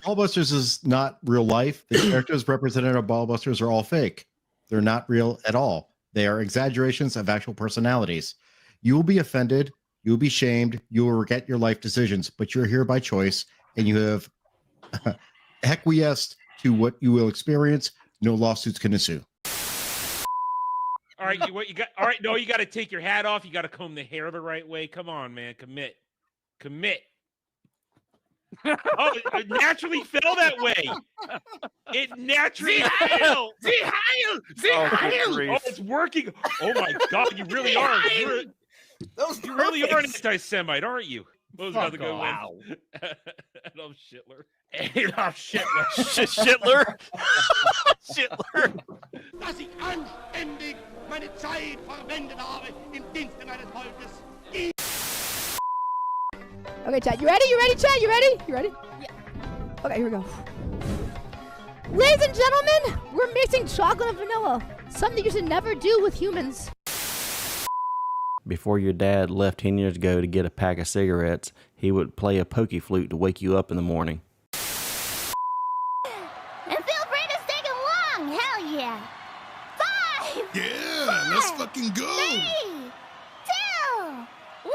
Ballbusters is not real life. The characters represented on Ballbusters are all fake. They're not real at all. They are exaggerations of actual personalities. You will be offended. You will be shamed. You will regret your life decisions, but you're here by choice, and you have acquiesced to what you will experience. No lawsuits can ensue. All right, you got? All right, no, you got to take your hat off. You got to comb the hair the right way. Come on, man, commit. Oh, it naturally fell that way. It naturally fell. Oh, it's working. Oh my God, you really are. You really are an anti-Semite, aren't you? Those are the good ones. Adolf Hitler. Adolf Hitler. Hitler. Hitler. Dass ich anständig meine Zeit verwendet habe im Dienste meines Volkes. Okay, chat. You ready? You ready, chat? You ready? You ready? Yeah. Okay, here we go. Ladies and gentlemen, we're mixing chocolate and vanilla. Something you should never do with humans. Before your dad left 10 years ago to get a pack of cigarettes, he would play a pokey flute to wake you up in the morning. And feel free to stay along. Hell yeah. 5. Yeah, let's fucking go. 3, 2, 1.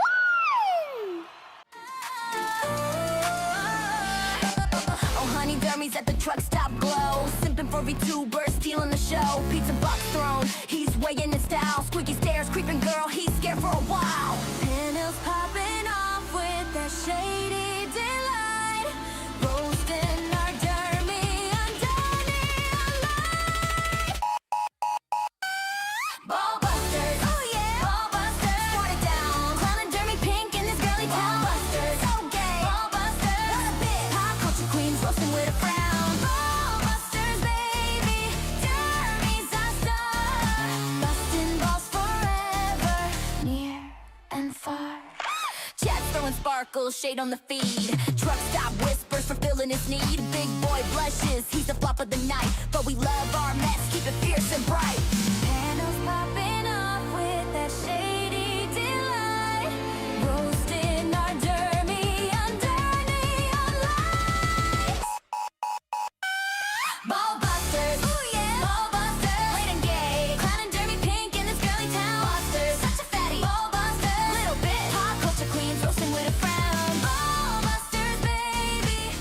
Oh, honey, dummies at the truck stop glow. Simping for VTuber, stealing the show. Pizza box thrown, he's weighing his style. Squeaky stairs, creeping girl, he's scared for a while. Panels popping off with that shady delight. Roasting our dermy under neon light. Ballbusters, oh yeah. Ballbusters, pour it down. Clown and dermy pink in this girly town. Ballbusters, so gay. Ballbusters, what a bit. Pop culture queens roasting with a frown. Ballbusters, baby. Dermy's our star. Busting balls forever, near and far. Chat's throwing sparkles, shade on the feed. Truck stop whispers for filling his need. Big boy blushes, he's the flop of the night. But we love our mess, keep it fierce and bright. Panels popping off with that shady delight. Roasting our dermy under neon lights. Ballbusters, ooh yeah. Ballbusters, late and gay. Clown and dermy pink in this girly town. Busters, such a fatty. Ballbusters, little bit. Pop culture queens roasting with a frown. Ballbusters, baby.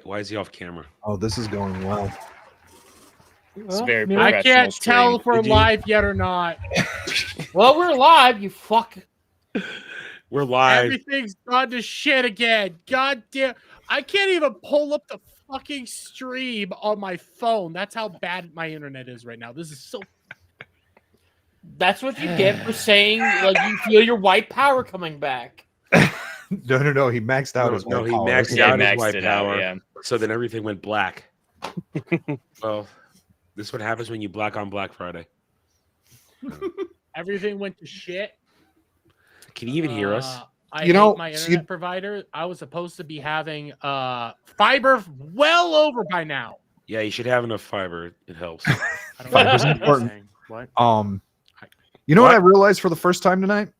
Why is he off camera? Oh, this is going well. It's very I can't tell if we're live yet or not. Well, we're live, you fuck. We're live. Everything's gone to shit again. God damn. I can't even pull up the fucking stream on my phone. That's how bad my internet is right now. This is so. That's what you get for saying like you feel your white power coming back. No. He maxed out his No, white he power. maxed out his maxed white it out, power. yeah. So then everything went black. Well, this is what happens when you black on Black Friday. Everything went to shit. Can you even hear us? I hate my internet provider. I was supposed to be having fiber well over by now. Yeah, you should have enough fiber. It helps. Fiber's important. What? You know what I realized for the first time tonight?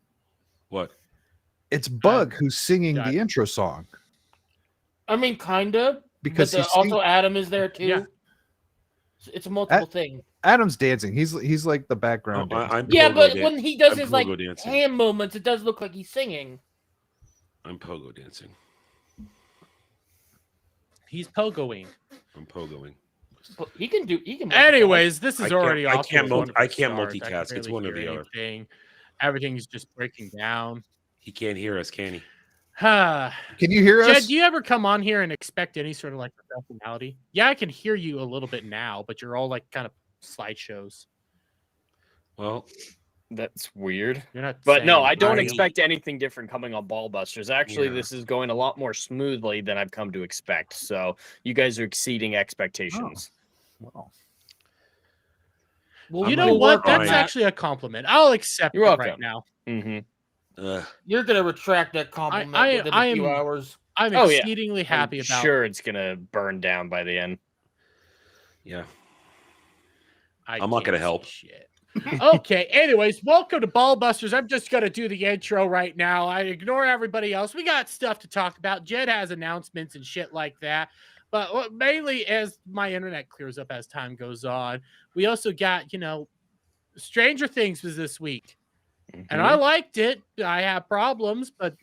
What? It's Bug who's singing the intro song. I mean, kind of. Because but also Adam is there too. Yeah. It's a multiple thing. Adam's dancing. He's like the background. But when he does his like hand moments, it does look like he's singing. I'm pogo dancing. He's pogoing. I'm pogoing. He can do. Anyways, this is already. I can't multitask. It's one or the other. Everything's just breaking down. He can't hear us, can he? Can you hear us? Jed, do you ever come on here and expect any sort of like professionality? Yeah, I can hear you a little bit now, but you're all like kind of slideshows. Well, that's weird. You're not. But no, I don't expect anything different coming on Ballbusters. Actually, this is going a lot more smoothly than I've come to expect. So you guys are exceeding expectations. Oh. Well, you know what? That's actually a compliment. I'll accept it right now. Mm-hmm. You're gonna retract that compliment within a few hours. I'm exceedingly happy about. Sure, it's gonna burn down by the end. Yeah, I'm not gonna help. Shit. Okay. Anyways, welcome to Ballbusters. I'm just gonna do the intro right now. I ignore everybody else. We got stuff to talk about. Jed has announcements and shit like that. But mainly, as my internet clears up as time goes on, we also got Stranger Things was this week, and I liked it. I have problems, but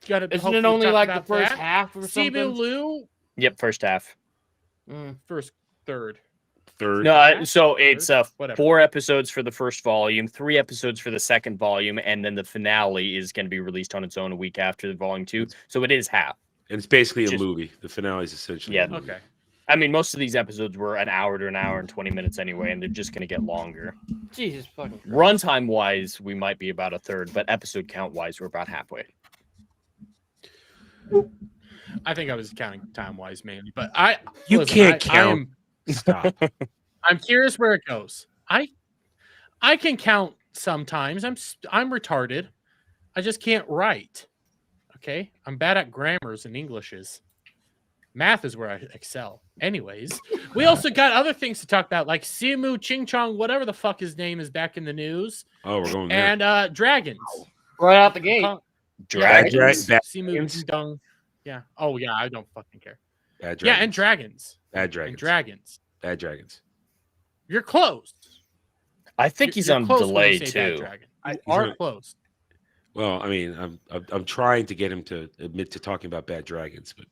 gotta. Isn't it only like the first half or something? Simu Liu. Yep, first half. First third. No, so it's Whatever. 4 episodes for the first volume, 3 episodes for the second volume, and then the finale is going to be released on its own a week after the volume 2. So it is half. And it's basically a movie. The finale is essentially a movie. Okay. I mean, most of these episodes were an hour to an hour and 20 minutes anyway, and they're just going to get longer. Jesus fucking Christ. Runtime wise, we might be about a third, but episode count wise, we're about halfway. I think I was counting time wise mainly, but You can't count. Stop. I'm curious where it goes. I can count sometimes. I'm retarded. I just can't write. Okay, I'm bad at grammars and Englishes. Math is where I excel. Anyways, we also got other things to talk about, like Simu Ching Chong, whatever the fuck his name is, back in the news. Oh, we're going there. And dragons. Right out the gate. Dragons. Simu Ching Chong. Yeah. Oh yeah, I don't fucking care. Bad dragons. Yeah, and dragons. Bad dragons. And dragons. Bad dragons. You're close. I think he's You're on close when delay you say bad too. dragon. You are close. Well, I mean, I'm trying to get him to admit to talking about bad dragons, but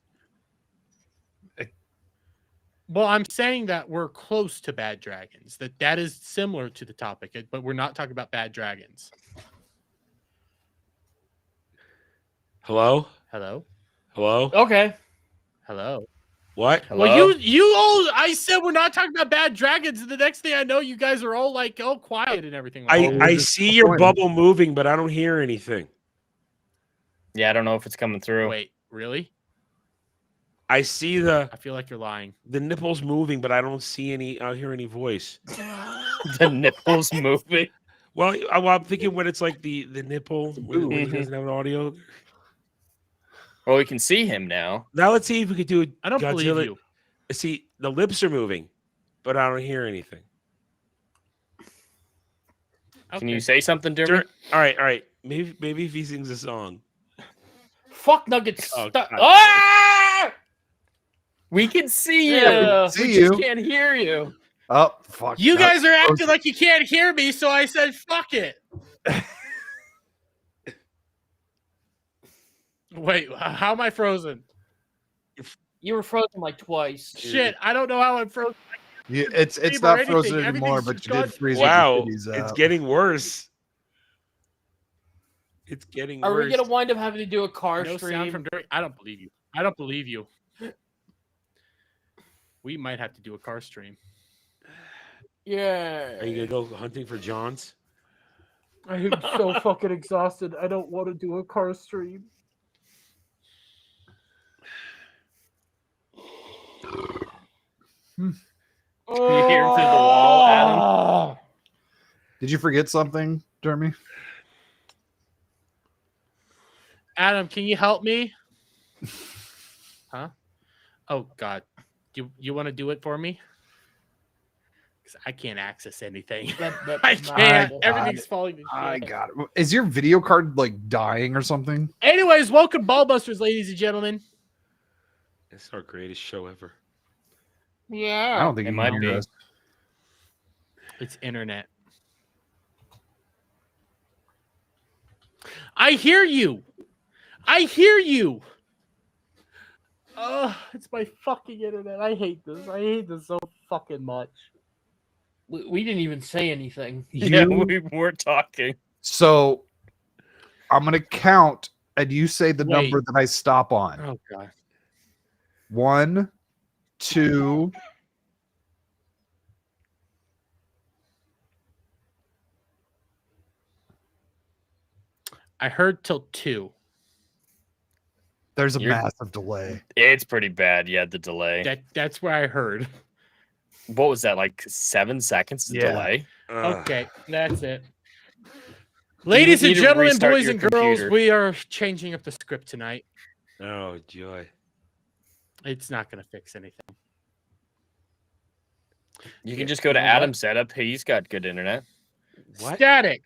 Well, I'm saying that we're close to bad dragons. That is similar to the topic, but we're not talking about bad dragons. hello, Hello? hello, Okay. Hello? what? Hello? Well, you all, I said we're not talking about bad dragons, and the next thing I know, you guys are all like, all quiet and everything. I see your bubble moving, but I don't hear anything. Yeah, I don't know if it's coming through. Wait, really? I see I feel like you're lying. the nipples moving, but I don't see any. I don't hear any voice. The nipples moving. Well, I'm thinking when it's like the nipple when it doesn't have an audio. Well, we can see him now. Now let's see if we could do it. I don't believe you. See, the lips are moving, but I don't hear anything. Can you say something, Derby? All right. Maybe if he sings a song. Fuck Nuggets. Oh, Stop. God. Ah! We can see you. Yeah. See we you. just can't hear you. Oh, fuck. You guys are acting like you can't hear me, so I said, fuck it. Wait, how am I frozen? You were frozen like twice. Shit, I don't know how I'm frozen. It's Stream or not anything. frozen anymore, Everything's but you did gone. freeze. Wow, with your titties it's out. getting worse. It's getting Are worse. we gonna wind up having to do a car No stream? sound from Derek. I don't believe you. I don't believe you. We might have to do a car stream. Yeah. Are you gonna go hunting for Johns? I am so fucking exhausted. I don't want to do a car stream. Can you hear him through the wall, Adam? Did you forget something, Jeremy? Adam, can you help me? Huh? Oh God, you want to do it for me? Because I can't access anything. I can't. Everything's falling to shit. I got it. Is your video card like dying or something? Anyways, welcome to Ballbusters, ladies and gentlemen. It's our greatest show ever. Yeah. I don't think It you might can be. hear us. It's internet. I hear you. I hear you. Oh, it's my fucking internet. I hate this. I hate this so fucking much. We didn't even say anything. Yeah, we were talking. So I'm gonna count, and you say the Wait. number that I stop on. Oh God. 1, 2. I heard till 2. There's a You're- massive delay. It's pretty bad. Yeah, the delay. That's where I heard. What was that? Like 7 seconds Yeah. delay? Ugh. Okay, that's it. Ladies and need to gentlemen, restart boys your and girls, computer. we are changing up the script tonight. Oh joy. It's not going to fix anything. You can just go to Adam's setup. He's got good internet. What? Static.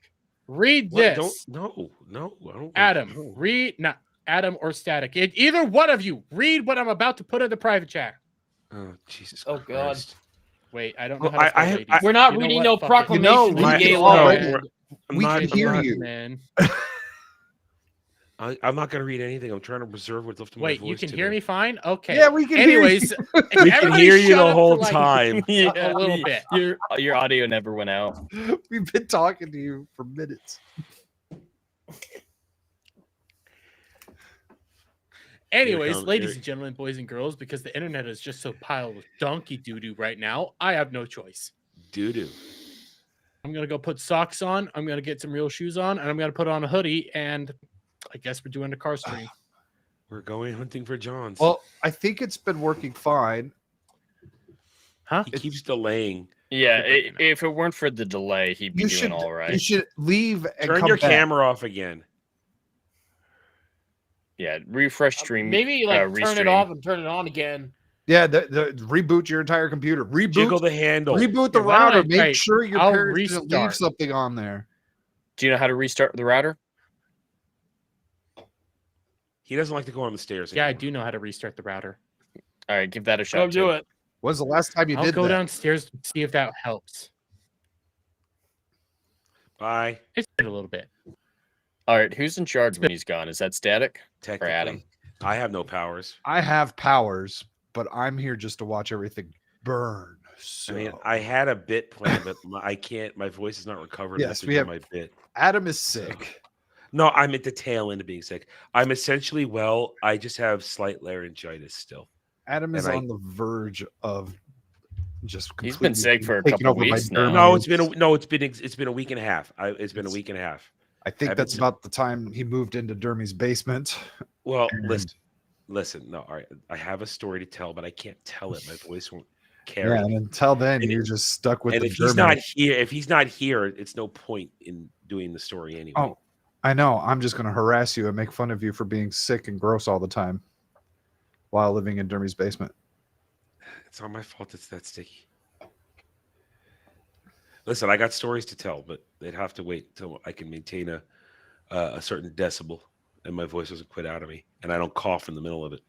Read What? this. No. I don't. Adam, no. read not Adam or Static. Either one of you, read what I'm about to put in the private chat. Oh Jesus! Oh, God. Christ. Wait, I don't know Well, how to spell ladies. We're not You know reading what? no Fuck it. proclamation we of gay can love. already- we can hear you. Man. I'm not going to read anything. I'm trying to preserve what's left of my Wait, voice. you can today. hear me fine? Okay. Yeah, we can Anyways, hear We can hear you the whole like, time. a little bit. Your audio never went out. you. We've been talking to you for minutes. Anyways, comes- ladies here- and gentlemen, boys and girls, because the internet is just so piled with donkey doo-doo right now, I have no choice. Doo-doo. I'm going to go put socks on. I'm going to get some real shoes on, and I'm going to put on a hoodie, and I guess we're doing a car stream. We're going hunting for Johns. Well, I think it's been working fine. Huh? He keeps delaying. Yeah, if it weren't for the delay, he'd be doing all right. You should leave and Turn come your back. camera off again. Yeah, refresh stream. Maybe like turn it restream. off and turn it on again. Yeah, the reboot your entire computer. Jiggle Reboot the handle. Reboot the Yeah, why don't router. I- Make right, sure your I'll parents didn't leave restart. something on there. Do you know how to restart the router? He doesn't like to go on the stairs. Yeah, I anymore. do know how to restart the router. All right, give that a shot. Go do too. it. When's the last time you I'll did go that? downstairs and see if that helps. Bye. It's been a little bit. All right, who's in charge when he's gone? Is that Static or Technically, Adam? I have no powers. I have powers, but I'm here just to watch everything burn. So I mean, I had a bit plan, but I can't. My voice is not recovered. Yes, enough to we do have- my bit. Adam is sick. No, I'm at the tail end of being sick. I'm essentially well. I just have slight laryngitis still. Adam is And I- on the verge of just. He's been sick for a taking couple over my weeks now. derm No, news. it's been a week and a half. It's been a week and a half. I think I've that's been- about the time he moved into Dermy's basement. Well, And- listen. No, all right. I have a story to tell, but I can't tell it. My voice won't carry. Yeah, and until then, And you're just stuck with And the if he's Dermy. not here, it's no point in doing the story anyway. Oh, I know. I'm just going to harass you and make fun of you for being sick and gross all the time while living in Dermy's basement. It's not my fault. It's that sticky. Listen, I got stories to tell, but they'd have to wait till I can maintain a certain decibel and my voice doesn't quit out of me and I don't cough in the middle of it.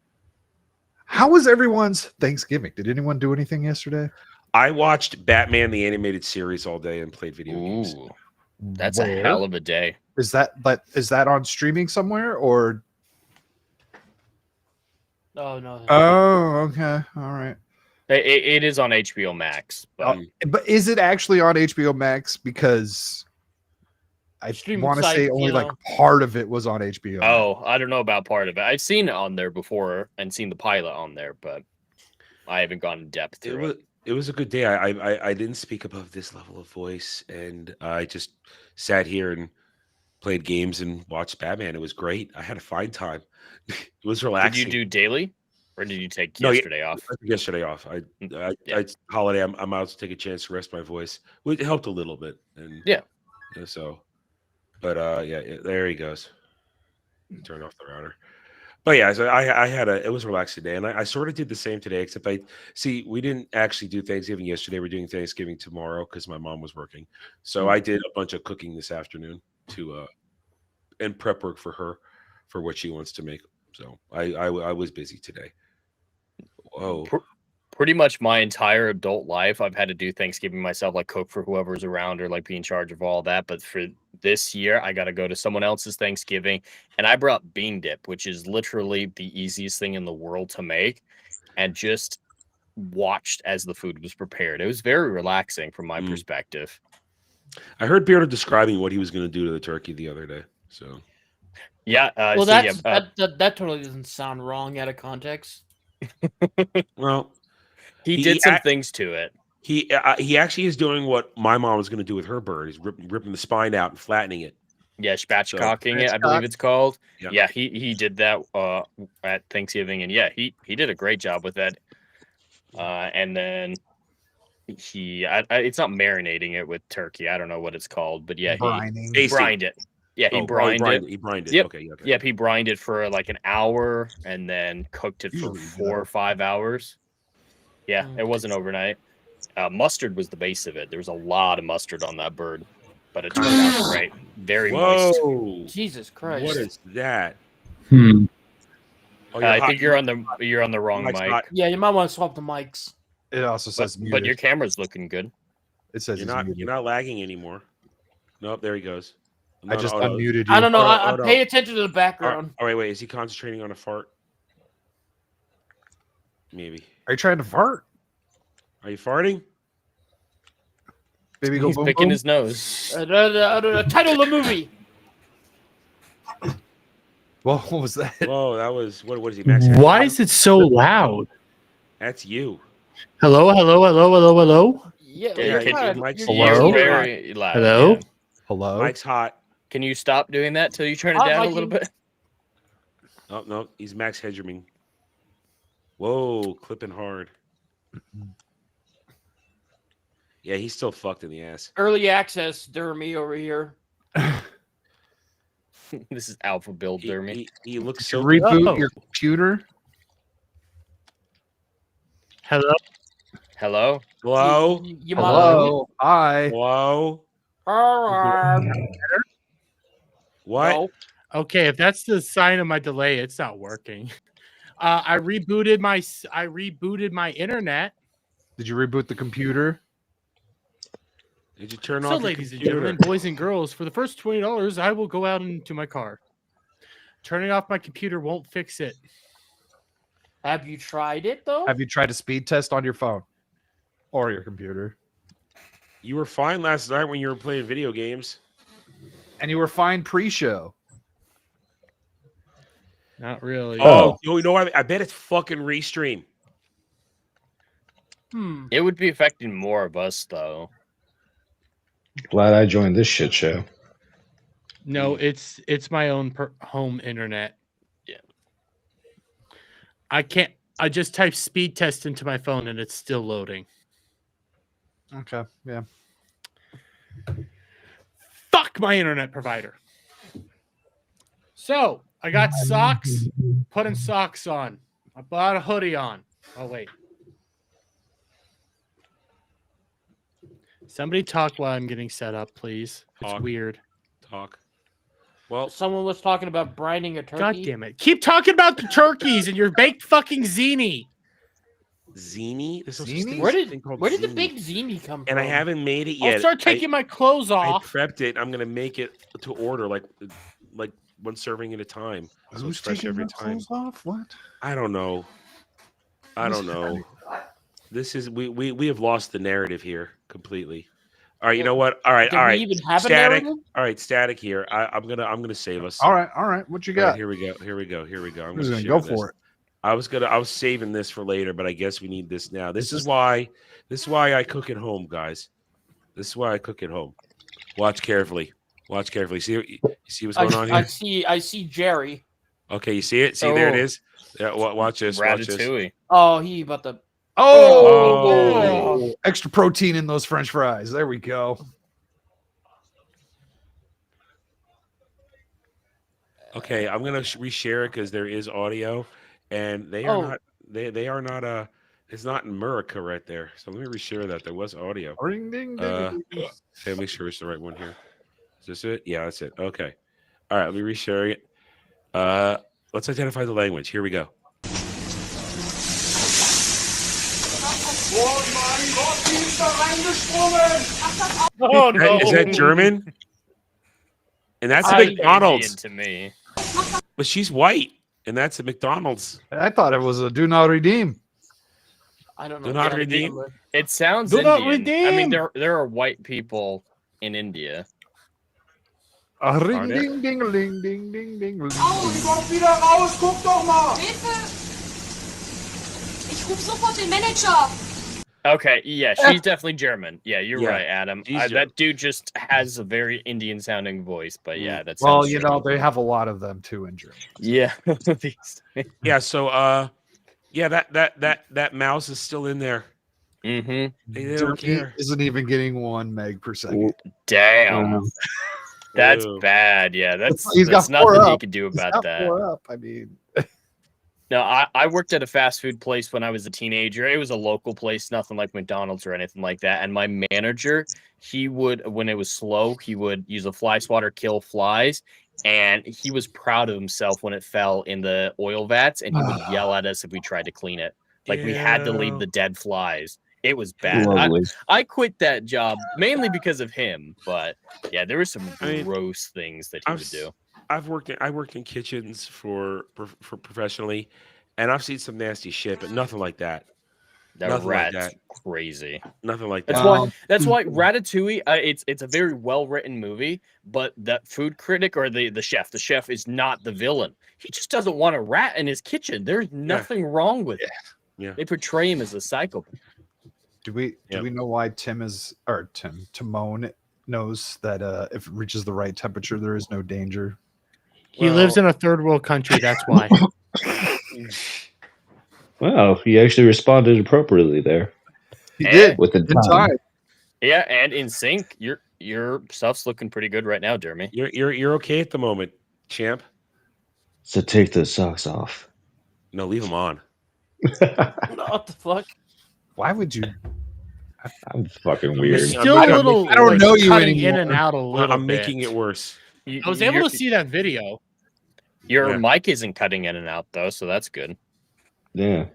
How was everyone's Thanksgiving? Did anyone do anything yesterday? I watched Batman the animated series all day and played video games. Ooh, that's a Where? hell of a day. Is that on streaming somewhere or? Oh no. Oh, okay, all right. It is on HBO Max, but But is it actually on HBO Max? Because I Streaming want to site, say only you like know. part of it was on HBO. oh, I don't know about part of it. I've seen it on there before and seen the pilot on there, but I haven't gone in depth through it. It was a good day. I didn't speak above this level of voice and I just sat here and played games and watched Batman. It was great. I had a fine time. It was Did relaxing. you do daily, or did you take No, yesterday off? I took yesterday off. It's holiday. I'm out to take a chance to rest my voice. It helped a little bit, and Yeah. So, but yeah, there he goes. Turn off the router. But yeah, so I had it was a relaxing day, and I sort of did the same today. Except we didn't actually do Thanksgiving yesterday. We're doing Thanksgiving tomorrow because my mom was working. So I did a bunch of cooking this afternoon to and prep work for her for what she wants to make. So I was busy today. Whoa. Pretty much my entire adult life, I've had to do Thanksgiving myself, like cook for whoever's around or like be in charge of all that. But for this year, I got to go to someone else's Thanksgiving, and I brought bean dip, which is literally the easiest thing in the world to make, and just watched as the food was prepared. It was very relaxing from my perspective. I heard Beardo describing what he was going to do to the turkey the other day. So yeah, Well, so that's yeah, that totally doesn't sound wrong out of context. well, he did some things to it. He actually is doing what my mom was going to do with her bird. He's ripping the spine out and flattening it. Yeah, spatchcocking it, I believe it's called. Yeah, he did that at Thanksgiving, and yeah, he did a great job with that. And then it's not marinating it with turkey. I don't know what it's called, but yeah, he brined it. Yeah, he brined it. He brined it. Yep. Okay. Yep, he brined it for like an hour and then cooked it for 4 or 5 hours. Yeah, it wasn't overnight. Mustard was the base of it. There was a lot of mustard on that bird, but it turned out great. Very moist. Whoa! Jesus Christ. What is that? Hmm. Oh, I think you're on the wrong Mike's mic. hot. Yeah, you might want to swap the mics. It also says But muted. your camera's looking good. It says You're he's not. muted. You're not lagging anymore. Nope. There he goes. I just unmuted you. I don't know. Oh, I no. pay attention to the Oh, background. wait, wait. Is he concentrating on a fart? Maybe. Are you trying to fart? Are you farting? Baby, go He's boom, picking boom. his nose. Title of the movie. Well, what was that? Whoa, that was what is he, Max? Why is it so loud? That's you. Hello, hello, hello, hello, hello. Yeah, Yeah, you're can- kinda- Mike's- you're- Hello? you're Very loud. Hello? yeah. Hello? Mike's hot. Can you stop doing that till you turn it Hot down a miking. little bit? Oh no, he's Max Hedgerman. Whoa, clipping hard. Yeah, he's still fucked in the ass. Early access, Dermy over here. This is Alpha Build Dermy. He looks Did you so reboot Oh. your computer? Hello? Hello? Hello? You might Hello? Hi. Hello? What? No. Okay, if that's the sign of my delay, it's not working. I rebooted my internet. Did you reboot the computer? Did you turn So, off your ladies and computer? gentlemen, boys and girls, for the first $20, I will go out into my car. Turning off my computer won't fix it. Have you tried it though? Have you tried a speed test on your phone or your computer? You were fine last night when you were playing video games. And you were fine pre-show. Not really. Oh, you know what? I bet it's fucking Restream. It would be affecting more of us, though. Glad I joined this shit show. No, it's my own home internet. Yeah. I just type speed test into my phone and it's still loading. Okay, yeah. Fuck my internet provider. So I got socks, putting socks on. I bought a hoodie on. Oh, wait. Somebody talk while I'm getting set up, please. It's Talk. weird. Talk. Well, Someone was talking about brining a turkey. God damn it. Keep talking about the turkeys and your baked fucking zini. Zini? This is Zini? Where did the big zini come from? And I haven't made it yet. I'll start taking my clothes I off. prepped it. I'm gonna make it to order, like one serving at a time. So it's fresh every time. Off? What? I don't know. I don't know. This is we have lost the narrative here completely. All right, you know what? All right, Did all we right. even have a Static. narrative? All right, static here. I'm gonna save us. All right. What you All right, got? here we go. Here we go. Here we go. I'm Who's gonna gonna share go this. for it? I was saving this for later, but I guess we need this now. This is why I cook at home, guys. This is why I cook at home. Watch carefully. Watch carefully. See what's going on here? I see Jerry. Okay, you see it? See, there it Oh. is. Yeah, watch this. Watch this. Ratatouille. Oh, he about the Oh, extra protein in those French fries. There we go. Okay, I'm gonna reshare it because there is audio, and they are not. They are not. It's not in America right there. So let me reshare that. There was audio. Ring ding ding. Okay, make sure it's the right one here. Is this it? Yeah, that's it. Okay. All right, let me reshare it. Let's identify the language. Here we go. Oh no! Is that German? And that's a Indian McDonald's. to me. But she's white, and that's a McDonald's. I thought it was a do not redeem. I don't know. Do not Yeah, redeem? It sounds Do not Indian. I mean, redeem. there are white people in India. A ring Are there? ding ding ding ding ding ding. Wieder raus, guck doch mal! Hilfe! Ich ruf sofort den Manager! Okay, yeah, she's definitely German. Yeah, you're Yeah, right, Adam. she's German. That dude just has a very Indian sounding voice, but yeah, that's Well, you know, they have a lot of them too in Germany. yeah. Yeah, so yeah, that mouse is still in there. Mm-hmm. They don't Germany care. isn't even getting 1 meg per second. Damn. That's Ew. bad. Yeah, that's He's got nothing 4 he up. could do He's about got that. 4 up. I mean, No, I worked at a fast food place when I was a teenager. It was a local place, nothing like McDonald's or anything like that. And my manager, he would, when it was slow, he would use a fly swatter, kill flies. And he was proud of himself when it fell in the oil vats, and he would yell at us if we tried to clean it. Like we had to leave the dead flies. It was bad. Lovely. I quit that job mainly because of him, but yeah, there were some gross things that he would do. I worked in kitchens for professionally, and I've seen some nasty shit, but nothing like that. That rat's crazy. Nothing like That's that. That's why Ratatouille. It's a very well written movie, but that food critic or the chef is not the villain. He just doesn't want a rat in his kitchen. There's nothing wrong with it. Yeah. They portray him as a psychopath. Do we know why Timon knows that if it reaches the right temperature, there is no danger? He lives in a third world country. That's why. Wow, he actually responded appropriately there. He did with the time. Yeah, and in sync, your stuff's looking pretty good right now, Jeremy. You're okay at the moment, champ. So take the socks off. No, leave them on. What the fuck? Why would you? I'm fucking weird. Still a little. I don't know you cutting anymore. in and out a little. I'm making it worse. I was able to see that video. Your mic isn't cutting in and out though, so that's good. Yeah.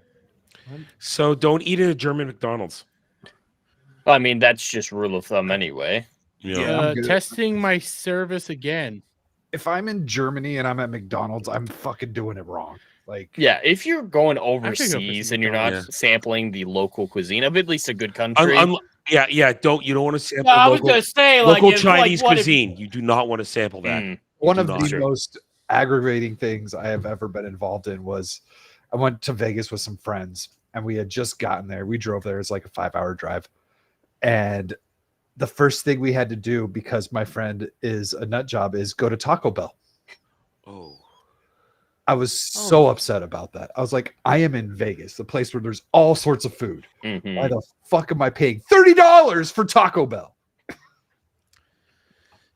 So don't eat at a German McDonald's. I mean, that's just rule of thumb anyway. Testing my service again. If I'm in Germany and I'm at McDonald's, I'm fucking doing it wrong. Like, yeah, if you're going I think I'll overseas put and you're not Yeah. sampling the local cuisine of at least a good country, You don't want to sample I was local, gonna say, like, local if, Chinese like, what if- cuisine. You do not want to sample that. one do of not. the most aggravating things I have ever been involved in was I went to Vegas with some friends and we had just gotten there. We drove there. It's like a 5-hour drive. And the first thing we had to do, because my friend is a nut job, is go to Taco Bell. Oh. I was so upset about that. I was like, I am in Vegas, the place where there's all sorts of food. Mhm. Why the fuck am I paying $30 for Taco Bell?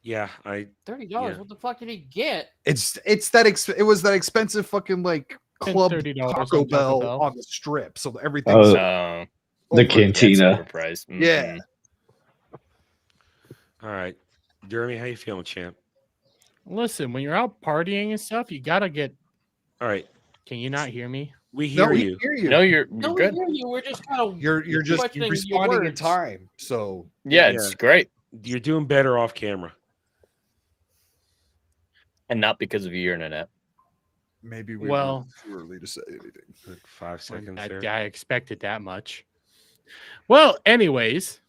Yeah, $30. Yeah. What the fuck did he get? It was that expensive fucking like club $30 Taco on Taco Bell Bell. on the strip, so everything's The over. cantina. overpriced. Yeah. All right, Jeremy, how you feeling, champ? Listen, when you're out partying and stuff, you gotta get. All right, Can you not hear me? we hear No, we you. hear you. No, you're No, we good. hear you. We're just kind of You're just questioning your responding in words. time. So Yeah, it's great, You're doing better off camera. and not because of your internet. maybe Well- too early to say anything. Like 5 seconds I, there. I expected that much. Well, anyways,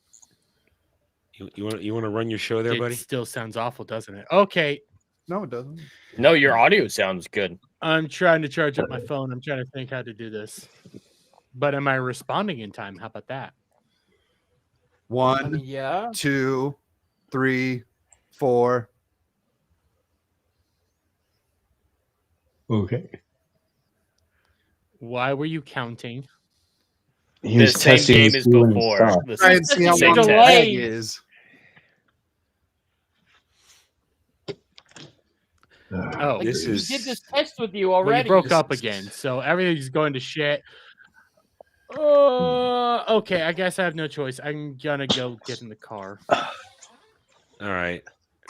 You want to run your show there, it buddy? still sounds awful, doesn't it? Okay, No, it doesn't. No, your audio sounds good. I'm trying to charge up my phone. I'm trying to think how to do this. But am I responding in time? How about that? I 1, mean, yeah. 2, 3, 4. Okay. Why were you counting? He was The same testing game his as feelings before. stop. The Try and see how same long the test. lag is. Oh, Like, This we is- did this test with you well, already. you broke up again, so everything's going to shit. Okay, I guess I have no choice. I'm gonna go get in the car. All right.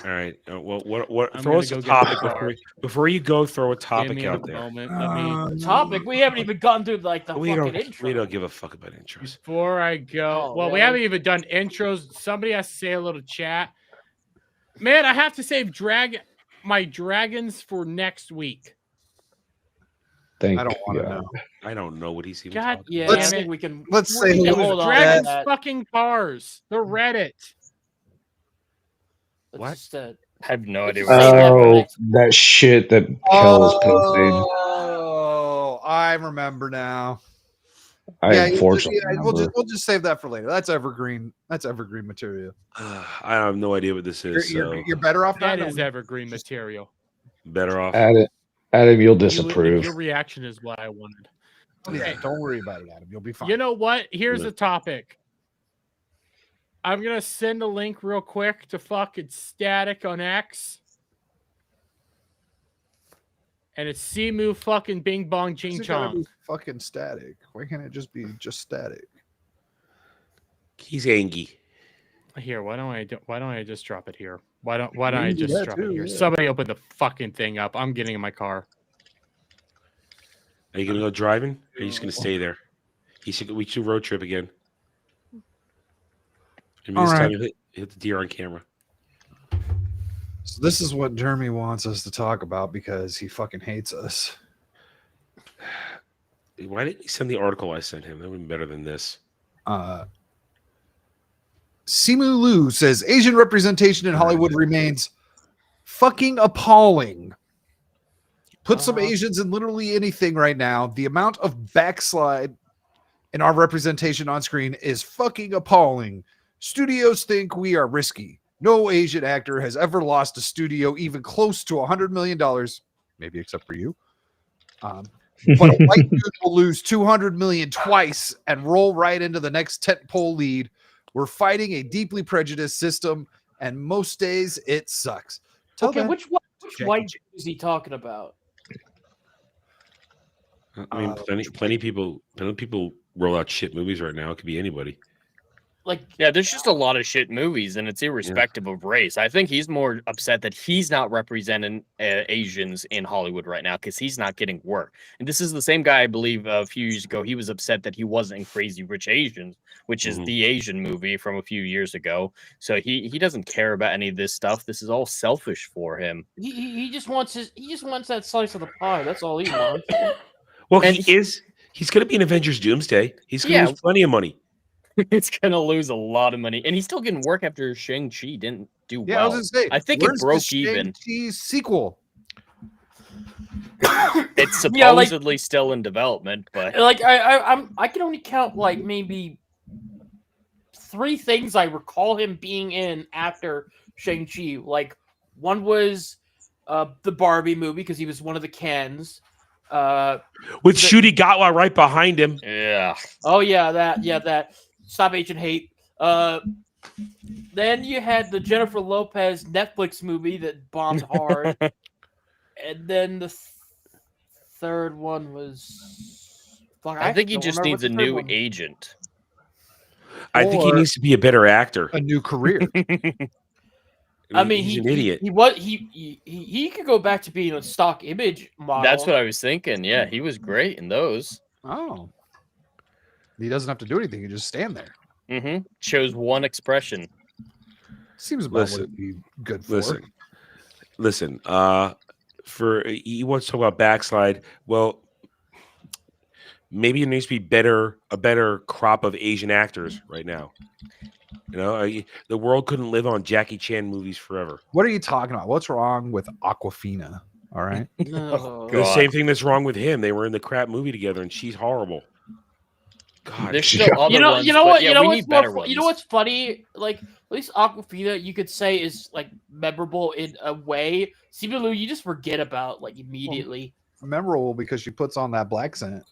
Well, what? I'm Throw gonna us go a get topic the car. before you go. Throw a Give topic me out a there. moment. Let me Topic. We haven't even gone through like the We fucking don't. intro. We don't give a fuck about intros. before I go. Oh, Well, we really? haven't even done intros. Somebody has to say a little chat. Man, I have to save my dragons for next week. Thank I don't want to God. know. I don't know what he's even God talking Yeah, Let's- I think we can. let's we say can who hold was on to Dragons that. fucking cars. The Reddit. Let's What? just, I have no idea. Say What that for Oh, next- that shit that Kel is posting. Oh, I remember now. I yeah, unfortunately we'll just save that for later. That's evergreen. That's evergreen material. I have no idea what this is. You're better off not That is knowing. evergreen material. Better off. Adam, you'll disapprove. Your reaction is what I wanted. Yeah, don't worry about it, Adam. You'll be fine. You know what? Here's Yeah. a topic. I'm gonna send a link real quick to fucking Static on X. and it's Simu fucking Bing Bong Ching It's gotta Chong. be fucking static. Why can't it just be just static? He's angry. Here, why don't I just drop it here? Why don't I can do just that drop too, it here? yeah. Somebody open the fucking thing up. I'm getting in my car. Are you gonna go driving? Or are you just gonna stay there? We should road trip again. Maybe All this right. time you hit the deer on camera. So this is what Jeremy wants us to talk about because he fucking hates us. Why didn't he send the article I sent him? That would have been better than this. Simu Liu says Asian representation in Hollywood remains fucking appalling. Put some Asians in literally anything right now. The amount of backslide in our representation on screen is fucking appalling. Studios think we are risky. No Asian actor has ever lost a studio even close to $100 million, maybe except for you. But a white dude will lose $200 million twice and roll right into the next tentpole lead. We're fighting a deeply prejudiced system, and most days it sucks. Okay, which white dude is he talking about? I mean, plenty of people roll out shit movies right now. It could be anybody. Like, yeah, there's just a lot of shit movies, and it's irrespective of race. I think he's more upset that he's not representing Asians in Hollywood right now because he's not getting work. And this is the same guy, I believe, a few years ago. He was upset that he wasn't in Crazy Rich Asians, which is the Asian movie from a few years ago. So he doesn't care about any of this stuff. This is all selfish for him. he just wants that slice of the pie. That's all he wants. Well, he's going to be in Avengers Doomsday. He's going to lose plenty of money. It's going to lose a lot of money. And he's still getting work after Shang-Chi didn't do well. I was gonna say, I think it broke even. Shang-Chi sequel. It's supposedly still in development, but like I can only count like maybe 3 things I recall him being in after Shang-Chi. Like one was the Barbie movie because he was one of the Kens. With Shooty Gatwa right behind him. Yeah. Oh yeah, that. Stop Asian hate. Then you had the Jennifer Lopez Netflix movie that bombed hard. And then the third one was I think he just needs a new agent. I think he needs to be a better actor. A new career. I mean, he's an idiot. He could go back to being a stock image model. That's what I was thinking. Yeah, he was great in those. Oh. He doesn't have to do anything. He just stand there. Mm-hmm. Shows one expression. Seems about what it'd be good for. Listen. For he wants to talk about backslide. Well, maybe there needs to be a better crop of Asian actors right now. You know, the world couldn't live on Jackie Chan movies forever. What are you talking about? What's wrong with Aquafina? All right. The same thing that's wrong with him. They were in the crap movie together, and she's horrible. God, there's still other ones. You know what? Yeah, you know we what's need better more, ones. You know what's funny? Like at least Aquafina, you could say is like memorable in a way. Simu Liu, you just forget about like immediately. Memorable because she puts on that black scent.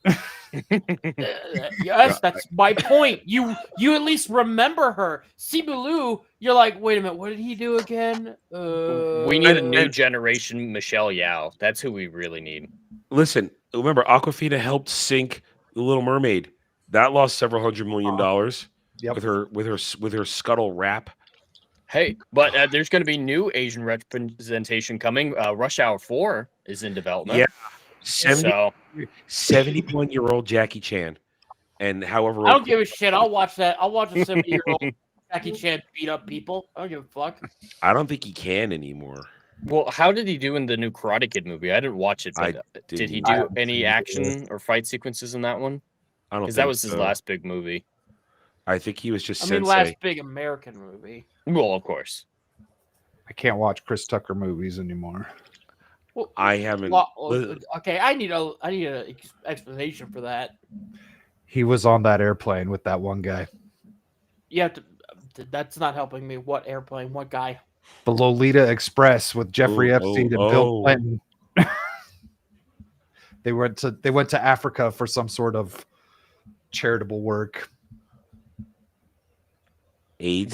Yes, that's my point. You at least remember her. Simu Liu, you're like, wait a minute, what did he do again? We need a new generation Michelle Yao. That's who we really need. Listen, remember Aquafina helped sink The Little Mermaid. That lost several $100 million with her scuttle rap. Hey, but there's going to be new Asian representation coming. Rush Hour 4 is in development. Yeah, 71-year-old Jackie Chan, and however I don't give a shit. I'll watch that. I'll watch a 70-year-old Jackie Chan beat up people. I don't give a fuck. I don't think he can anymore. Well, how did he do in the new Karate Kid movie? I didn't watch it, but did he do any action or fight sequences in that one? I don't. Because that was his last big movie. I think he was just. Last big American movie. Well, of course. I can't watch Chris Tucker movies anymore. Well, I haven't. Okay, I need an explanation for that. He was on that airplane with that one guy. You have to. That's not helping me. What airplane? What guy? The Lolita Express with Jeffrey Epstein and Bill Clinton. They went to Africa for some sort of charitable work. AIDS.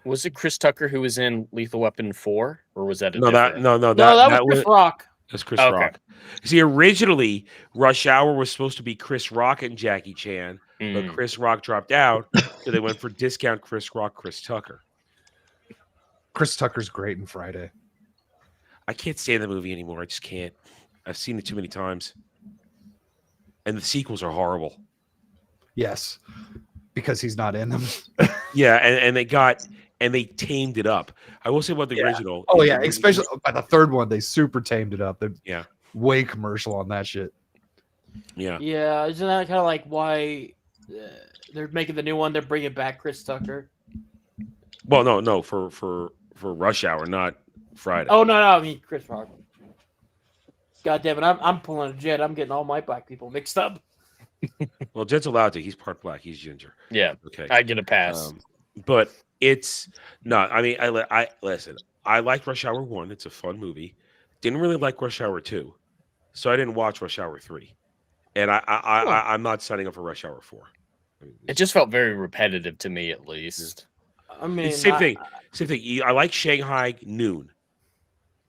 Was it Chris Tucker who was in Lethal Weapon 4, or was that that was Chris Rock? That's Chris Okay. Rock. See, originally Rush Hour was supposed to be Chris Rock and Jackie Chan, but Chris Rock dropped out, so they went for discount Chris Rock, Chris Tucker. Chris Tucker's great in Friday. I can't stand the movie anymore. I just can't. I've seen it too many times, and the sequels are horrible. Yes, because he's not in them. Yeah, and they tamed it up. I will say about the original. Oh yeah, especially by the third one, they super tamed it up. They're Yeah. way commercial on that shit. Yeah. Yeah, isn't that kind of like why they're making the new one? They're bringing back Chris Tucker. Well, no, for Rush Hour, not Friday. Oh no, I mean Chris Rock. God damn it, I'm pulling a Jet. I'm getting all my black people mixed up. Well, Jed's allowed to. He's part black. He's ginger. Yeah. Okay. I get a pass. But it's not. I mean, I listen. I liked Rush Hour 1. It's a fun movie. Didn't really like Rush Hour 2, so I didn't watch Rush Hour 3. And I'm not signing up for Rush Hour 4. I mean, It just felt very repetitive to me, at least. I mean, it's same thing. Same thing. I like Shanghai Noon.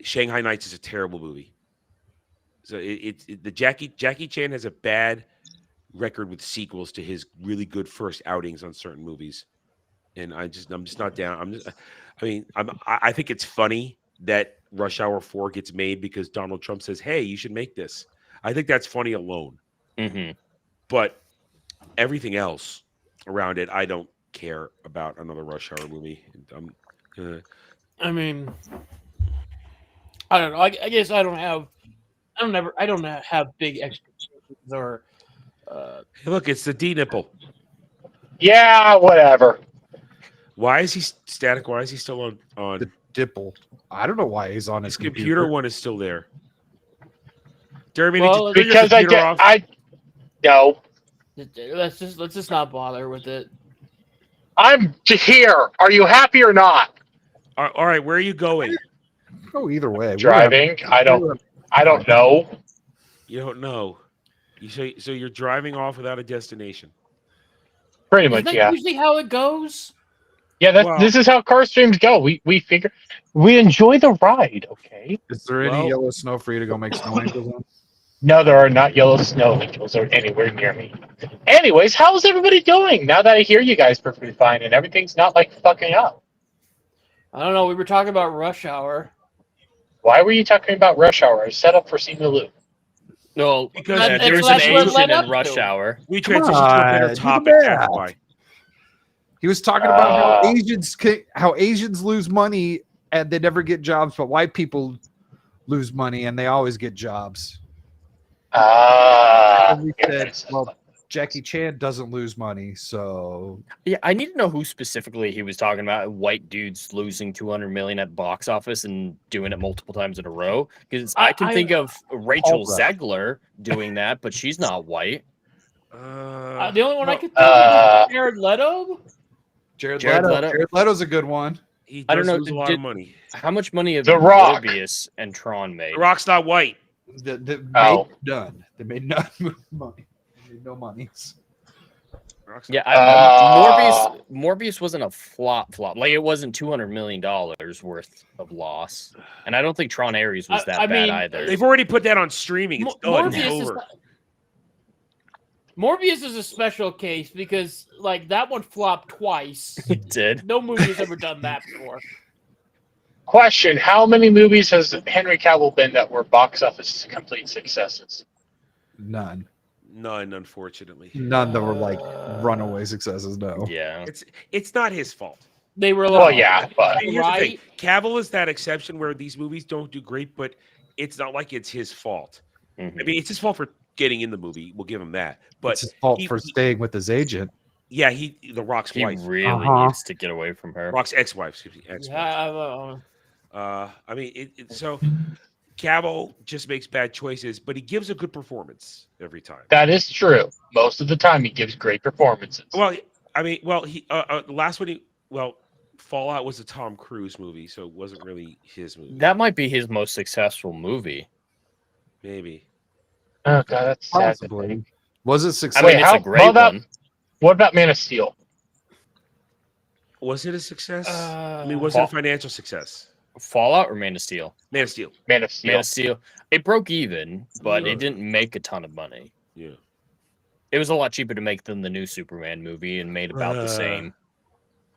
Shanghai Nights is a terrible movie. So the Jackie Chan has a bad record with sequels to his really good first outings on certain movies, and I'm just not down. I think it's funny that Rush Hour 4 gets made because Donald Trump says, "Hey, you should make this." I think that's funny alone. But everything else around it, I don't care about another Rush Hour movie. I mean, I don't know. I guess I don't have big expectations or. Hey, look, it's the D nipple. Yeah, whatever. Why is he static? Why is he still on the Dipple? I don't know why he's on his computer one is still there. Jeremy, Well, did you turn your computer off? No. Let's just not bother with it. I'm here. Are you happy or not? All right, where are you going? Go either way. Driving. I don't know. You don't know. So you're driving off without a destination. Pretty Isn't much, that yeah. usually how it goes? Yeah, this is how car streams go. We enjoy the ride, okay? Is there any yellow snow for you to go make snow angels on? No, there are not yellow snow angels or anywhere near me. Anyways, how's everybody doing? Now that I hear you guys perfectly fine and everything's not like fucking up. I don't know. We were talking about Rush Hour. Why were you talking about Rush Hour? Set up for Seeing the Loop. No, because there was an Asian in Rush Hour. We transitioned to a better topic. That's why. He was talking about how Asians lose money and they never get jobs, but white people lose money and they always get jobs. We said, well, Jackie Chan doesn't lose money, so Yeah, I need to know who specifically he was talking about. White dudes losing 200 million at box office and doing it multiple times in a row. Because I can think of Rachel Zegler doing that, but she's not white. The only one I could think of is Jared Leto. Jared Leto's a good one. He I don't know. lose a lot of money. How much money have The Rock. Morbius and Tron made? The Rock's not white. They made none. They made none money. They made no monies. Yeah, Morbius wasn't a flop. Like it wasn't $200 million worth of loss, and I don't think Tron Ares was that bad either. They've already put that on streaming. It's done. It's over. Morbius is a special case because like that one flopped twice. It did. No movie has ever done that before. Question: how many movies has Henry Cavill been that were box office complete successes? None, unfortunately. None that were like runaway successes. No. Yeah. It's not his fault. They were. Well, yeah, but Here's the thing. Cavill is that exception where these movies don't do great, but it's not like it's his fault. I mean, it's his fault for getting in the movie. We'll give him that. But it's his fault for staying with his agent. Yeah, the Rock's wife. He really needs to get away from her. Rock's ex-wife. Excuse me. Ex-wife. Yeah, I mean, so Cavill just makes bad choices, but he gives a good performance every time. That is true. Most of the time, he gives great performances. Well, I mean, he the last one Fallout was a Tom Cruise movie, so it wasn't really his movie. That might be his most successful movie. Maybe. Oh god, that's sad. Possibly. Was it successful? I mean, it's a great one. What about Man of Steel? Was it a success? I mean, was it a financial success? Fallout or Man of Steel? Man of Steel. Man of Steel. Man of Steel. It broke even, but Yeah. it didn't make a ton of money. Yeah. It was a lot cheaper to make than the new Superman movie and made about the same.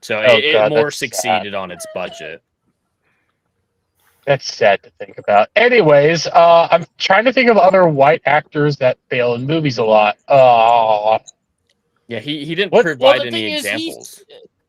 So Oh, it God, more that's succeeded on its budget. That's sad to think about. Anyways, I'm trying to think of other white actors that fail in movies a lot. Yeah, he didn't What- provide the any thing is, examples.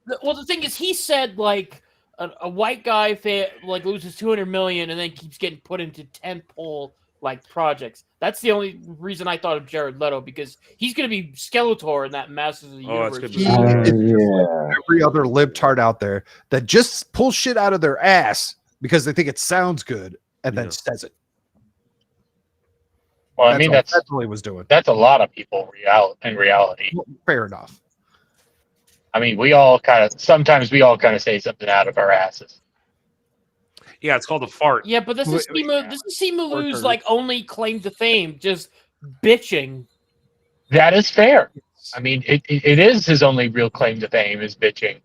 the thing is, he said like a white guy like loses 200 million and then keeps getting put into tentpole like projects. That's the only reason I thought of Jared Leto, because he's going to be Skeletor in that Masters of the Oh, that's Universe. good. He is just like every other libtard out there that just pulls shit out of their ass because they think it sounds good and then says it. Well, I mean, that's what he was doing. That's a lot of people in reality. Well, fair enough. I mean, sometimes we all kind of say something out of our asses. Yeah, it's called a fart. Yeah, but this is Simu Liu's like only claim to fame, just bitching. That is fair. I mean, it is his only real claim to fame is bitching.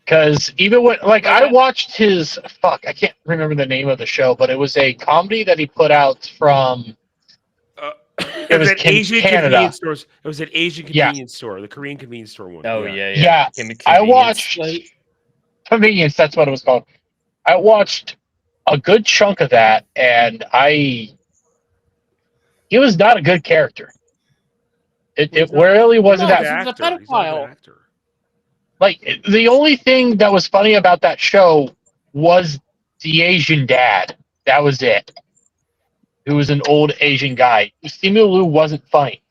Because even when, like, I watched his, I can't remember the name of the show, but it was a comedy that he put out from, It was at Asian Canada. convenience stores. It was at Asian convenience store, the Korean convenience store one. Oh Yeah, I watched Convenience. That's what it was called. I watched a good chunk of that, and he was not a good character. It really wasn't No, that. he's a pedophile. Like, the only thing that was funny about that show was the Asian dad. That was it. Who was an old Asian guy. Simu Liu wasn't funny.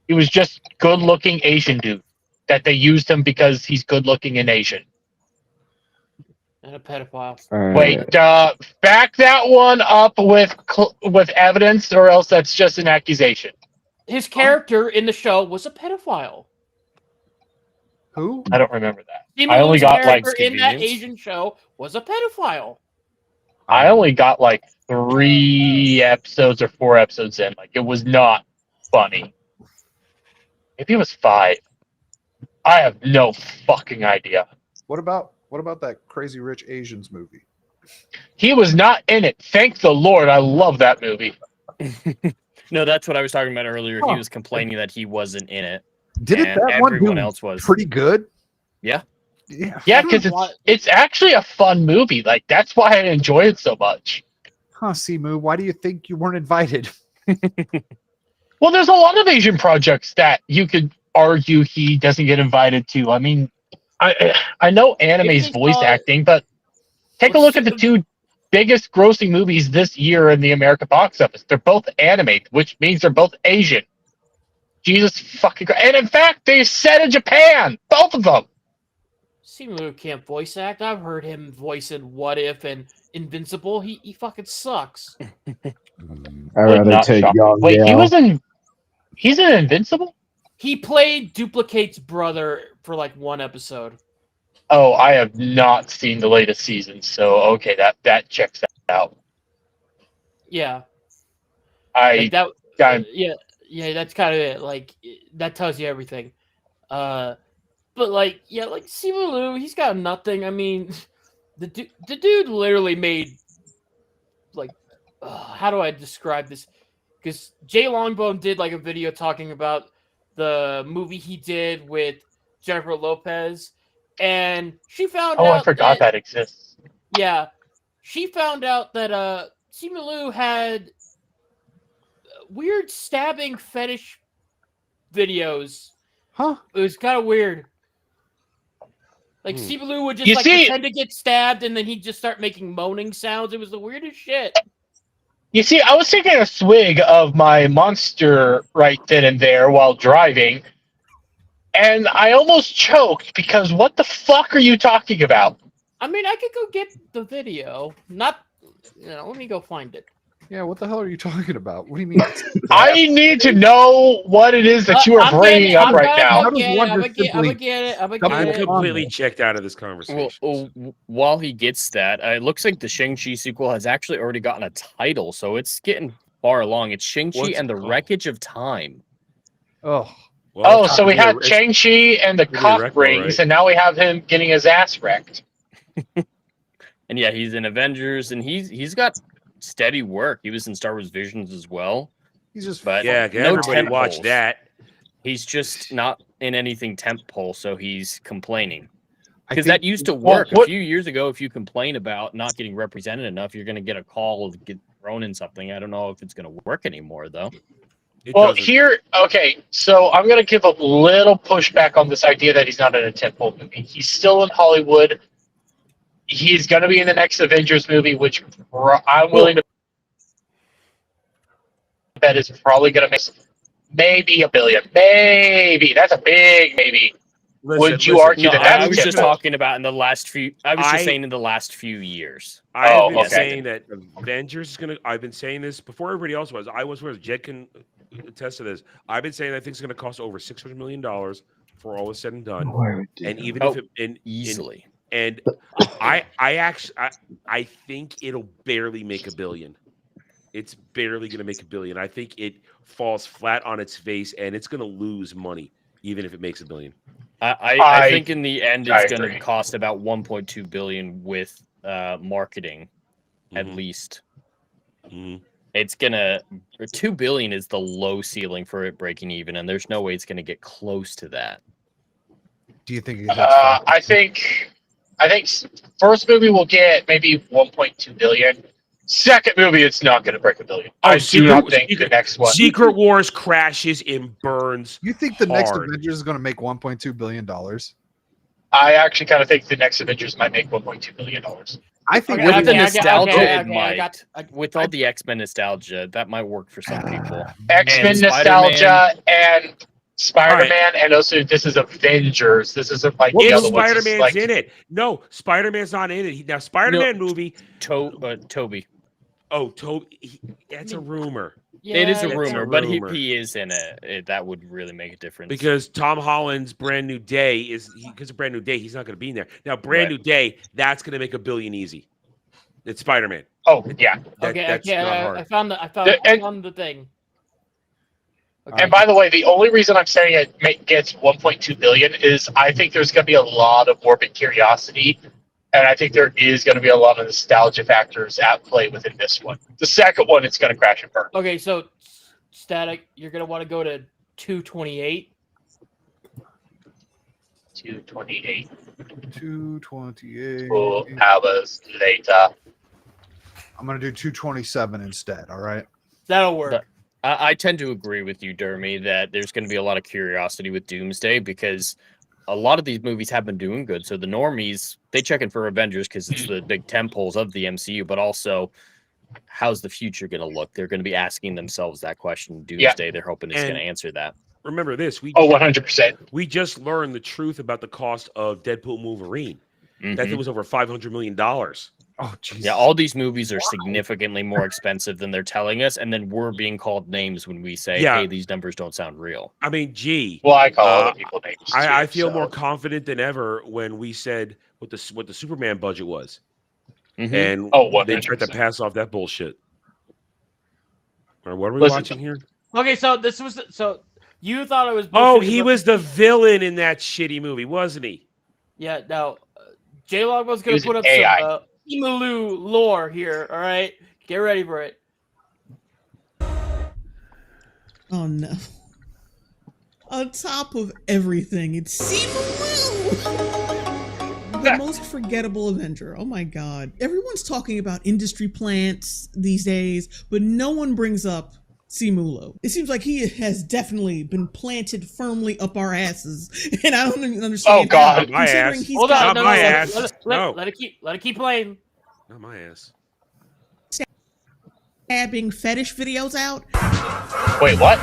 He was just good-looking Asian dude that they used him because he's good-looking and Asian. And a pedophile. Wait, back that one up with evidence, or else that's just an accusation. His character in the show was a pedophile. Who? I don't remember that. Simu I only Liu's got character in that Asian show was a pedophile. I only got like 3 episodes or 4 episodes in. Like, it was not funny. Maybe it was 5. I have no fucking idea. What about that Crazy Rich Asians movie? He was not in it. Thank the Lord. I love that movie. No, that's what I was talking about earlier. Huh. He was complaining that he wasn't in it. Didn't and that one everyone do else was pretty good? Yeah. Yeah, because it's actually a fun movie. Like, that's why I enjoy it so much. Huh, Simu, why do you think you weren't invited? Well, there's a lot of Asian projects that you could argue he doesn't get invited to. I mean, I know anime's voice acting, but take a look at the 2 biggest grossing movies this year in the American box office. They're both anime, which means they're both Asian. Jesus fucking Christ. And in fact, they set in Japan. Both of them. Simu Liu can't voice act. I've heard him voice in What If and Invincible. He fucking sucks. I'd rather take Young Wait, Gal. he's in Invincible? He played Duplicate's brother for like 1 episode. Oh, I have not seen the latest season, so okay, that checks out. Yeah. Yeah, that's kind of it. Like, that tells you everything. But like, yeah, like Simu Liu, he's got nothing. I mean, the dude literally made like, how do I describe this? Because Jay Longbone did like a video talking about the movie he did with Jennifer Lopez, and she found out. Oh, I forgot that exists. Yeah, she found out that Simu Liu had weird stabbing fetish videos. Huh? It was kind of weird. Like, Simu Liu would just You like see- pretend to get stabbed, and then he'd just start making moaning sounds. It was the weirdest shit. You see, I was taking a swig of my Monster right then and there while driving, and I almost choked because what the fuck are you talking about? I mean, I could go get the video. Not, let me go find it. Yeah, what the hell are you talking about? What do you mean? I need to know what it is that you are bringing up right now. I'm gonna get it. I'm completely checked out of this conversation. Well, while he gets that, it looks like the Shang-Chi sequel has actually already gotten a title, so it's getting far along. It's Shang-Chi What's and it the called? Wreckage of Time. Oh. Well, So we had Shang-Chi and the Maybe cock Wreck-Ball, rings, right? and now we have him getting his ass wrecked. And yeah, he's in Avengers, and he's got steady work. He was in Star Wars Visions as well. He's just But Yeah, no everybody temp watch poles. that. He's just not in anything temp pole, so he's complaining. I Because think- that used to Well, work a few years ago. If you complain about not getting represented enough, you're going to get a call of get thrown in something. I don't know if it's going to work anymore, though. Well, okay, so I'm going to give a little pushback on this idea that he's not in a tentpole movie. He's still in Hollywood. He's going to be in the next Avengers movie, which I'm willing to bet is probably going to make maybe $1 billion. Maybe. That's a big maybe. Would you argue that that's I was just tentpole? talking about in the last few. I was just I- saying in the last few years. I've been okay. saying that Avengers is gonna. I've been saying this before everybody else was. I was. Jed can attest to this. I've been saying I think it's going to cost over $600 million for all is said and done. And even if it easily, and I think it'll barely make $1 billion. It's barely going to make $1 billion. I think it falls flat on its face, and it's going to lose money even if it makes $1 billion. I think in the end I it's going to agree. cost about 1.2 billion with marketing, at least. It's gonna 2 billion is the low ceiling for it breaking even, and there's no way it's gonna get close to that. Do you think? I think first movie will get maybe 1.2 billion. Second movie, it's not going to break $1 billion. I do not think the next one. Secret Wars crashes and burns. You think the next hard. Avengers is going to make $1.2 billion? I actually kind of think the next Avengers might make $1.2 billion. I think With the okay, nostalgia, okay, it okay, might. With all the X-Men nostalgia, that might work for some people. X-Men And nostalgia and Spider-Man, and also this is Avengers. This isn't like the If other ones. It's Spider-Man's like, in it. No, Spider-Man's not in it. Now, Spider-Man movie. Toby. Oh, Toby. That's a rumor. It is a That's rumor, but rumor. he is in it. That would really make a difference. Because Tom Holland's Brand New Day because of Brand New Day, he's not going to be in there. Now, Brand New Day, that's going to make $1 billion easy. It's Spider-Man. Oh yeah. That's not hard. I found the thing. And by the way, the only reason I'm saying it gets 1.2 billion is I think there's going to be a lot of morbid curiosity, and I think there is going to be a lot of nostalgia factors at play within this one. The second one, it's going to crash and burn. Okay, so Static, you're gonna want to go to 228. 228. 228. 2 hours later. I'm going to do 227 instead. All right. That'll work. I tend to agree with you, Dermy, that there's going to be a lot of curiosity with Doomsday because a lot of these movies have been doing good. So the normies, they check in for Avengers because it's the big temples of the MCU, but also how's the future going to look? They're going to be asking themselves that question. Doomsday, they're hoping it's going to answer that. Remember this. 100%. We just learned the truth about the cost of Deadpool Wolverine. That Mhm. it was over $500 million. Oh, Jesus. Yeah, all these movies are significantly more expensive than they're telling us, and then we're being called names when we say, Yeah. hey, these numbers don't sound real. I mean, gee. Well, I call other people names. I too, feel so. more confident than ever when we said what the Superman budget was. Mhm. And Oh, they tried to 100%. pass off that bullshit. All right, what are we Listen, watching here? Okay, so you thought it was. Oh, bullshit he because- was the villain in that shitty movie, wasn't he? Yeah. Now, J-Log was He gonna was put an up AI. some Emalu lore here. All right, get ready for it. Oh no. On top of everything, it's Simu, the most forgettable Avenger. Oh my god. Everyone's talking about industry plants these days, but no one brings up Simulo. It seems like he has definitely been planted firmly up our asses, and I don't even understand. Oh, God. how, My considering ass. he's Hold got on, no, my no, ass. No. let it keep playing. Not my ass. stabbing fetish videos out. Wait, what?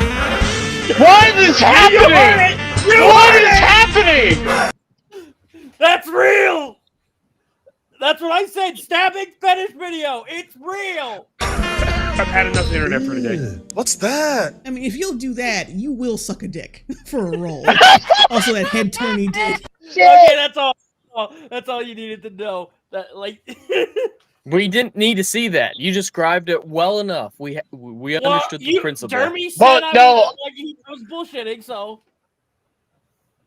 What is happening? What is happening? That's real. That's what I said. Stabbing fetish video. It's real. I've had enough internet for today. What's that? I mean, if you'll do that, you will suck a dick for a role. Also, that head turny dick. Okay, that's all. That's all you needed to know. That like. We didn't need to see that. You described it well enough. We understood the principle. Jeremy said But no. he was bullshitting. So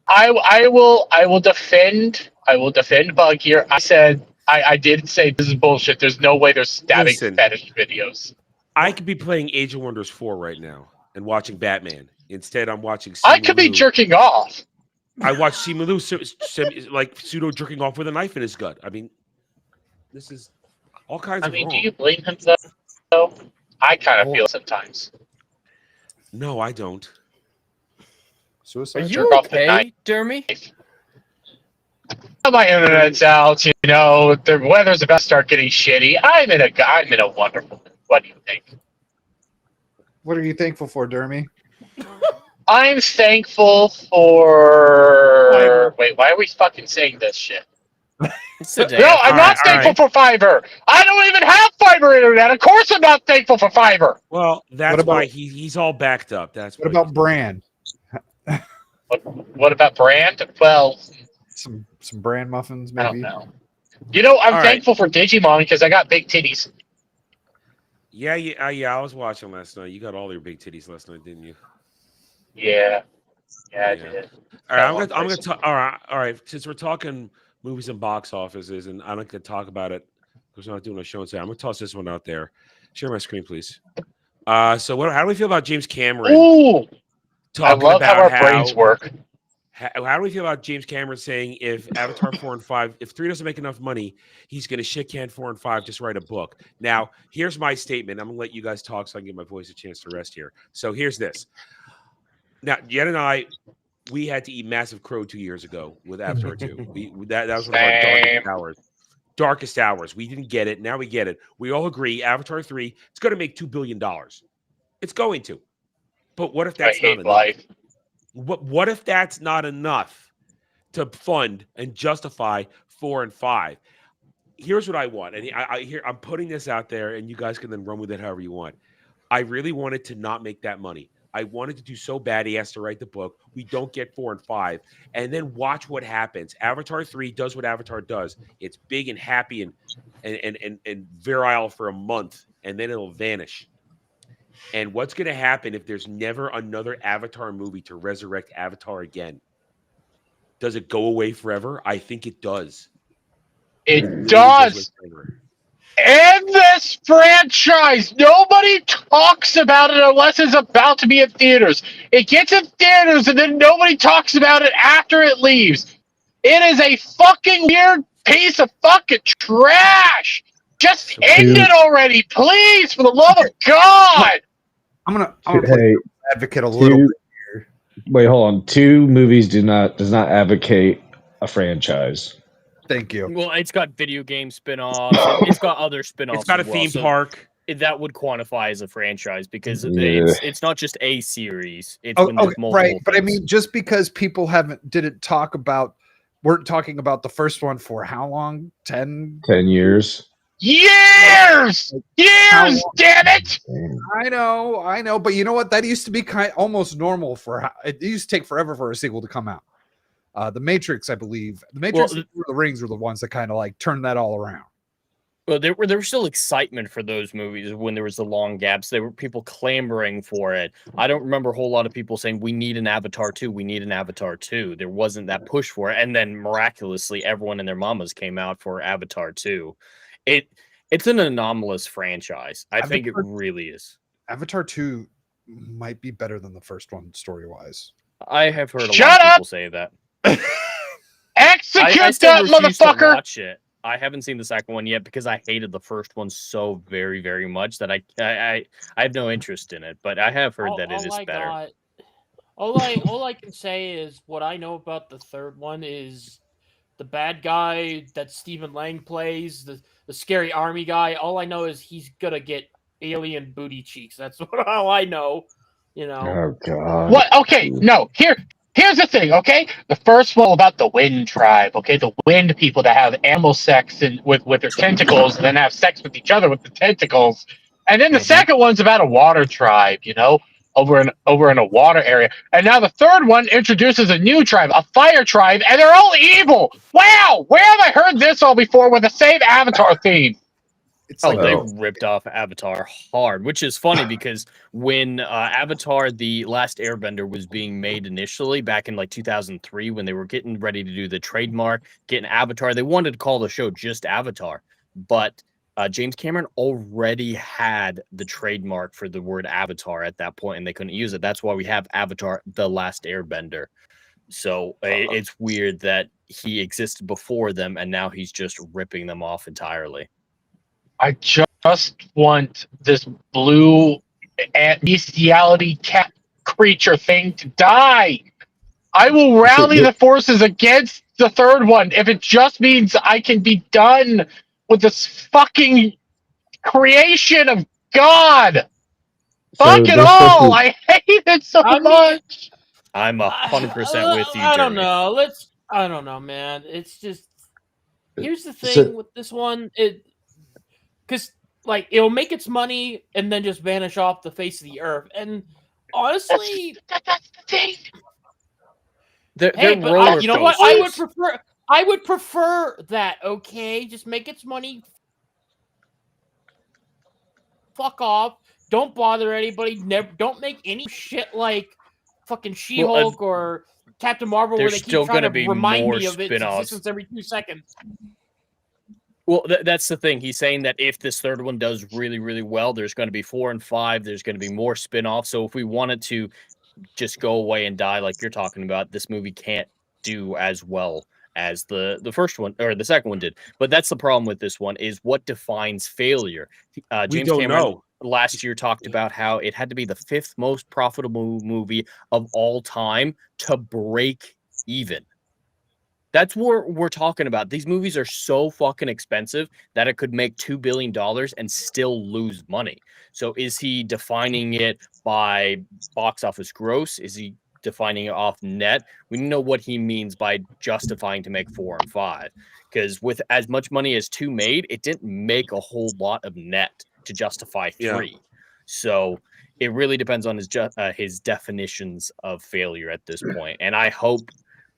I will defend Bug here. I said I did say this is bullshit. There's no way there's stabbing Listen. fetish videos. I could be playing Age of Wonders 4 right now and watching Batman. Instead, I'm watching. I could be jerking off. I watch Simu Liu like pseudo jerking off with a knife in his gut. I mean, this is all kinds of wrong. Do you blame him though? I kind of feel sometimes. No, I don't. Suicide. Are you okay, Dermy? My internet's out. You know, the weather's about to start getting shitty. I'm in a wonderful. What do you think? What are you thankful for, Dermy? I'm thankful for. Wait, why are we fucking saying this shit? No, I'm not thankful for fiber. I don't even have fiber internet. Of course, I'm not thankful for fiber. Well, that's why he's all backed up. That's what about brand? What about brand? Well, some brand muffins, maybe. I don't know. You know, I'm thankful for Digimon because I got big titties. Yeah. I was watching last night. You got all your big titties last night, didn't you? Yeah, I did. All right, I'm gonna talk. All right. Since we're talking movies and box offices, and I'm not gonna talk about it because we're not doing a show today. I'm gonna toss this one out there. Share my screen, please. So, how do we feel about James Cameron? Ooh, I talking love how about our brains work. How do we feel about James Cameron saying if Avatar 4 and 5, if 3 doesn't make enough money, he's going to shit can 4 and 5, just write a book. Now, here's my statement. I'm going to let you guys talk so I can give my voice a chance to rest here. So here's this. Now, Jen and I, we had to eat massive crow 2 years ago with Avatar 2. That was one of our darkest hours. Darkest hours. We didn't get it. Now we get it. We all agree Avatar 3, it's going to make $2 billion. It's going to. But what if that's not enough? What if that's not enough to fund and justify 4 and 5? Here's what I want, and I'm putting this out there, and you guys can then run with it however you want. I really wanted to not make that money. I wanted to do so bad he has to write the book. We don't get 4 and 5, and then watch what happens. Avatar 3 does what Avatar does. It's big and happy and virile for a month, and then it'll vanish. And what's going to happen if there's never another Avatar movie to resurrect Avatar again? Does it go away forever? I think it does. It does. In this franchise, nobody talks about it unless it's about to be in theaters. It gets in theaters and then nobody talks about it after it leaves. It is a fucking weird piece of fucking trash. Just end it already, please, for the love of God. I'm gonna play advocate a little bit here. Wait, hold on. 2 movies does not advocate a franchise. Thank you. Well, it's got video game spin-offs. It's got other spin-offs. It's got a as well, theme so park. That would quantify as a franchise because Yeah. it's not just a series. It's when there's multiple right. But I things. mean, just because people weren't talking about the first one for how long? 10 years. Years, damn it! I know, but you know what? That used to be almost normal it used to take forever for a sequel to come out. The Matrix, I believe, and the Rings were the ones that kind of like turned that all around. Well, there was still excitement for those movies when there was the long gaps. There were people clamoring for it. I don't remember a whole lot of people saying, we need an Avatar 2, we need an Avatar 2. There wasn't that push for it. And then miraculously, everyone and their mamas came out for Avatar 2. It's an anomalous franchise. I think it really is. Avatar 2 might be better than the first one story-wise. I have heard a lot of people say that. Execute I still that refuse to motherfucker! watch it. I haven't seen the second one yet because I hated the first one so very, very much that I have no interest in it. But I have heard that it is better. All I can say is what I know about the third one is the bad guy that Stephen Lang plays, the scary army guy. All I know is he's gonna get alien booty cheeks. That's all I know. You know. Oh God. What? Okay, no. Here's the thing. Okay, the first one about the Wind Tribe. Okay, the Wind people that have animal sex with their tentacles, and then have sex with each other with the tentacles. And then the second one's about a water tribe. You know, over in a water area. And now the third one introduces a new tribe, a fire tribe, and they're all evil. Wow, where have I heard this all before with the same Avatar theme? It's Oh, like they ripped off Avatar hard, which is funny because when Avatar: The Last Airbender was being made initially back in like 2003, when they were getting ready to do the trademark, getting Avatar, they wanted to call the show just Avatar, but James Cameron already had the trademark for the word Avatar at that point, and they couldn't use it. That's why we have Avatar: The Last Airbender. So it's weird that he existed before them, and now he's just ripping them off entirely. I just want this blue bestiality cat creature thing to die. I will rally the forces against the third one if it just means I can be done with this fucking creation of God. Fuck it all. I hate it so much. I'm 100% with you, I don't Jeremy. know. I don't know, man. It's just here's the thing So- with this one. Because like it'll make its money and then just vanish off the face of the earth. And honestly, that's the thing. They're but roller you know what? coasters. I would prefer that. Okay, just make its money. Fuck off. Don't bother anybody. Never. Don't make any shit like fucking She-Hulk or Captain Marvel, where there's they keep still trying to gonna be remind more me of its spin-offs. existence every 2 seconds. Well, that's the thing. He's saying that if this third one does really, really well, there's going to be 4 and 5. There's going to be more spin-offs. So if we wanted to just go away and die like you're talking about, this movie can't do as well as the first one or the second one did. But that's the problem with this one is what defines failure. James don't Cameron know. last year talked about how it had to be the 5th most profitable movie of all time to break even. That's what we're talking about. These movies are so fucking expensive that it could make $2 billion and still lose money. So is he defining it by box office gross? Is he defining it off net? We know what he means by justifying to make 4 and 5. Because with as much money as 2 made, it didn't make a whole lot of net to justify 3. Yeah. So it really depends on his definitions of failure at this point. And I hope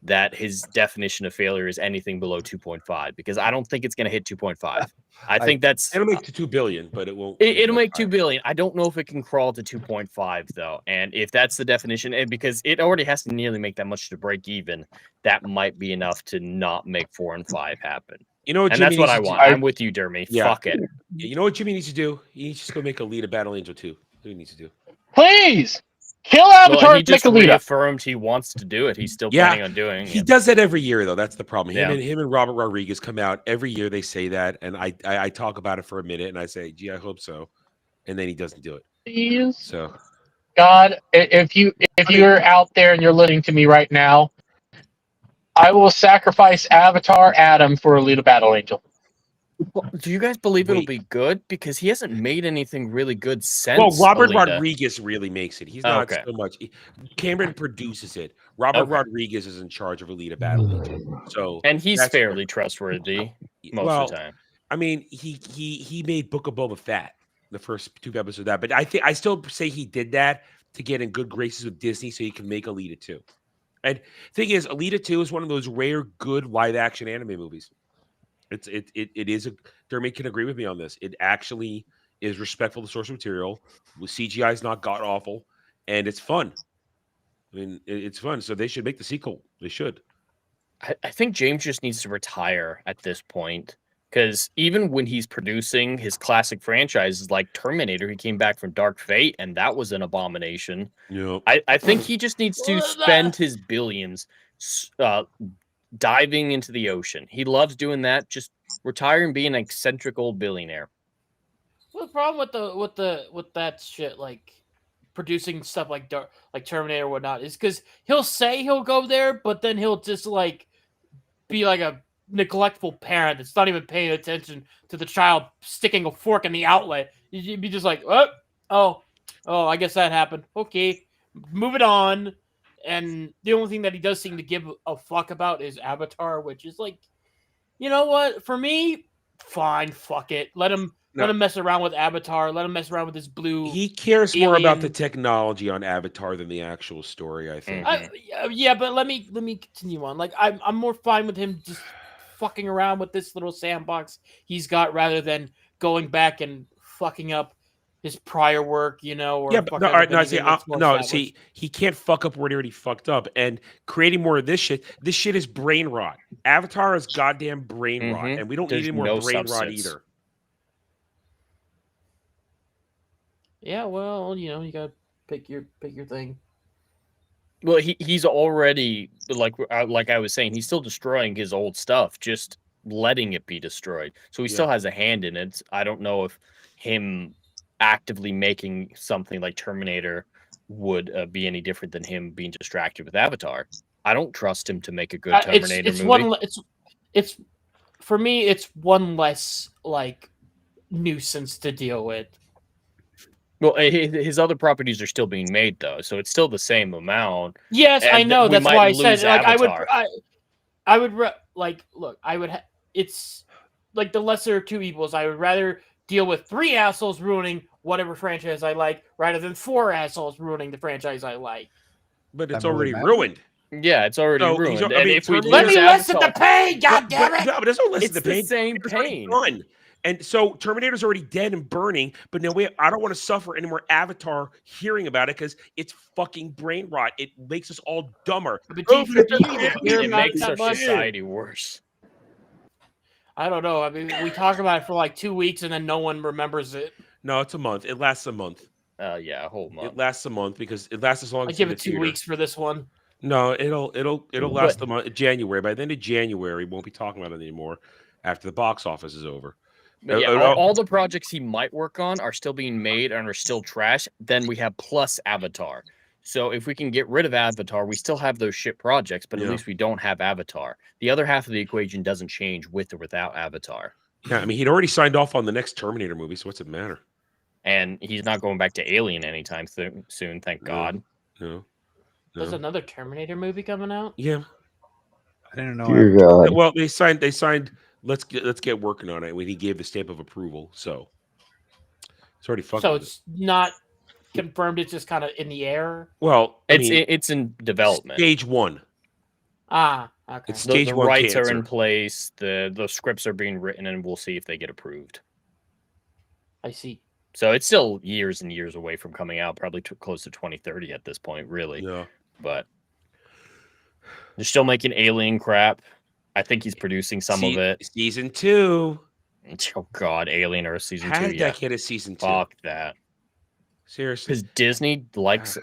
that his definition of failure is anything below 2.5, because I don't think it's going to hit 2.5. I think that's it'll make to 2 billion, but it won't. it'll make 2 billion. I don't know if it can crawl to 2.5 though. And if that's the definition, and because it already has to nearly make that much to break even, that might be enough to not make 4 and 5 happen. You know what, and Jimmy that's what needs I to want. do? I'm with you, Dermy. Yeah. Fuck it. You know what Jimmy needs to do? He needs to just go make Alita Battle Angel 2. That's what he needs to do. Please kill Well, Avatar he and make just Alita. reaffirmed he wants to do it. He's still planning on doing He it. does that every year, though. That's the problem. Yeah. Him and Robert Rodriguez come out every year. They say that, and I talk about it for a minute, and I say, "Gee, I hope so," and then he doesn't do it. Please. So, God, if you're out there and you're listening to me right now, I will sacrifice Avatar Adam for Alita Battle Angel. Do you guys believe it'll be good? Because he hasn't made anything really good since. well, Robert Alita. Rodriguez really makes it. He's Oh, not okay. so much. Cameron produces it. Robert Okay. Rodriguez is in charge of Alita Battle Angel. So, And he's that's fairly trustworthy most of the time. I mean, he made Book of Boba Fett, the first 2 episodes of that. But I still say he did that to get in good graces with Disney so he can make Alita 2. And thing is, Alita 2 is one of those rare good live action anime movies. It is a Dermot can agree with me on this. It actually is respectful to source material. With CGI is not god awful, and it's fun. I mean, it's fun. So they should make the sequel. They should. I think James just needs to retire at this point. Because even when he's producing his classic franchises like Terminator, he came back from Dark Fate, and that was an abomination. Yep. I think he just needs to spend his billions diving into the ocean. He loves doing that. Just retire and be an eccentric old billionaire. Well, the problem with that shit, like producing stuff like Terminator or whatnot, is because he'll say he'll go there, but then he'll just like be like a neglectful parent that's not even paying attention to the child sticking a fork in the outlet. You'd be just like, oh, I guess that happened. Okay, move it on. And the only thing that he does seem to give a fuck about is Avatar, which is like, you know what? For me, fine, fuck it. Let him mess around with Avatar. Let him mess around with this blue. He cares more about the alien. technology on Avatar than the actual story, I think. Yeah, but let me continue on. Like, I'm more fine with him just fucking around with this little sandbox he's got rather than going back and fucking up his prior work, you know, or Yeah, but fuck no, up all right, no, anything see, that's more no, established. see, he can't fuck up where he already fucked up, and creating more of this shit. This shit is brain rot. Avatar is goddamn brain rot, and we don't There's need any more no brain rot substance. either. Yeah, well, you know, you gotta pick your thing. Well, he's already like I was saying, he's still destroying his old stuff, just letting it be destroyed. So he still has a hand in it. I don't know if him actively making something like Terminator would be any different than him being distracted with Avatar. I don't trust him to make a good Terminator It's movie. one. It's for me. It's one less like nuisance to deal with. Well, his other properties are still being made though, so it's still the same amount. Yes, I know. We That's might why I said lose like Avatar. I would like look. I would. It's like the lesser of two evils. I would rather deal with 3 assholes ruining whatever franchise I like, rather than 4 assholes ruining the franchise I like. But it's already ruined. Yeah, it's already So, ruined. I And mean, if we Let lose me lessen the Avatar, pain, goddammit! No, but there's no listen it's to the pain. same It's already pain. done. And so Terminator's already dead and burning, but no, I don't want to suffer any more Avatar hearing about it because it's fucking brain rot. It makes us all dumber. But do you even hear it about makes our that much? society worse. I don't know. I mean, we talk about it for like 2 weeks and then no one remembers it. No, it's a month. It lasts a month. Yeah, a whole month. It lasts a month because it lasts as long I as give in it the 2 theater. weeks for this one. No, it'll last the month January. By the end of January, we won't be talking about it anymore after the box office is over. But yeah, all the projects he might work on are still being made and are still trash. Then we have plus Avatar. So if we can get rid of Avatar, we still have those shit projects, but at least we don't have Avatar. The other half of the equation doesn't change with or without Avatar. Yeah, I mean, he'd already signed off on the next Terminator movie, so what's it matter? And he's not going back to Alien anytime soon, thank God. No. There's another Terminator movie coming out? Yeah. I didn't know. Dear God. Well, they signed. Let's get working on it when he gave the stamp of approval. So it's already fucking. So it's not confirmed. It's just kind of in the air. Well, it's in development. Stage 1. Ah, okay. It's stage the 1 rights cancer. are in place. The scripts are being written, and we'll see if they get approved. I see. So it's still years and years away from coming out, probably close to 2030 at this point, really. Yeah. But they're still making Alien crap. I think he's producing some of it. Season 2. Oh God, Alien or season 2? How did Yeah, that get a season 2? fuck that. Seriously, Because Disney likes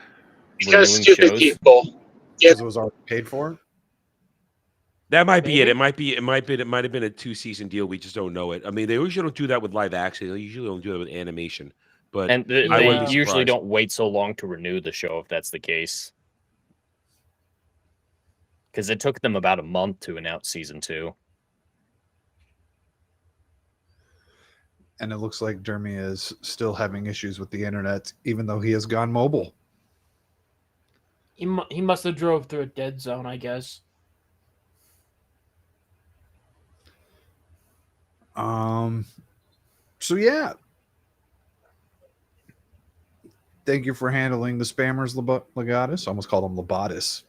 Because renewing stupid shows. people. Because it was already paid for. that might be it. It might have been a 2-season deal. We just don't know it. I mean, they usually don't do that with live action. They usually don't do that with animation. But And I they wouldn't be usually surprised. don't wait so long to renew the show if that's the case. Because it took them about a month to announce season 2. And it looks like Jeremy is still having issues with the internet, even though he has gone mobile. He must have drove through a dead zone, I guess. So yeah. Thank you for handling the spammers, Legatus. I almost called him Lobatus.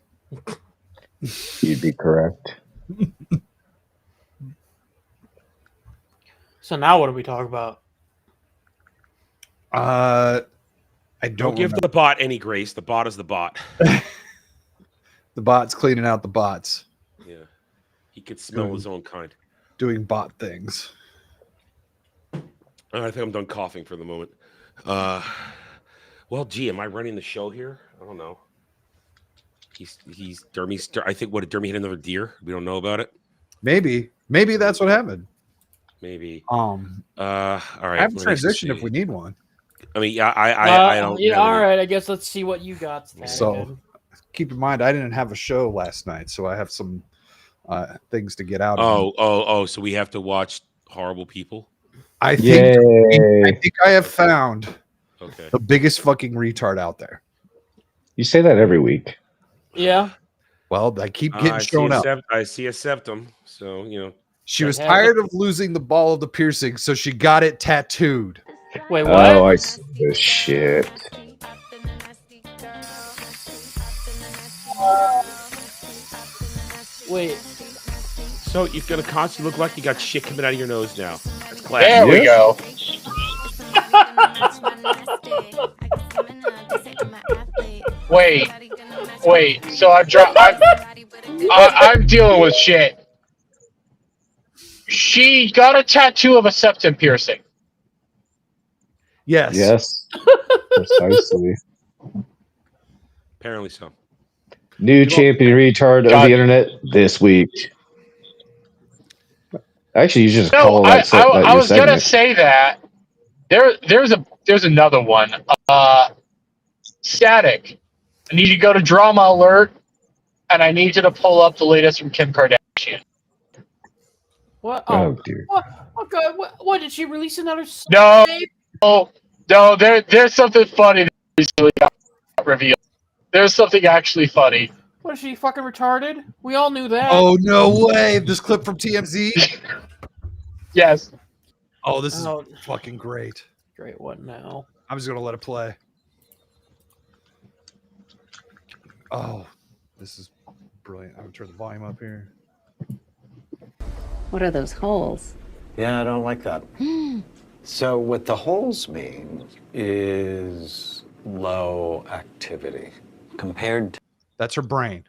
You'd be correct. So now what do we talk about? I Don't don't give remember. the bot any grace. The bot is the bot. The bot's cleaning out the bots, Yeah, he could smell his own kind. doing bot things. I think I'm done coughing for the moment. Well, gee, am I running the show here? I don't know. He's Dermy's. I think what did Dermy hit another deer? We don't know about it. Maybe that's what happened. Maybe. All right. I have a transition if we need one. I mean, yeah, I don't. Yeah, know. all right. I guess let's see what you got. So keep in mind, I didn't have a show last night, so I have some things to get out. Oh. So we have to watch Horrible People. I think I have found Okay. the biggest fucking retard out there. You say that every week. Yeah. Well, I keep I getting see shown up. I see a septum. So She was tired of losing the ball of the piercing, so she got it tattooed. Wait, what? Oh, I see this shit. Wait. So you're gonna constantly look like you got shit coming out of your nose now. That's classic. There we go. Wait. So I'm dealing with shit. She got a tattoo of a septum piercing. Yes. Yes. Precisely. Apparently so. New champion retard of the internet this week. Actually, you just call that I your was gonna segment. say that. There's another one. Static. I need you to go to Drama Alert, and I need you to pull up the latest from Kim Kardashian. What? Oh dear. Okay. What did she release another? No. There's something funny that recently got revealed. There's something actually funny. What is she fucking retarded? We all knew that. Oh no way! This clip from TMZ. Yes. Oh, this is fucking great. Great. What now? I'm just gonna let it play. Oh, this is brilliant. I'm gonna turn the volume up here. What are those holes? Yeah, I don't like that. So what the holes mean is low activity compared to That's her brain.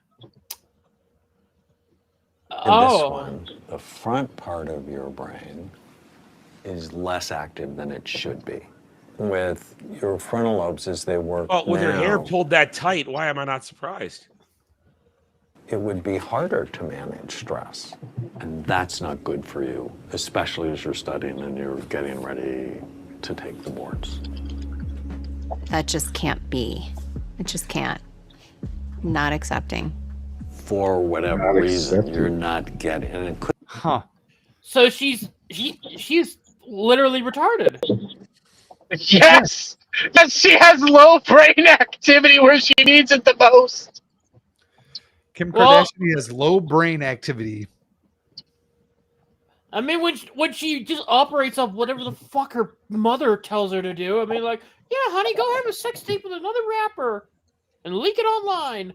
this Oh. one. The front part of your brain is less active than it should be. With your frontal lobes as they work Oh, with her hair now, pulled that tight, why am I not surprised? it would be harder to manage stress. And that's not good for you, especially as you're studying and you're getting ready to take the boards. That just can't be. It just can't. Not accepting. For whatever Not reason, accepted. you're not getting, and it could Huh. So she's literally retarded. Yes! And she has low brain activity where she needs it the most. Kim Well- Kardashian has low brain activity. I mean, when she just operates off whatever the fuck her mother tells her to do. I mean, like, yeah, honey, go have a sex tape with another rapper and leak it online.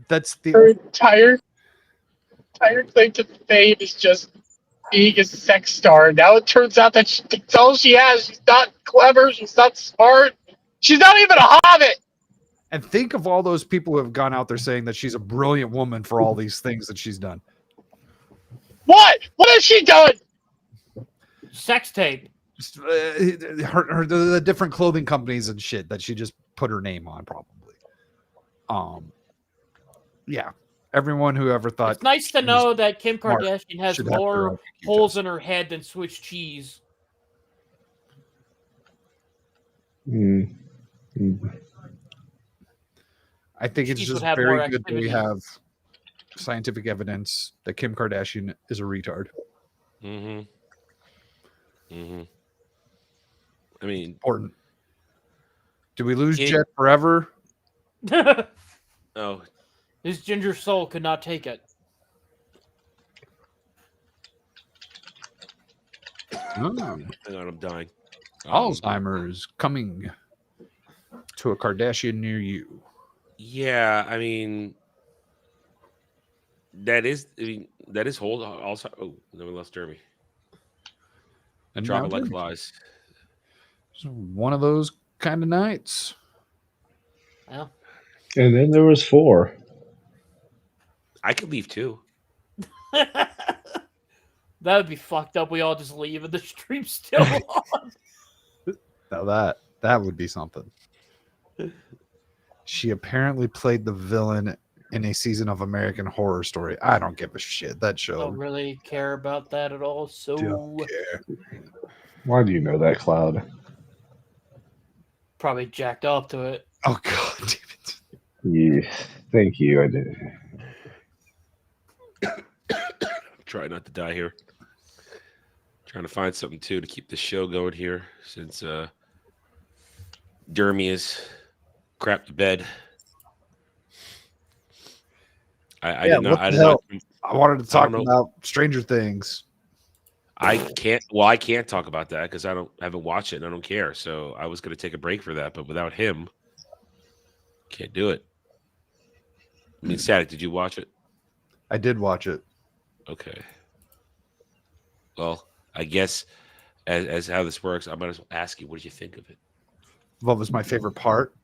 That's the Her entire claim to fame is just being a sex star. Now it turns out that that's all she has. She's not clever. She's not smart. She's not even a hobbit. And think of all those people who have gone out there saying that she's a brilliant woman for all these things that she's done. What? What has she done? Sex tape. The different clothing companies and shit that she just put her name on, probably. Yeah. Everyone who ever thought It's nice to know that Kim smart Kardashian has should have their more own holes in her head than Swiss cheese. Mm. I think it's Cheese just would have very more good that we activity. have scientific evidence that Kim Kardashian is a retard. Mm-hmm. Mm-hmm. I mean, Important. Do we lose It- Jet forever? oh, His ginger soul could not take it. Oh. hang on, I'm dying. Alzheimer's coming to a Kardashian near you. Yeah, I mean, that is hold also. Oh, then we lost Jeremy. And Drop now it like Jeremy. flies. It's one of those kind of nights. Well, And then there was 4. I could leave too. that would be fucked up. We all just leave and the stream's still on. Now that would be something. She apparently played the villain in a season of American Horror Story. I don't give a shit. That I show. don't really care about that at all. So Don't care. Why do you know that, Cloud? probably jacked up to it. Oh god damn it. Yeah, thank you. I did. Try not to die here. Trying to find something too to keep the show going here since Jeremy is crap to bed. I did not. what I the did not. hell? I wanted to I talk don't know. about Stranger Things. I can't. Well, I can't talk about that because I haven't watched it and I don't care. So I was going to take a break for that, but without him, can't do it. I mean, Static, did you watch it? I did watch it. Okay. Well, I guess as how this works, I might as well ask you, what did you think of it? What was my favorite part?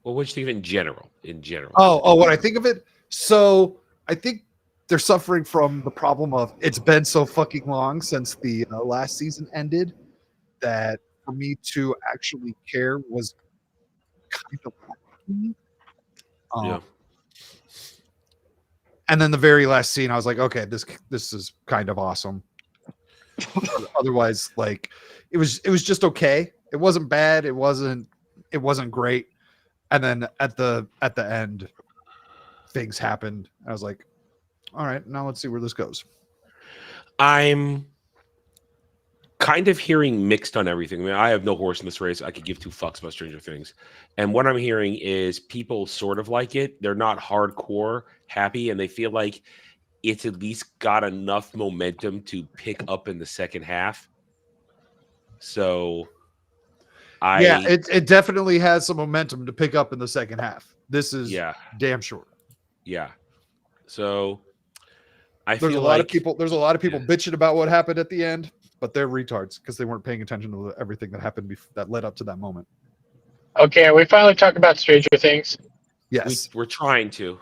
Well, what do you think of it in general? In general. What I think of it. So I think they're suffering from the problem of it's been so fucking long since the last season ended that for me to actually care was kind of Yeah. And then the very last scene, I was like, okay, this is kind of awesome. Otherwise, like it was just okay. It wasn't bad. It wasn't great. And then at the end, things happened. I was like, all right, now let's see where this goes. I'm kind of hearing mixed on everything. I mean, I have no horse in this race. I could give two fucks about Stranger Things. And what I'm hearing is people sort of like it. They're not hardcore happy, and they feel like it's at least got enough momentum to pick up in the second half. So it definitely has some momentum to pick up in the second half. This is damn sure. Yeah. So There's a lot of people bitching about what happened at the end, but they're retards because they weren't paying attention to everything that happened that led up to that moment. Okay, are we finally talking about Stranger Things? Yes, we're trying to.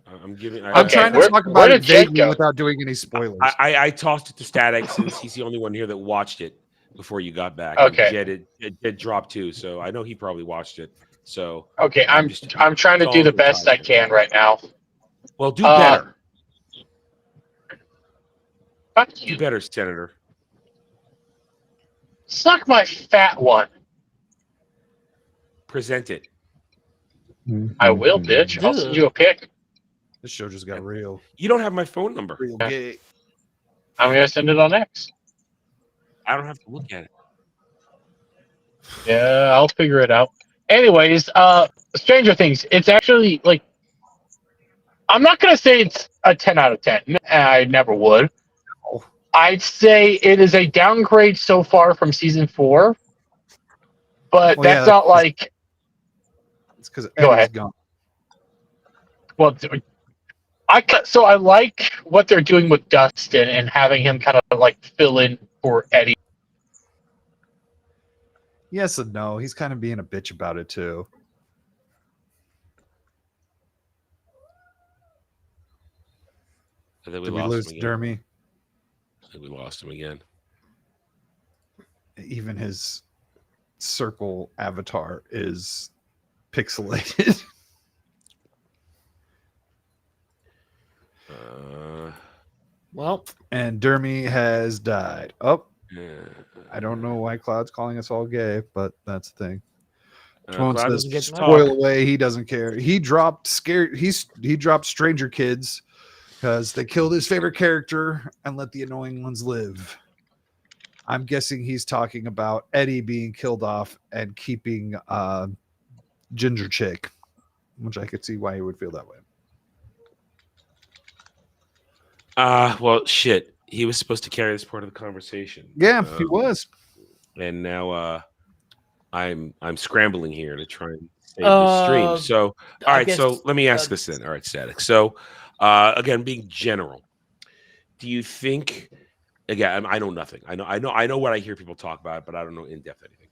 I'm trying to talk about it vaguely without doing any spoilers. I tossed it to Static since he's the only one here that watched it before you got back. Okay. And Jed dropped too, so I know he probably watched it. So okay, I'm trying to do the best I can right now. Well, do better. Fuck you. Do better, Senator. Suck my fat one. Present it. I will, bitch. I'll send you a pic. This show just got real. You don't have my phone number. Real gay. I'm gonna send it on X. I don't have to look at it. Yeah, I'll figure it out. Anyways, Stranger Things. It's actually like, I'm not gonna say it's a 10 out of 10. I never would. I'd say it is a downgrade so far from season 4, but that's not like. It's because go ahead. Gone. Well, I like what they're doing with Dustin and having him kind of like fill in for Eddie. Yes and no. He's kind of being a bitch about it too. I think Did we lose Dermy? I think we lost him again. Even his circle avatar is pixelated. Well, and Dermy has died. Oh, I don't know why Cloud's calling us all gay, but that's the thing. Cloud says, spoil away. He doesn't care. He dropped He dropped Stranger Kids because they killed his favorite character and let the annoying ones live. I'm guessing he's talking about Eddie being killed off and keeping Ginger Chick, which I could see why he would feel that way. Well, shit. He was supposed to carry this part of the conversation. Yeah, he was. And now I'm scrambling here to try and save the stream. So, all right. So let me ask this then. All right, Static. So, again, being general, do you think? Again, I know nothing. I know what I hear people talk about, but I don't know in depth anything.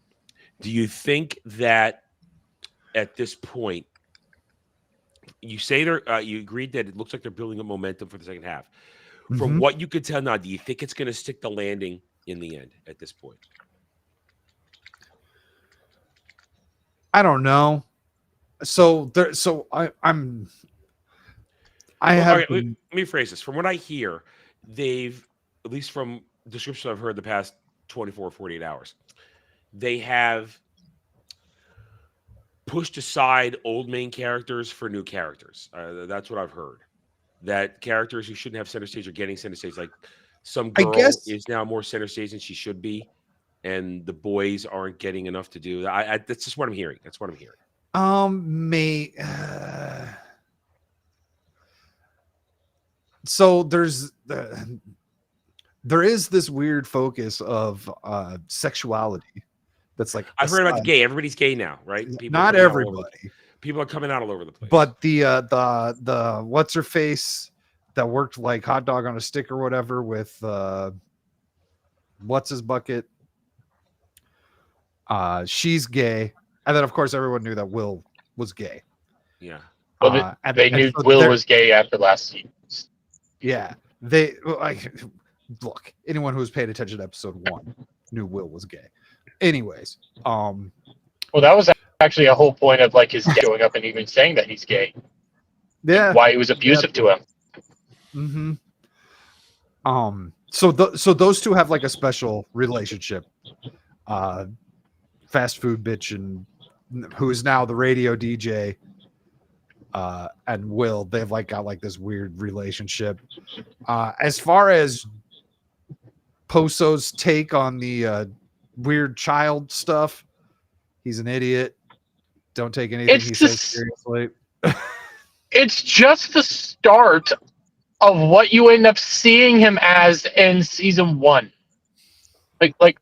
Do you think that at this point, you say you agreed that it looks like they're building up momentum for the second half? From what you could tell now, do you think it's going to stick the landing in the end at this point? I don't know. So there. So I have. Let me phrase this. From what I hear, they've, at least from descriptions I've heard the past 24 or 48 hours, they have pushed aside old main characters for new characters. That's what I've heard. That characters who shouldn't have center stage are getting center stage. Like some girl is now more center stage than she should be, and the boys aren't getting enough to do. That's just what I'm hearing. That's what I'm hearing. So there is this weird focus of sexuality. That's like I've heard about the gay. Everybody's gay now, right? Not everybody. People are coming out all over the place. But the what's her face that worked like hot dog on a stick or whatever with what's his bucket. She's gay, and then of course everyone knew that Will was gay. Yeah. Well, they knew so Will was gay after last season. Yeah, they like look. Anyone who was paying attention to episode 1 knew Will was gay. Anyways, Well, that was actually a whole point of like his dad showing up and even saying that he's gay. yeah, Why he was abusive to him. Mm-hmm. So those two have like a special relationship. Fast food bitch and who is now the radio DJ. And Will, they've like got like this weird relationship. As far as Poso's take on the weird child stuff, he's an idiot. Don't take anything he says seriously. It's just the start of what you end up seeing him as in season 1. Like.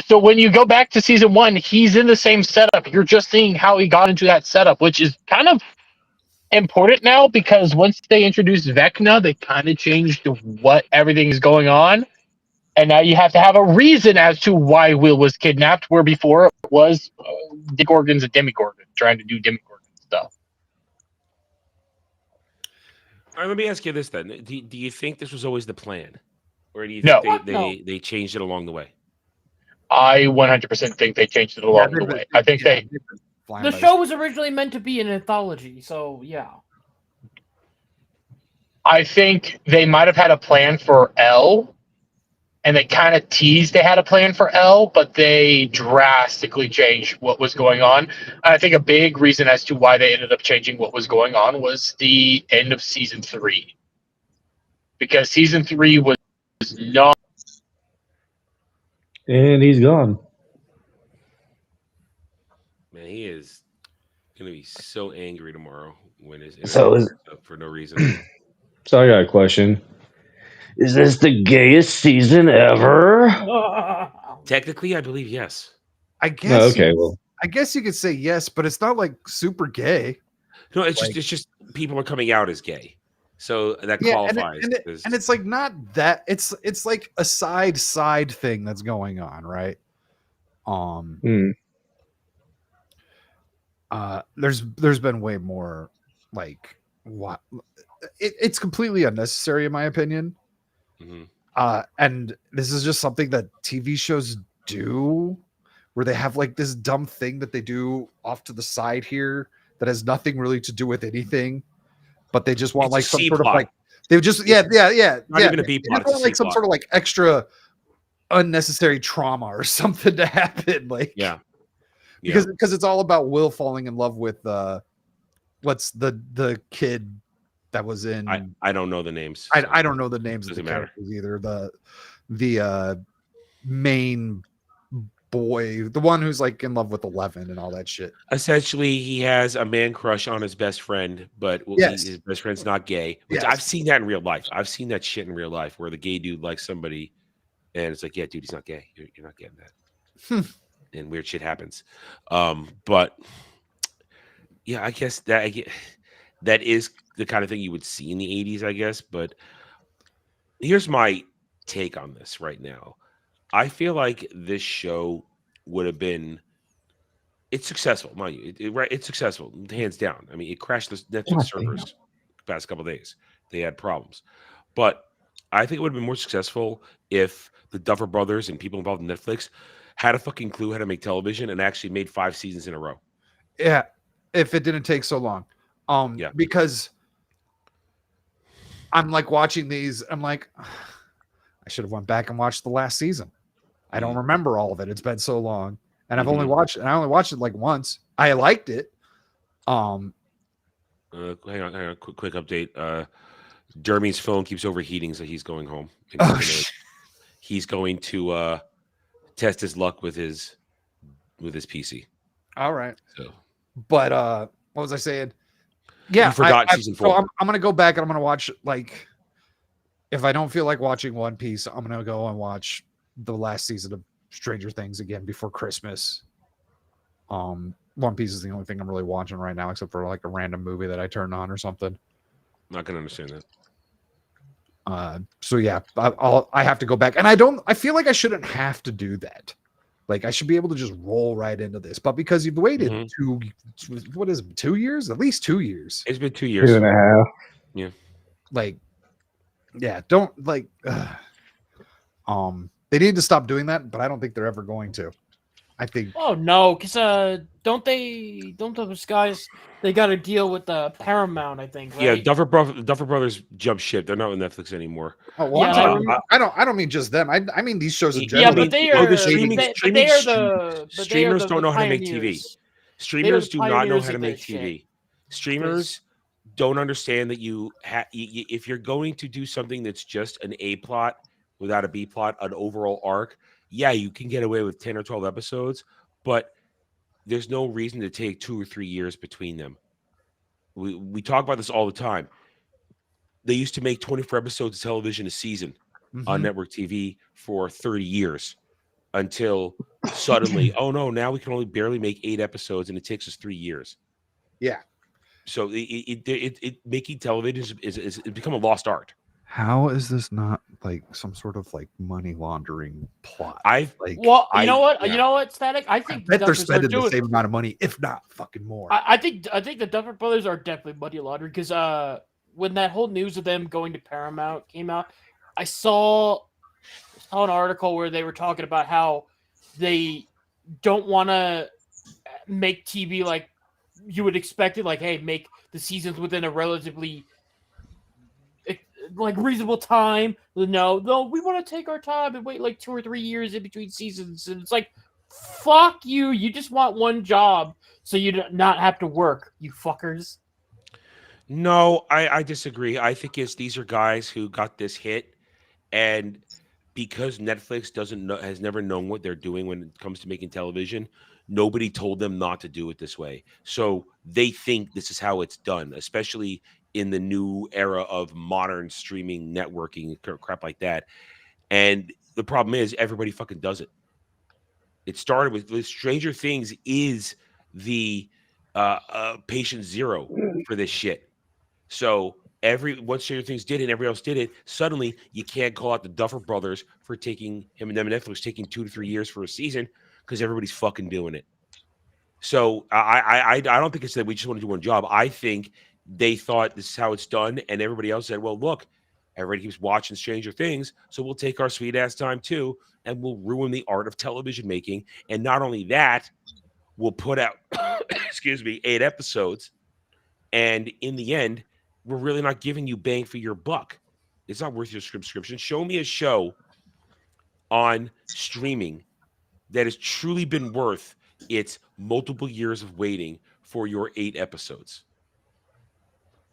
So when you go back to season 1, he's in the same setup. You're just seeing how he got into that setup, which is kind of important now because once they introduced Vecna, they kind of changed what everything is going on. And now you have to have a reason as to why Will was kidnapped, where before it was Demogorgons and Demogorgon trying to do Demogorgon stuff. All right, let me ask you this then. Do you think this was always the plan? Or do you No. think they changed it along the way? I 100% think they changed it along the way. I think The show was originally meant to be an anthology, so yeah. I think they might have had a plan for L, and they kind of teased they had a plan for L, but they drastically changed what was going on. I think a big reason as to why they ended up changing what was going on was the end of season 3. Because season 3 was not. And he's gone. Man, he is gonna be so angry tomorrow when his So internet is up for no reason. So I got a question. Is this the gayest season ever? Technically, I believe yes. I guess. Okay, well. I guess you could say yes, but it's not like super gay. No, it's just people are coming out as gay, so that qualifies. And it's like not that. It's like a side thing that's going on, right? There's been way more like what it's completely unnecessary in my opinion. And this is just something that TV shows do, where they have like this dumb thing that they do off to the side here that has nothing really to do with anything, but they just want It's like a some C sort plot. of like they just not even a B plot, They it's a want like C some plot. sort of like extra unnecessary trauma or something to happen, like because it's all about Will falling in love with what's the kid that was in I don't know the names. I don't know the names of the Doesn't matter. characters either. The main boy, the one who's like in love with 11 and all that shit. Essentially, he has a man crush on his best friend, but his best friend's not gay. Which I've seen that in real life. I've seen that shit in real life where the gay dude likes somebody, and it's like, yeah, dude, he's not gay. You're not getting that. And weird shit happens. But yeah, I guess that is the kind of thing you would see in the 80s, I guess. But here's my take on this right now. I feel like this show would have been it's successful, mind you. It's successful, hands down. I mean, it crashed the Netflix servers the past couple of days. They had problems. But I think it would have been more successful if the Duffer Brothers and people involved in Netflix had a fucking clue how to make television and actually made 5 seasons in a row. Yeah, if it didn't take so long. Because I'm like watching these, I'm like, I should have went back and watched the last season. I don't remember all of it. It's been so long. And I only watched it like once. I liked it. Hang on. Quick update. Jeremy's phone keeps overheating, so he's going home. He's going to test his luck with his PC. All right. So, but what was I saying? Yeah, you forgot season 4. So I'm gonna go back and I'm gonna watch, like, if I don't feel like watching One Piece, I'm gonna go and watch the last season of Stranger Things again before Christmas. One Piece is the only thing I'm really watching right now, except for like a random movie that I turned on or something. Not gonna understand that. So yeah, I have to go back, and I feel like I shouldn't have to do that. Like I should be able to just roll right into this. But because you've waited 2 years? At least 2 years. It's been 2 years. 2.5. Yeah. Like, yeah, don't like they need to stop doing that, but I don't think they're ever going to. I think Oh no, because don't those guys, they got to deal with the Paramount, I think, right? Yeah, Duffer Brothers jumped ship. They're not with Netflix anymore. Oh, well, Yeah, I don't mean just them. I mean these shows in Yeah, general. but they Oh, are the streaming streamers don't know how to make TV. pioneers. Streamers They do are the not know pioneers how to of make this shit. TV. Streamers don't understand that if you're going to do something that's just an A plot without a B plot, an overall arc, yeah, you can get away with 10 or 12 episodes, but there's no reason to take 2 or 3 years between them. We talk about this all the time. They used to make 24 episodes of television a season on network TV for 30 years until suddenly, oh no, now we can only barely make 8 episodes and it takes us 3 years. Yeah. So it making television is become a lost art. How is this not like some sort of like money laundering plot? You know what, Static? I think bet they're Duffers are spending the doing- same amount of money, if not fucking more. I think the Duffer Brothers are definitely money laundering because when that whole news of them going to Paramount came out, I saw an article where they were talking about how they don't want to make TV like you would expect it, like, hey, make the seasons within a relatively like reasonable time. No, we want to take our time and wait like 2 or 3 years in between seasons, and it's like, fuck you. You just want one job so you do not have to work, you fuckers. No, I disagree. I think these are guys who got this hit, and because Netflix has never known what they're doing when it comes to making television, nobody told them not to do it this way. So they think this is how it's done, especially in the new era of modern streaming networking, crap like that. And the problem is everybody fucking does it. It started with Stranger Things is the patient zero for this shit. So once Stranger Things did it and everybody else did it, suddenly you can't call out the Duffer Brothers for taking him and them and Netflix taking 2 to 3 years for a season because everybody's fucking doing it. So I don't think it's that we just want to do one job. I think they thought this is how it's done, and everybody else said, well, look, everybody keeps watching Stranger Things, so we'll take our sweet ass time too, and we'll ruin the art of television making. And not only that, we'll put out 8 episodes, and in the end, we're really not giving you bang for your buck. It's not worth your subscription. Show me a show on streaming that has truly been worth its multiple years of waiting for your 8 episodes.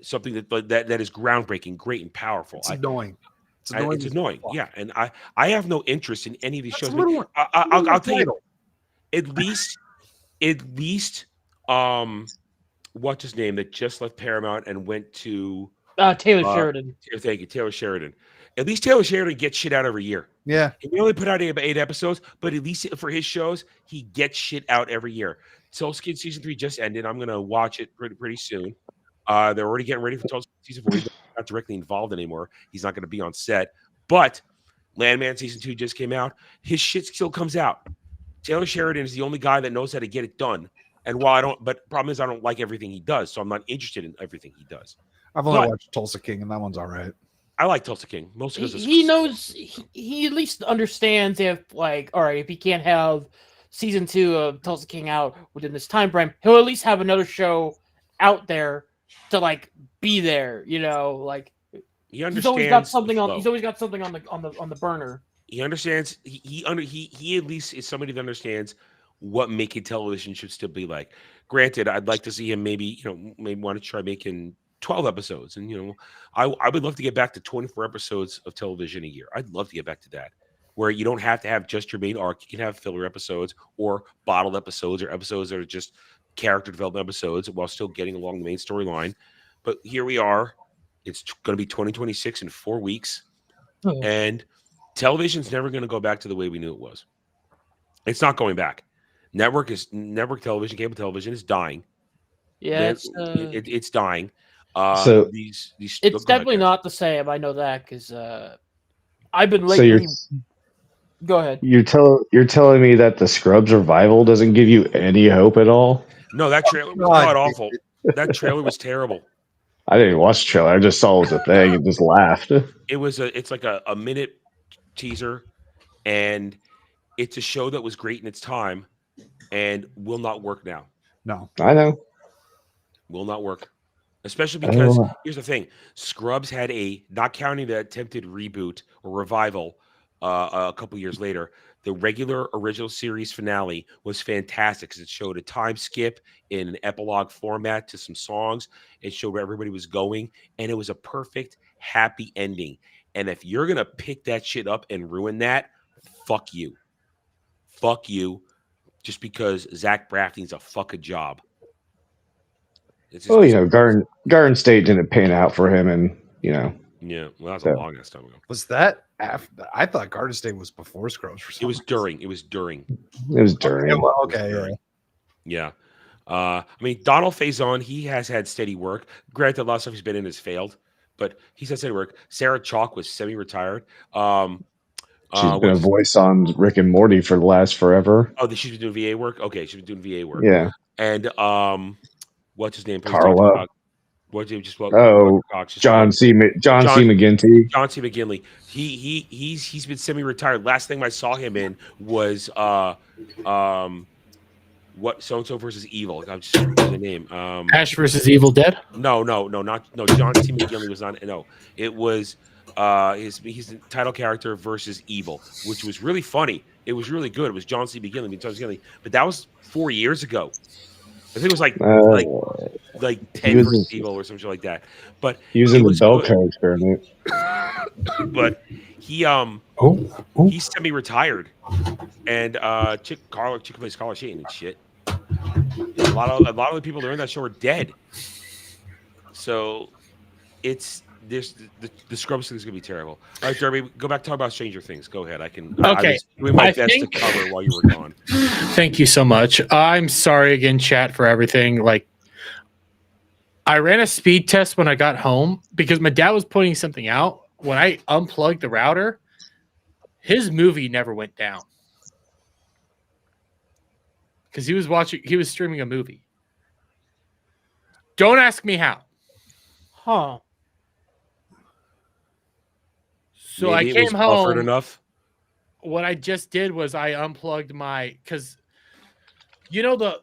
Something that is groundbreaking, great, and powerful. It's annoying. It's annoying. Yeah, and I have no interest in any of these shows. Little, I'll tell you, at least, what's his name that just left Paramount and went to Taylor Sheridan. Thank you, Taylor Sheridan. At least Taylor Sheridan gets shit out every year. Yeah, he only put out 8 episodes, but at least for his shows, he gets shit out every year. Tulsa King season 3 just ended. I'm gonna watch it pretty soon. They're already getting ready for Tulsa season 4. He's not directly involved anymore. He's not going to be on set. But Landman season 2 just came out. His shit still comes out. Taylor Sheridan is the only guy that knows how to get it done. And but problem is I don't like everything he does, so I'm not interested in everything he does. I've only watched Tulsa King, and that one's all right. I like Tulsa King mostly because he knows. He at least understands if, like, all right, if he can't have season 2 of Tulsa King out within this time frame, he'll at least have another show out there to like be there, you know, like he understands. He's always got something on. He's always got something on the burner. He understands. He at least is somebody that understands what making television should still be like. Granted, I'd like to see him maybe want to try making 12 episodes, and I would love to get back to 24 episodes of television a year. I'd love to get back to that, where you don't have to have just your main arc. You can have filler episodes or bottled episodes or episodes that are just character development episodes while still getting along the main storyline. But here we are. It's going to be 2026 in 4 weeks. And television's never going to go back to the way we knew it was. It's not going back. Network television, cable television is dying. Yeah, it's dying. So it's definitely not the same. I know that because I've been lately Go ahead. You're telling me that the Scrubs revival doesn't give you any hope at all? No, that trailer was god awful. That trailer was terrible. I didn't watch the trailer. I just saw it was a thing and just laughed. It's like a minute teaser, and it's a show that was great in its time and will not work now. No, I know. Will not work. Especially I because know. here's the thing: Scrubs had not counting the attempted reboot or revival a couple years later, the regular original series finale was fantastic because it showed a time skip in an epilogue format to some songs. It showed where everybody was going, and it was a perfect, happy ending. And if you're gonna pick that shit up and ruin that, fuck you. Fuck you. Just because Zach Braffing's a fucking job. Well, Garden State didn't pan out for him, and yeah, well, that was a long ass time ago. Was that after? I thought Garden State was before Scrubs. It was during. It was during. Okay, yeah. I mean, Donald Faison, he has had steady work. Granted, a lot of stuff he's been in has failed, but he's had steady work. Sarah Chalk was semi-retired. She's been a voice on Rick and Morty for the last forever. Oh, she's been doing VA work. Okay, she's been doing VA work. Yeah. And what's his name? Carla. John C. McGinty. John C. McGinley. He's been semi-retired. Last thing I saw him in was what So and So versus Evil. I'm just forgetting the name. Ash versus Evil Dead. No. John C. McGinley was on. No, it was he's the title character versus Evil, which was really funny. It was really good. It was John C. McGinley, but that was 4 years ago. I think it was like 10 versus Evil or something like that. But he was in the Belko experiment. But he he's semi-retired, and Chick plays Carla. She ain't in shit. A lot of the people that are in that show are dead. So it's this the Scrubs thing is gonna be terrible. All right, Derby, go back to talk about Stranger Things. Go ahead. Okay. I was doing my best to cover while you were gone. Thank you so much. I'm sorry again, chat, for everything. Like, I ran a speed test when I got home because my dad was putting something out. When I unplugged the router, his movie never went down because he was streaming a movie. Don't ask me how. Huh. So Maybe I came home. Enough. What I just did was I unplugged because the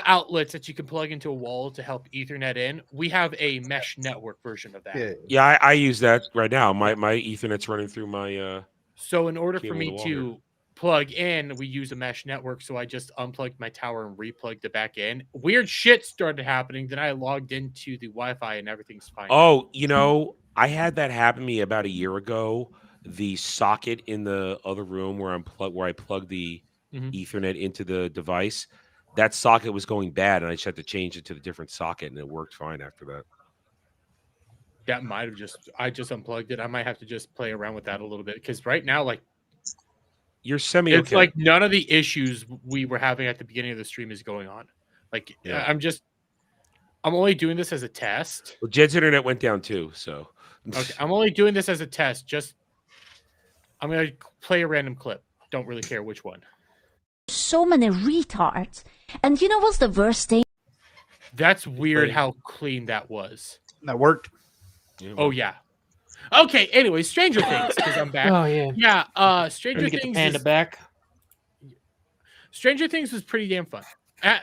outlets that you can plug into a wall to help Ethernet in. We have a mesh network version of that. Yeah, I use that right now. My Ethernet's running through my. So in order for me to plug in, we use a mesh network. So I just unplugged my tower and replugged it back in. Weird shit started happening. Then I logged into the Wi-Fi and everything's fine. Oh, I had that happen to me about a year ago. The socket in the other room where I plug the Ethernet into the device, that socket was going bad, and I just had to change it to the different socket, and it worked fine after that. That might have I just unplugged it. I might have to just play around with that a little bit because right now, like, you're it's like none of the issues we were having at the beginning of the stream is going on. Like, yeah. I'm only doing this as a test. Well, Jed's internet went down too, so. Okay, I'm only doing this as a test. I'm going to play a random clip. Don't really care which one. So many retards. And you know what's the worst thing? That's weird how clean that was. That worked. Oh, yeah. Okay, anyway, Stranger Things, because I'm back. Oh, yeah. Yeah, Stranger Get the Things panda back. Stranger Things was pretty damn fun.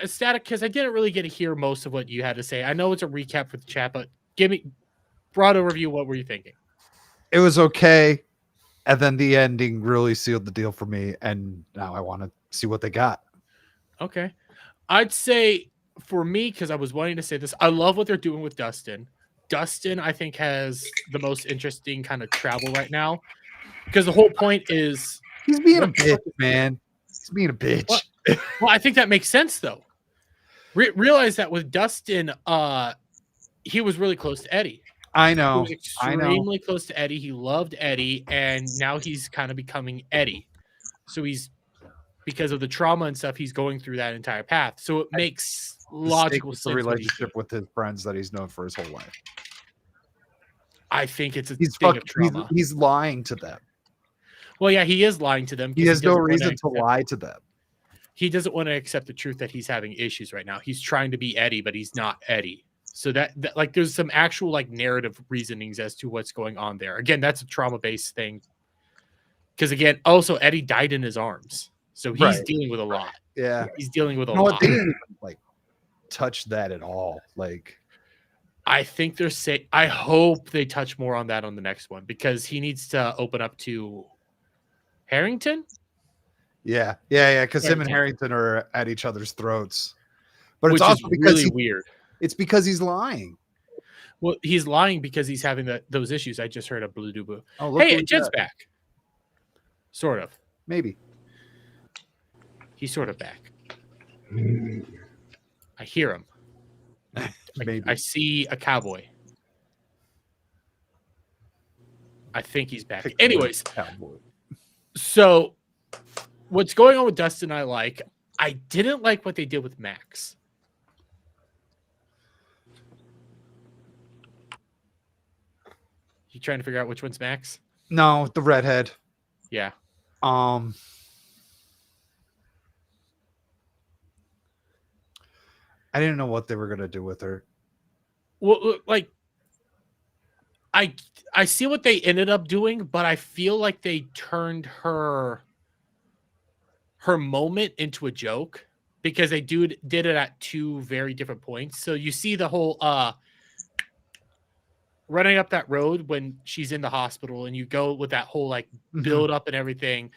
Static, because I didn't really get to hear most of what you had to say. I know it's a recap for the chat, but give me broad overview. What were you thinking? It was okay. And then the ending really sealed the deal for me. And now I want to see what they got. Okay. I'd say for me, because I was wanting to say this, I love what they're doing with Dustin. Dustin, I think, has the most interesting kind of travel right now. Because the whole point is... He's being a bitch, man. He's being a bitch. Well, I think that makes sense, though. Realize that with Dustin, he was really close to Eddie. I know. He was extremely close to Eddie. He loved Eddie, and now he's kind of becoming Eddie. So because of the trauma and stuff, he's going through that entire path. So it makes logical sense. The relationship with his friends that he's known for his whole life. I think it's a thing of trauma. He's lying to them. Well, yeah, he is lying to them. He 'cause has no doesn't wanna reason to accept- lie to them. He doesn't want to accept the truth that he's having issues right now. He's trying to be Eddie, but he's not Eddie. So that like there's some actual like narrative reasonings as to what's going on there. Again, that's a trauma-based thing. Because again, also Eddie died in his arms. So he's Right. dealing with a lot. Yeah. He's dealing with a You know what? lot. They didn't even like touch that at all. Like, I think they're saying, I hope they touch more on that on the next one because he needs to open up to Harrington. yeah. Because him and Harrington are at each other's throats. But Which it's also is because really weird. It's because he's lying. Well, he's lying because he's having those issues. I just heard a blue doo boo. Oh, look Hey, who's Jed's back. back. Sort of. Maybe. He's sort of back. I hear him. Maybe. I see a cowboy. I think he's back. Anyways, Cowboy. so what's going on with Dustin I didn't like what they did with Max. You trying to figure out which one's Max? No, the redhead. Yeah. I didn't know what they were gonna do with her. Well, like I see what they ended up doing, but I feel like they turned her moment into a joke because they did it at two very different points. So you see the whole running up that road when she's in the hospital, and you go with that whole like build up and everything.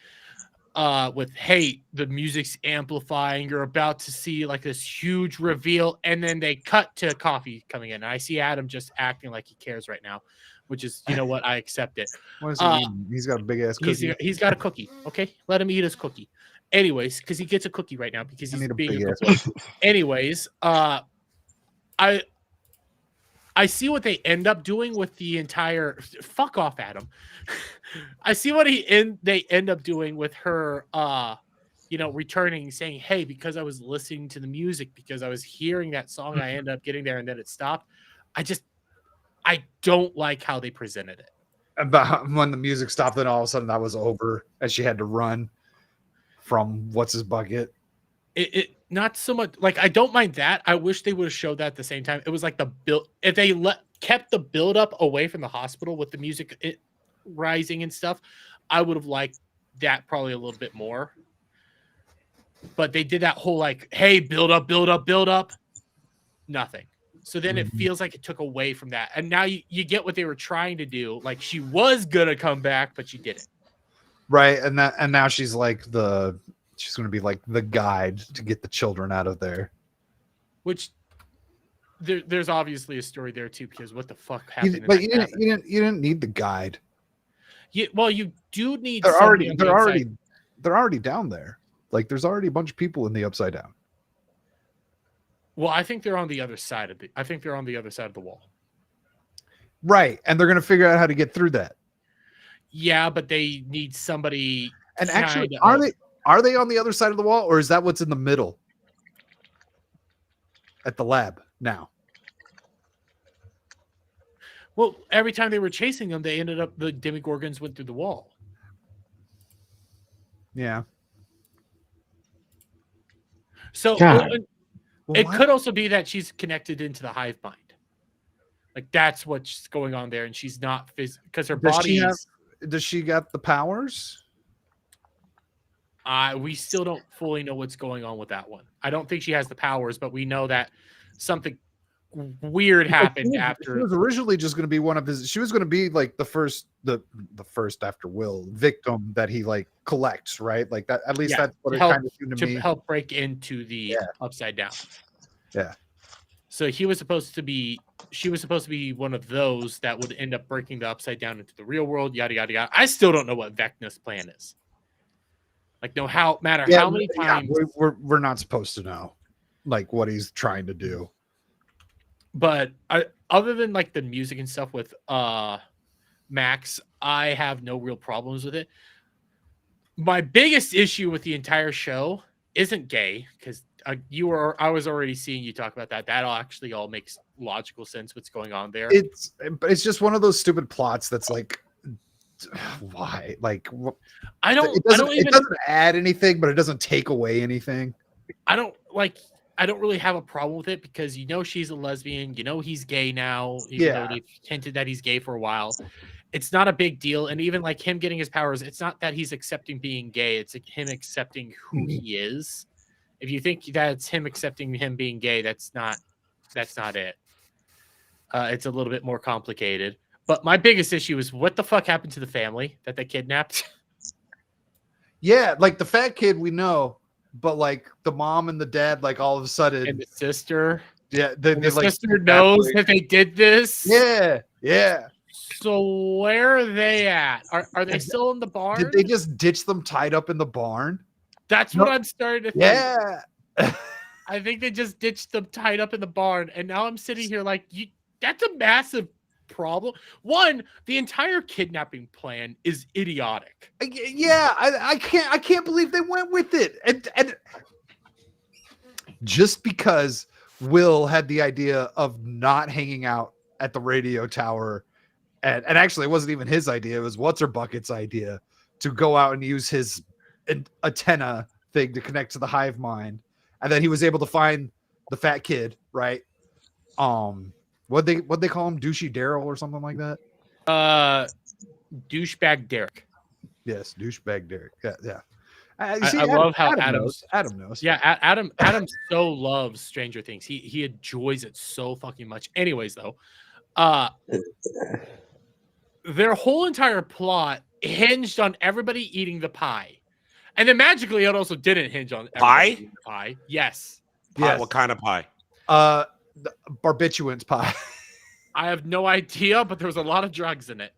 With hey, the music's amplifying, you're about to see like this huge reveal, and then they cut to Coffee coming in. And I see Adam just acting like he cares right now, which is, you know what, I accept it. What is he eating? He's got a big ass cookie. He's got a cookie. Okay, let him eat his cookie. Anyways, because he gets a cookie right now because he's being a good boy. Anyways, I see what they end up doing with the entire. Fuck off, Adam. I see what they end up doing with her. Returning, saying, "Hey, because I was listening to the music, because I was hearing that song, I ended up getting there, and then it stopped." I don't like how they presented it. About when the music stopped, then all of a sudden that was over, and she had to run from what's his bucket. It not so much like I don't mind that. I wish they would have showed that at the same time. It was like the build if they kept the build up away from the hospital with the music rising and stuff. I would have liked that probably a little bit more. But they did that whole like, hey, build up. Nothing. So then it feels like it took away from that. And now you get what they were trying to do. Like she was gonna come back, but she didn't. Right, and now she's like she's going to be like the guide to get the children out of there. Which there's obviously a story there too, because what the fuck happened? You didn't need the guide. Well, you do need. They're already down there. Like there's already a bunch of people in the Upside Down. Well, I think they're on the other side of the wall. Right, and they're going to figure out how to get through that. Yeah, but they need somebody. And actually, are they on the other side of the wall, or is that what's in the middle at the lab now? Well, every time they were chasing them, they ended up the Demogorgons went through the wall. Yeah. So it could also be that she's connected into the hive mind. Like that's what's going on there, and she's not because her body. Does she got the powers? We still don't fully know what's going on with that one. I don't think she has the powers, but we know that something weird happened after. She was originally just going to be one of his. She was going to be like the first after Will victim that he like collects, right? Like that. At least that's what it kind of seemed to me. To help break into the Upside Down. Yeah. So she was supposed to be one of those that would end up breaking the Upside Down into the real world. Yada yada yada. I still don't know what Vecna's plan is. Like, how many times we're not supposed to know, like what he's trying to do. But other than like the music and stuff with Max, I have no real problems with it. My biggest issue with the entire show isn't gay, because I was already seeing you talk about that. That actually all makes logical sense. What's going on there? It's just one of those stupid plots that's like why? Like, I don't It doesn't, even. it doesn't add anything, but it doesn't take away anything. I don't really have a problem with it because she's a lesbian. He's gay now. Even though they've hinted that he's gay for a while. It's not a big deal. And even like him getting his powers, it's not that he's accepting being gay. It's like him accepting who he is. If you think that it's him accepting him being gay, that's not it. It's a little bit more complicated. But my biggest issue is what the fuck happened to the family that they kidnapped? Yeah, like the fat kid we know, but like the mom and the dad, like all of a sudden, and the sister. Yeah, the sister knows that they did this. Yeah, yeah. So where are they at? Are they still in the barn? Did they just ditch them tied up in the barn? That's what I'm starting to think. Yeah. I think they just ditched them tied up in the barn, and now I'm sitting here like, that's a massive problem. One, the entire kidnapping plan is idiotic. Yeah, I can't believe they went with it. And just because Will had the idea of not hanging out at the radio tower, and actually it wasn't even his idea, it was What's Her Bucket's idea to go out and use his antenna thing to connect to the hive mind, and then he was able to find the fat kid, right? What'd they call him? Douchey Daryl or something like that? Douchebag Derek. Yes, douchebag Derek. Yeah. I love how Adam knows. Yeah, Adam so loves Stranger Things. He enjoys it so fucking much. Anyways, though, their whole entire plot hinged on everybody eating the pie, and then magically it also didn't hinge on everybody eating the pie. Yes. Pie, what kind of pie? The barbiturates pie. I have no idea, but there was a lot of drugs in it.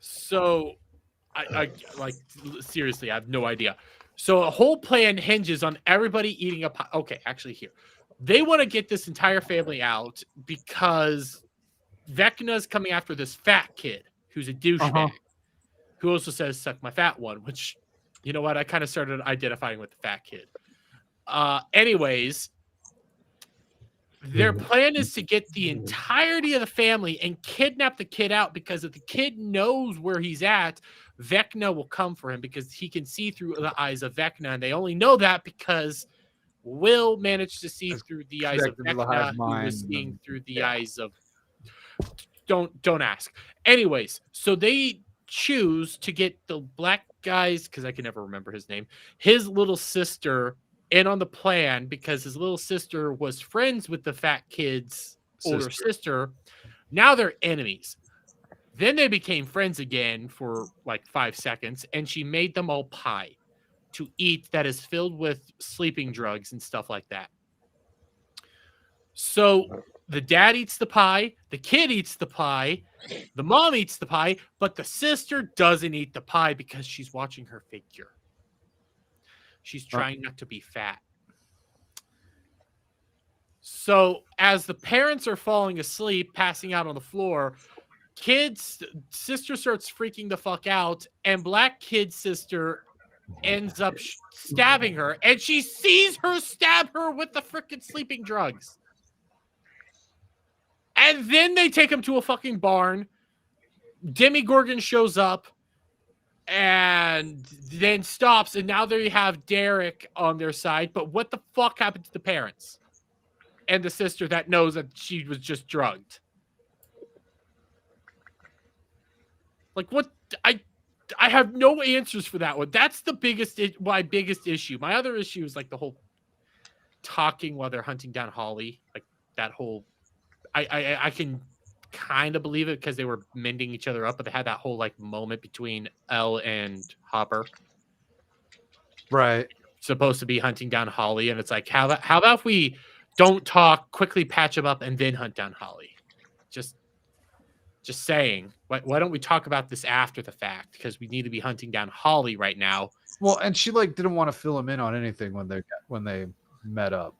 So, I like seriously, I have no idea. So a whole plan hinges on everybody eating a pie. Okay, actually, here they want to get this entire family out because Vecna's coming after this fat kid who's a douchebag, who also says "suck my fat one," which, you know what, I kind of started identifying with the fat kid. Anyways, their plan is to get the entirety of the family and kidnap the kid out, because if the kid knows where he's at, Vecna will come for him because he can see through the eyes of Vecna, and they only know that because Will managed to see through the eyes of Vecna, who was seeing through the eyes of... Don't ask. Anyways, so they choose to get the black guy's, because I can never remember his name, his little sister in on the plan, because his little sister was friends with the fat kid's older sister. Now they're enemies. Then they became friends again for like 5 seconds, and she made them all pie to eat that is filled with sleeping drugs and stuff like that. So the dad eats the pie, the kid eats the pie, the mom eats the pie, but the sister doesn't eat the pie because she's watching her figure. She's trying not to be fat. So as the parents are falling asleep, passing out on the floor, sister starts freaking the fuck out, and black kid's sister ends up stabbing her, and she sees her stab her with the freaking sleeping drugs. And then they take him to a fucking barn. Demogorgon shows up and then stops, and now they have Derek on their side. But what the fuck happened to the parents and the sister that knows that she was just drugged? Like, what? I have no answers for that one. That's my biggest issue. My other issue is like the whole talking while they're hunting down Holly. Like that whole, I can kind of believe it because they were mending each other up, but they had that whole like moment between Elle and Hopper. Right. Supposed to be hunting down Holly, and it's like, how about if we don't talk, quickly patch them up, and then hunt down Holly? Just saying. Why don't we talk about this after the fact? Because we need to be hunting down Holly right now. Well, and she like didn't want to fill him in on anything when they met up.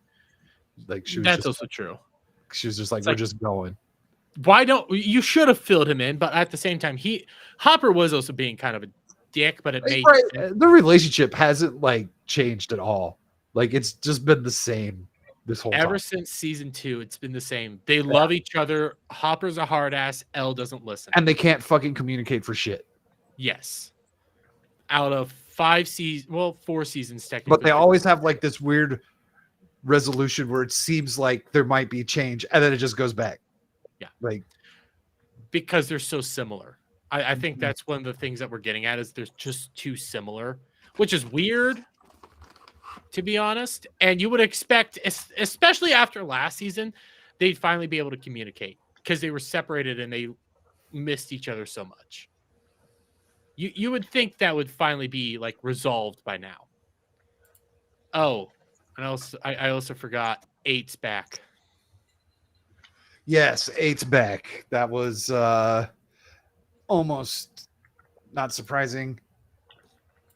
Like she was That's also true. She was just like, It's we're like, just going. Why don't you should have filled him in, but at the same time, Hopper was also being kind of a dick, but it made the relationship hasn't like changed at all. Like it's just been the same this whole Ever time. since season 2, it's been the same. They love each other. Hopper's a hard ass. Elle doesn't listen. And they can't fucking communicate for shit. Yes. Out of 4 seasons technically. But they always have like this weird resolution where it seems like there might be change, and then it just goes back. Yeah. Like, because they're so similar. I think that's one of the things that we're getting at is they're just too similar, which is weird, to be honest. And you would expect, especially after last season, they'd finally be able to communicate because they were separated and they missed each other so much. You would think that would finally be like resolved by now. Oh, and I also forgot 8's back. yes, 8's back. That was almost not surprising.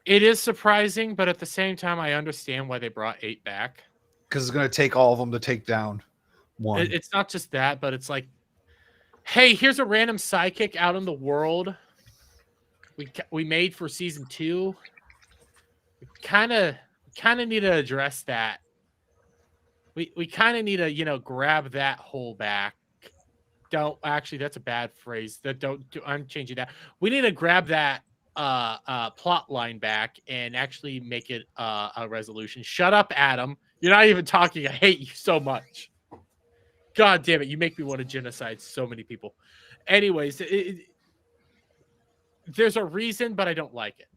It is surprising, but at the same time, I understand why they brought 8 back. Because it's going to take all of them to take down one. It's not just that, but it's like, hey, here's a random sidekick out in the world. We made for season 2. We kind of need to address that. We kind of need to grab that hole back. Don't actually, that's a bad phrase. I'm changing that. We need to grab that plot line back and actually make it a resolution. Shut up, Adam. You're not even talking. I hate you so much. God damn it. You make me want to genocide so many people. Anyways, there's a reason, but I don't like it.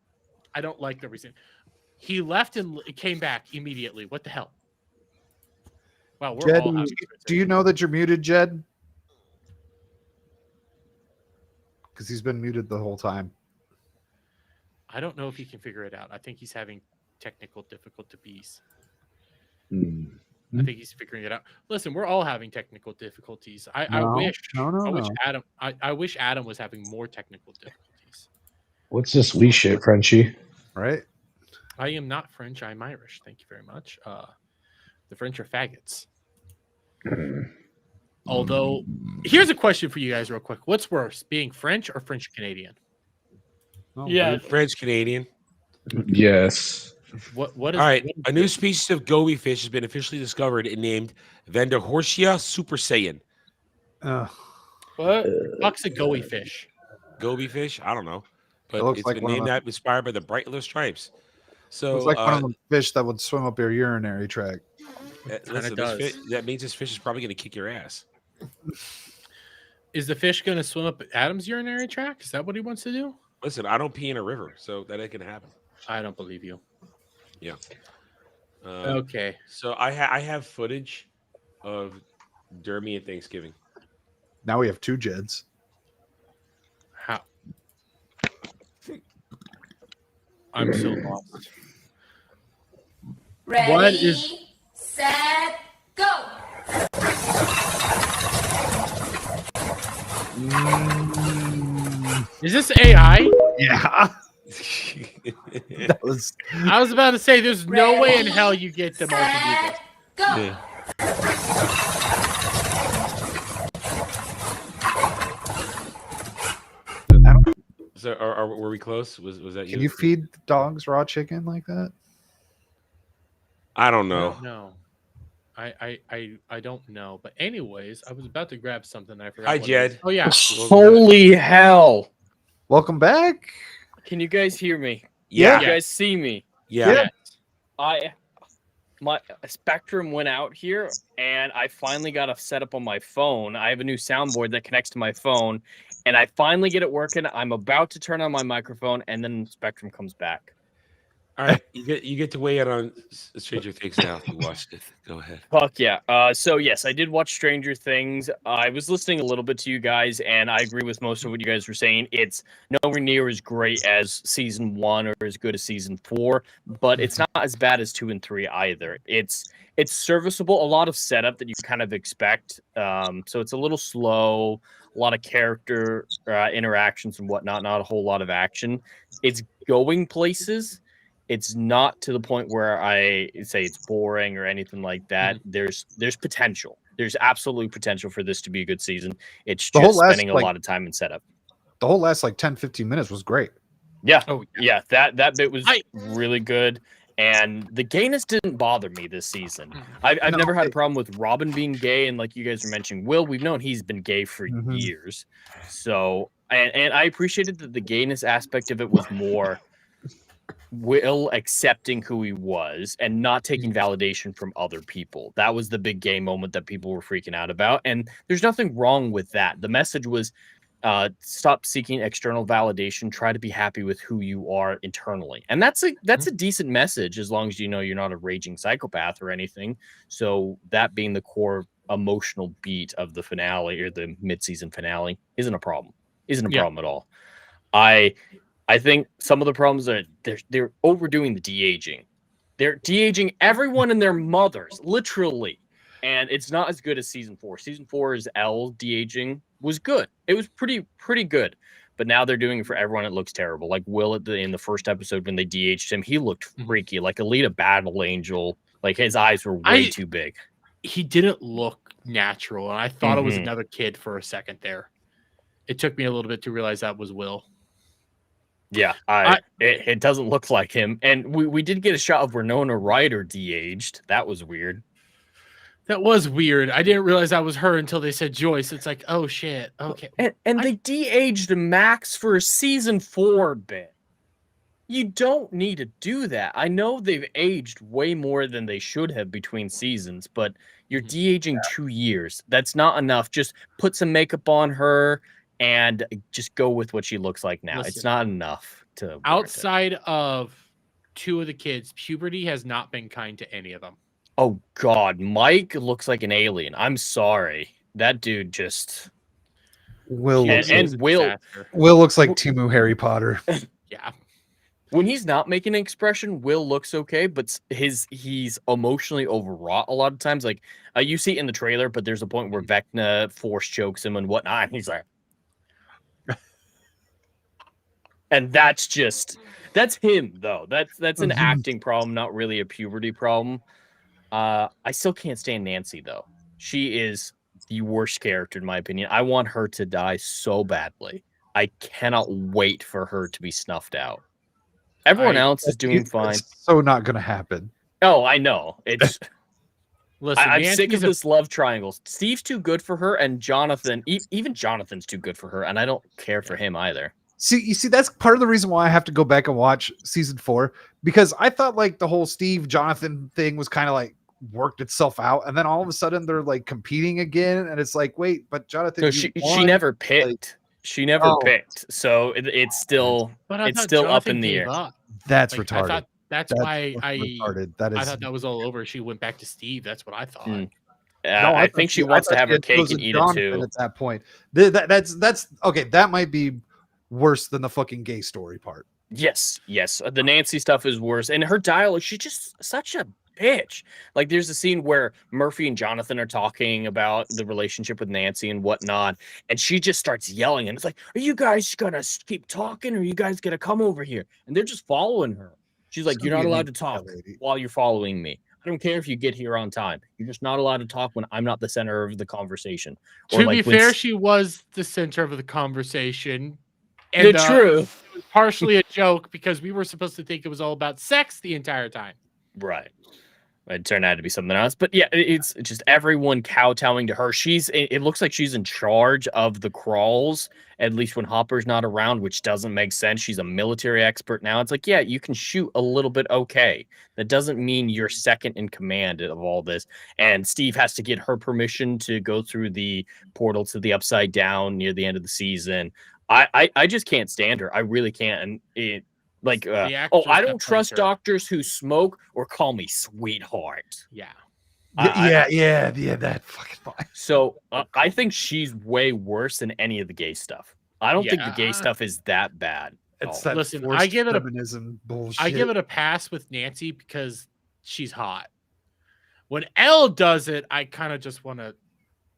I don't like the reason. He left and came back immediately. What the hell? Wow, we're Jed, all do you know that you're muted, Jed? Because he's been muted the whole time. I don't know if he can figure it out. I think he's having technical difficulties. I think he's figuring it out. Listen, we're all having technical difficulties. I wish Adam I wish Adam was having more technical difficulties. What's this wee shit, Frenchie? Right? I am not French. I'm Irish. Thank you very much. The French are faggots. Although, here's a question for you guys real quick. What's worse, being French or French Canadian? Yeah, French Canadian. Yes. What is All right? A new species of goby fish has been officially discovered and named Vanderhorsia super Saiyan. What? Fuck's a goby fish? Goby fish? I don't know, but looks it's like been one of named the- that inspired by the bright yellow stripes. So It's like one of the fish that would swim up your urinary tract. listen, that means this fish is probably going to kick your ass. Is the fish going to swim up Adam's urinary tract? Is that what he wants to do? Listen, I don't pee in a river, so that ain't going to happen. I don't believe you. Yeah. Okay. So I have footage of Dermy and Thanksgiving. Now we have 2 Jeds. How? I'm so lost. Ready, What is- set, go. Is this AI? Yeah. That was. I was about to say, there's no way in hell you get them all to do this. Go. Yeah. So were we close? Was that Can you feed dogs raw chicken like that? I don't know. No. I don't know. But anyways, I was about to grab something. I forgot. Hi, what it Jed. is. Oh yeah. Holy hell! Welcome back. Can you guys hear me? Yeah. You guys see me? Yeah. My Spectrum went out here, and I finally got it set up on my phone. I have a new soundboard that connects to my phone, and I finally get it working. I'm about to turn on my microphone, and then Spectrum comes back. All right, you get to weigh in on Stranger Things now. If you watched it, go ahead. Fuck yeah. So yes, I did watch Stranger Things. I was listening a little bit to you guys, and I agree with most of what you guys were saying. It's nowhere near as great as season 1 or as good as season 4, but it's not as bad as 2 and 3 either. It's serviceable. A lot of setup that you kind of expect. So it's a little slow. A lot of character interactions and whatnot. Not a whole lot of action. It's going places. It's not to the point where I say it's boring or anything like that. There's potential. There's absolute potential for this to be a good season. It's The whole just last, spending a like- lot of time in setup. The whole last like 10-15 minutes was great. Yeah. Oh yeah. That bit was really good. And the gayness didn't bother me this season. I've never had a problem with Robin being gay, and like you guys were mentioning, Will, we've known he's been gay for years. So, and I appreciated that the gayness aspect of it was more Will accepting who he was and not taking validation from other people. That was the big gay moment that people were freaking out about. And there's nothing wrong with that. The message was stop seeking external validation, try to be happy with who you are internally. And that's a decent message, as long as you know you're not a raging psychopath or anything. So that being the core emotional beat of the finale, or the mid-season finale, isn't a problem. Isn't a problem at all. I think some of the problems are they're overdoing the de-aging. They're de-aging everyone and their mothers, literally. And it's not as good as season 4. Season 4's L de-aging was good. It was pretty good. But now they're doing it for everyone. It looks terrible. Like Will in the first episode when they de-aged him, he looked freaky, like Alita Battle Angel. Like his eyes were way too big. He didn't look natural, and I thought it was another kid for a second there. It took me a little bit to realize that was Will. Yeah, it doesn't look like him. And we did get a shot of Winona Ryder de-aged. That was weird. That was weird. I didn't realize that was her until they said Joyce. It's like, oh shit. Okay. And they de-aged Max for a season 4 bit. You don't need to do that. I know they've aged way more than they should have between seasons, but you're de-aging 2 years. That's not enough. Just put some makeup on her and just go with what she looks like now. It's not enough to outside of 2 of the kids, puberty has not been kind to any of them. Oh God, Mike looks like an alien. I'm sorry, that dude just. Will Will looks like Timu Harry Potter. Yeah. When he's not making an expression, Will looks okay, but he's emotionally overwrought a lot of times. Like you see it in the trailer, but there's a point where Vecna force chokes him and whatnot, and he's like, and that's him though. That's an acting problem, not really a puberty problem. I still can't stand Nancy though. She is the worst character in my opinion. I want her to die so badly. I cannot wait for her to be snuffed out. Everyone else is doing fine. So not going to happen. Oh, I know. It's. Listen, I'm sick of this love triangle. Steve's too good for her, and Jonathan, even Jonathan's too good for her, and I don't care for him either. See, that's part of the reason why I have to go back and watch season 4, because I thought like the whole Steve Jonathan thing was kind of like worked itself out, and then all of a sudden they're like competing again, and it's like, wait, but Jonathan, no, she never picked. She never picked, so it's still up in the air. That's retarded. That's why retarded. That is. I thought that was all over. She went back to Steve. That's what I thought. No, I think she wants to have her cake and eat it too. At that point, that's okay. That might be worse than the fucking gay story part. Yes. The Nancy stuff is worse, and her dialogue. She's just such a bitch. Like there's a scene where Murphy and Jonathan are talking about the relationship with Nancy and whatnot, and she just starts yelling, and it's like, are you guys gonna keep talking, or are you guys gonna come over here? And they're just following her. She's like, you're not allowed to talk while you're following me. I don't care if you get here on time. You're just not allowed to talk when I'm not the center of the conversation. To be fair, she was the center of the conversation. And true. It was partially a joke because we were supposed to think it was all about sex the entire time. Right. It turned out to be something else. But yeah, it's just everyone kowtowing to her. It looks like she's in charge of the crawls, at least when Hopper's not around, which doesn't make sense. She's a military expert now. It's like, yeah, you can shoot a little bit okay. That doesn't mean you're second in command of all this. And Steve has to get her permission to go through the portal to the Upside Down near the end of the season. I just can't stand her. I really can't. And I don't trust doctors who smoke or call me sweetheart. Yeah. That fucking fine. So I think she's way worse than any of the gay stuff. I don't think the gay stuff is that bad. Listen, I give it bullshit. I give it a pass with Nancy because she's hot. When Elle does it, I kind of just want to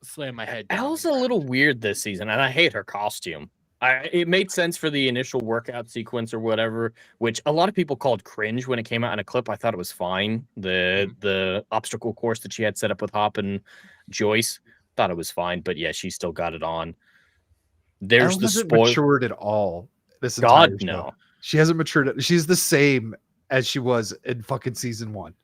slam my head down. Elle's a little weird this season, and I hate her costume. It made sense for the initial workout sequence or whatever, which a lot of people called cringe when it came out in a clip. I thought it was fine. The obstacle course that she had set up with Hop and Joyce, thought it was fine. But yeah, she still got it on. There's Elle the hasn't spoil. matured at all. This God entire show. no. She hasn't matured. She's the same as she was in fucking season 1.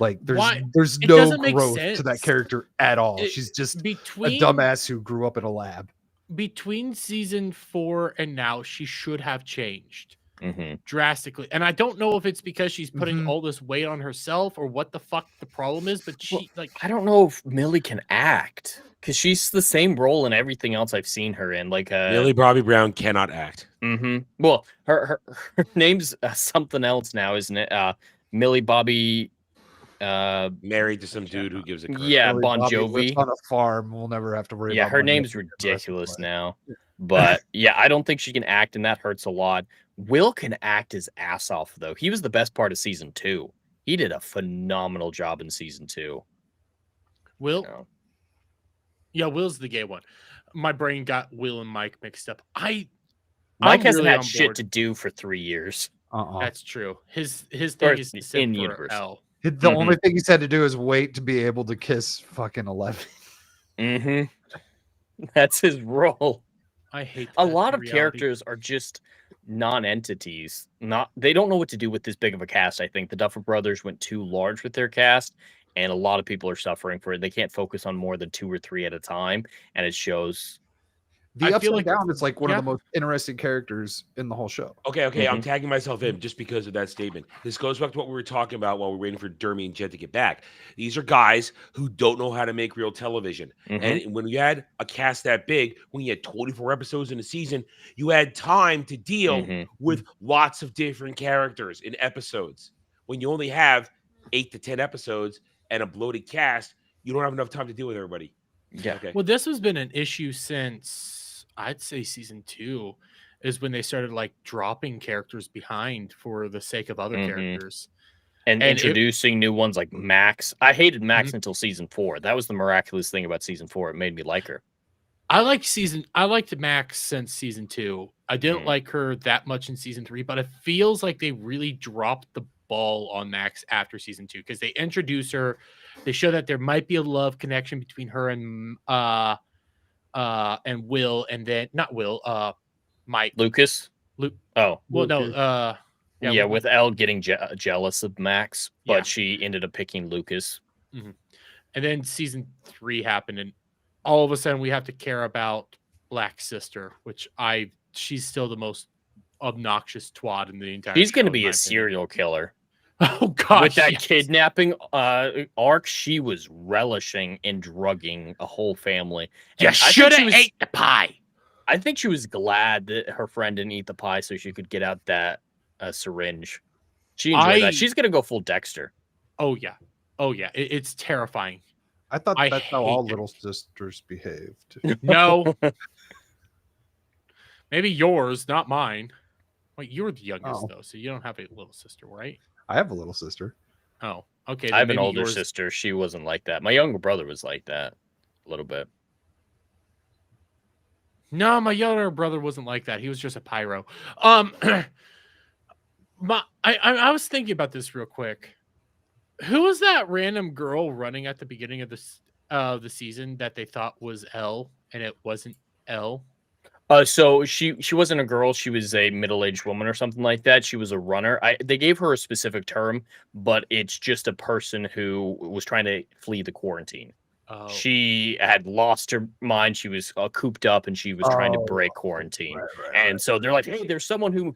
Like Why? there's It no doesn't make growth to that sense. character at all. She's just between a dumbass who grew up in a lab. Between season 4 and now, she should have changed Mm-hmm. drastically. And I don't know if it's because she's putting all this weight on herself or what the fuck the problem is, but she I don't know if Millie can act because she's the same role in everything else I've seen her in. Like Millie Bobby Brown cannot act. Mm-hmm. Well, her name's something else now, isn't it? Millie Bobby. Married to some dude who gives a crap. Yeah, Billy Bon Bobby lives Jovi. on a farm. We'll never have to worry Yeah, about her money name's for the rest of the ridiculous life. now. But yeah, I don't think she can act, and that hurts a lot. Will can act his ass off, though. He was the best part of season 2. He did a phenomenal job in season 2. Will? Yeah, Will's the gay one. My brain got Will and Mike mixed up. Mike I'm hasn't really had on shit board. to do for 3 years. That's true. His Or thing is to in simp the for universe. L. The only thing he's had to do is wait to be able to kiss fucking 11. Mm-hmm. That's his role. I hate a that lot of reality. characters are just non-entities. They don't know what to do with this big of a cast. I think the Duffer Brothers went too large with their cast, and a lot of people are suffering for it. They can't focus on more than 2 or 3 at a time, and it shows. The I Upside feel like Down is like one yeah. of the most interesting characters in the whole show. Okay, I'm Mm-hmm. tagging myself in just because of that statement. This goes back to what we were talking about while we were waiting for Dermy and Jed to get back. These are guys who don't know how to make real television. Mm-hmm. And when you had a cast that big, when you had 24 episodes in a season, you had time to deal with lots of different characters in episodes. When you only have 8 to 10 episodes and a bloated cast, you don't have enough time to deal with everybody. Yeah. Okay. Well, this has been an issue since I'd say season 2 is when they started like dropping characters behind for the sake of other characters. And introducing new ones like Max. I hated Max Mm-hmm. until season 4. That was the miraculous thing about season 4. It made me like her. I liked Max since season 2. I didn't like her that much in season 3, but it feels like they really dropped the ball on Max after season 2 because they introduce her. They show that there might be a love connection between her and Will, and then not Will, Mike. Lucas? Oh. Well, no. Yeah, with Elle getting jealous of Max, but Yeah. she ended up picking Lucas. Mhm. And then season 3 happened, and all of a sudden we have to care about Black Sister, which she's still the most obnoxious twat in the entire He's going to show, be in my a serial killer. Oh god! With that yes. kidnapping arc, she was relishing in drugging a whole family. You And I think should she have was- ate the pie. I think she was glad that her friend didn't eat the pie so she could get out that syringe. She enjoyed that. She's going to go full Dexter. Oh yeah. It's terrifying. I thought I that's how hate all it. little sisters behaved. No. Maybe yours, not mine. Wait, you're the youngest though, so you don't have a little sister, right? I have a little sister. Oh, okay. I have an maybe older yours- sister. She wasn't like that. My younger brother was like that a little bit. No, my younger brother wasn't like that. He was just a pyro. I was thinking about this real quick. Who was that random girl running at the beginning of the season that they thought was Elle and it wasn't Elle? So she wasn't a girl. She was a middle-aged woman or something like that. She was a runner. They gave her a specific term, but it's just a person who was trying to flee the quarantine. Oh. She had lost her mind. She was cooped up, and she was trying to break quarantine. And so they're like, "Hey, there's someone who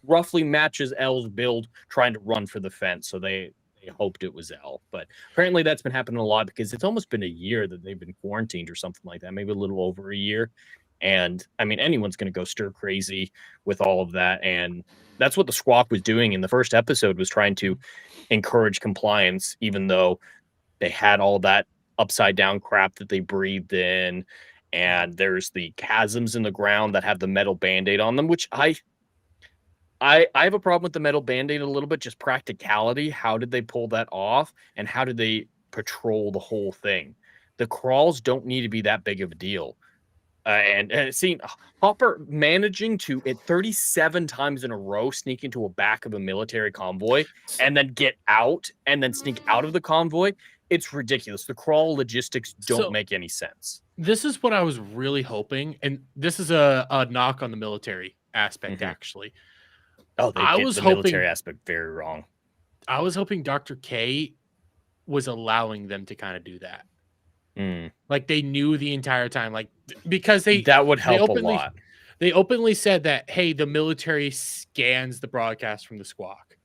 roughly matches Elle's build trying to run for the fence." So they hoped it was Elle, but apparently that's been happening a lot because it's almost been a year that they've been quarantined or something like that, maybe a little over a year. And I mean, anyone's going to go stir crazy with all of that. And that's what the Squawk was doing in the first episode, was trying to encourage compliance, even though they had all that upside down crap that they breathed in. And there's the chasms in the ground that have the metal Band-Aid on them, which I have a problem with the metal Band-Aid a little bit, just practicality. How did they pull that off? And how did they patrol the whole thing? The crawls don't need to be that big of a deal. And seeing Hopper managing to, 37 times in a row, sneak into a back of a military convoy and then get out and then sneak out of the convoy. It's ridiculous. The crawl logistics don't make any sense. This is what I was really hoping. And this is a knock on the military aspect, actually. Oh, they I get was the hoping military aspect very wrong. I was hoping Dr. K was allowing them to kind of do that. Like they knew the entire time, like because that would help a openly, lot. They openly said that, hey, the military scans the broadcast from the squawk.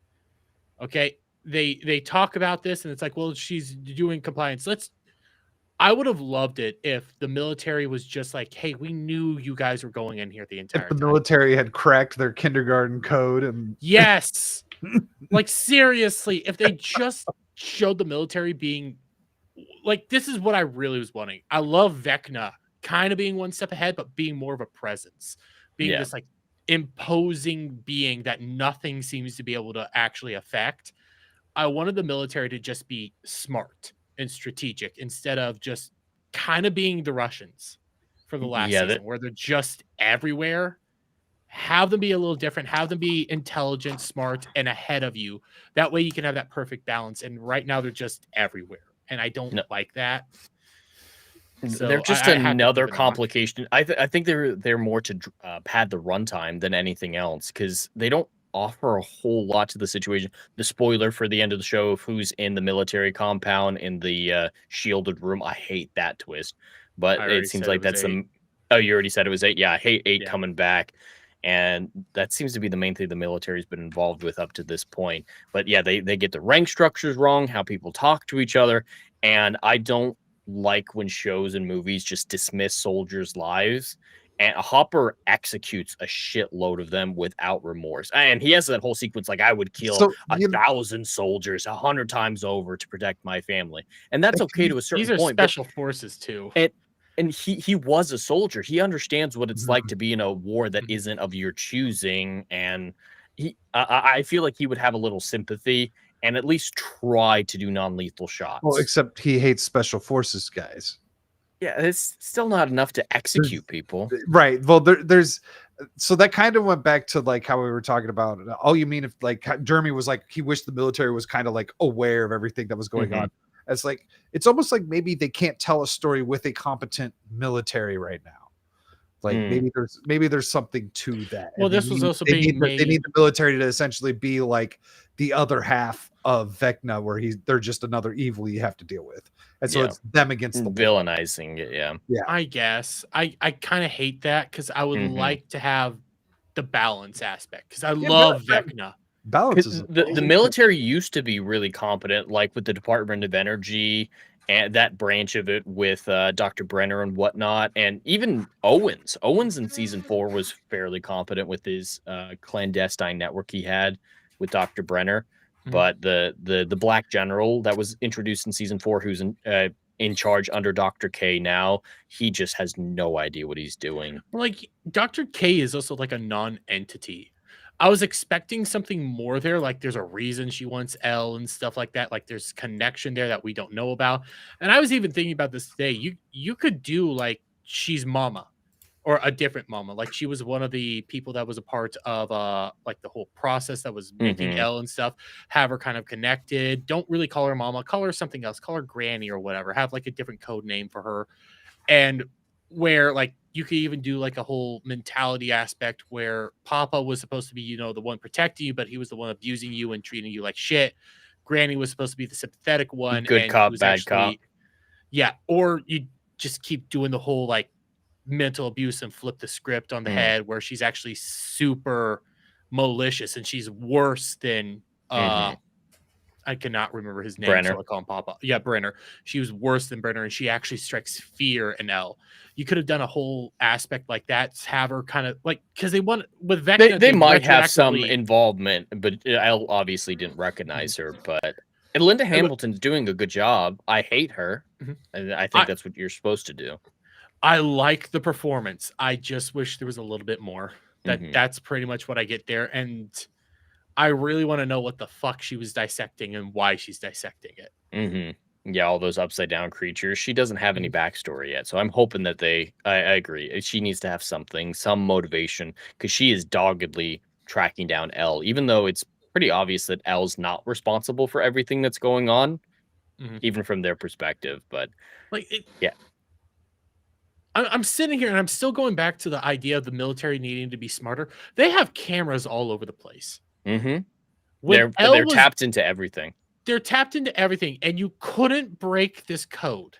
Okay, they talk about this, and it's like, well, she's doing compliance. I would have loved it if the military was just like, hey, we knew you guys were going in here the entire If the time. military had cracked their kindergarten code and Yes. Like seriously, if they just showed the military being like, this is what I really was wanting. I love Vecna kind of being one step ahead, but being more of a presence, being Yeah. this like imposing being that nothing seems to be able to actually affect. I wanted the military to just be smart and strategic instead of just kind of being the Russians for the last season, where they're just everywhere. Have them be a little different, have them be intelligent, smart, and ahead of you. That way you can have that perfect balance. And right now they're just everywhere. And I don't like that. So They're just I had to another keep it on. complication. I think they're more to pad the runtime than anything else, because they don't offer a whole lot to the situation. The spoiler for the end of the show of who's in the military compound in the shielded room. I hate that twist, but I already it seems said it like was that's 8. the. Oh, you already said it was 8. Yeah, I hate 8 coming back. And that seems to be the main thing the military's been involved with up to this point. But yeah, they get the rank structures wrong, how people talk to each other. And I don't like when shows and movies just dismiss soldiers' lives. And Hopper executes a shitload of them without remorse. And he has that whole sequence like, I would kill 1,000 soldiers 100 times over to protect my family. And that's okay to a certain These are point. special forces too. And he was a soldier. He understands what it's like to be in a war that isn't of your choosing. And I feel like he would have a little sympathy and at least try to do non-lethal shots. well, except he hates special forces guys. Yeah, it's still not enough to execute people. Right. Well, there's so that kind of went back to like how we were talking about. Oh, you mean if like Jeremy was like he wished the military was kind of like aware of everything that was going on. It's like it's almost like maybe they can't tell a story with a competent military right now. Like maybe there's something to that. Well, And this was also being they need the military to essentially be like the other half of Vecna, where they're just another evil you have to deal with, and so it's them against the villainizing it. Yeah, I guess I kind of hate that because I would like to have the balance aspect because I love Vecna. Balance is the military used to be really competent, like with the Department of Energy and that branch of it with Dr. Brenner and whatnot, and even Owens. Owens in season 4 was fairly competent with his clandestine network he had with Dr. Brenner. But the Black General that was introduced in season 4, who's in charge under Dr. K now, he just has no idea what he's doing. Like Dr. K is also like a non-entity. I was expecting something more there, like there's a reason she wants L and stuff like that. Like there's connection there that we don't know about. And I was even thinking about this today. You could do like she's Mama or a different Mama. Like she was one of the people that was a part of like the whole process that was making L and stuff. Have her kind of connected. Don't really call her Mama. Call her something else. Call her Granny or whatever. Have like a different code name for her. And where like you could even do like a whole mentality aspect where Papa was supposed to be, you know, the one protecting you, but he was the one abusing you and treating you like shit. Granny was supposed to be the sympathetic one. Good and cop, was bad cop. Yeah. Or you just keep doing the whole like mental abuse and flip the script on the head where she's actually super malicious and she's worse than I cannot remember his name, Brenner. so I call him Papa. Yeah, Brenner. She was worse than Brenner, and she actually strikes fear in L. You could have done a whole aspect like that, have her kind of like because they want with Vecna. They might have some involvement, but L obviously didn't recognize her. But and Linda Hamilton's doing a good job. I hate her, and I think that's what you're supposed to do. I like the performance. I just wish there was a little bit more. That's pretty much what I get there, and I really want to know what the fuck she was dissecting and why she's dissecting it. Yeah, all those upside down creatures. She doesn't have any backstory yet, so I'm hoping that I agree. She needs to have something, some motivation, because she is doggedly tracking down L, even though it's pretty obvious that L's not responsible for everything that's going on, even from their perspective. But like, yeah. I'm sitting here and I'm still going back to the idea of the military needing to be smarter. They have cameras all over the place. Mm-hmm. When They're tapped into everything. They're tapped into everything, and you couldn't break this code.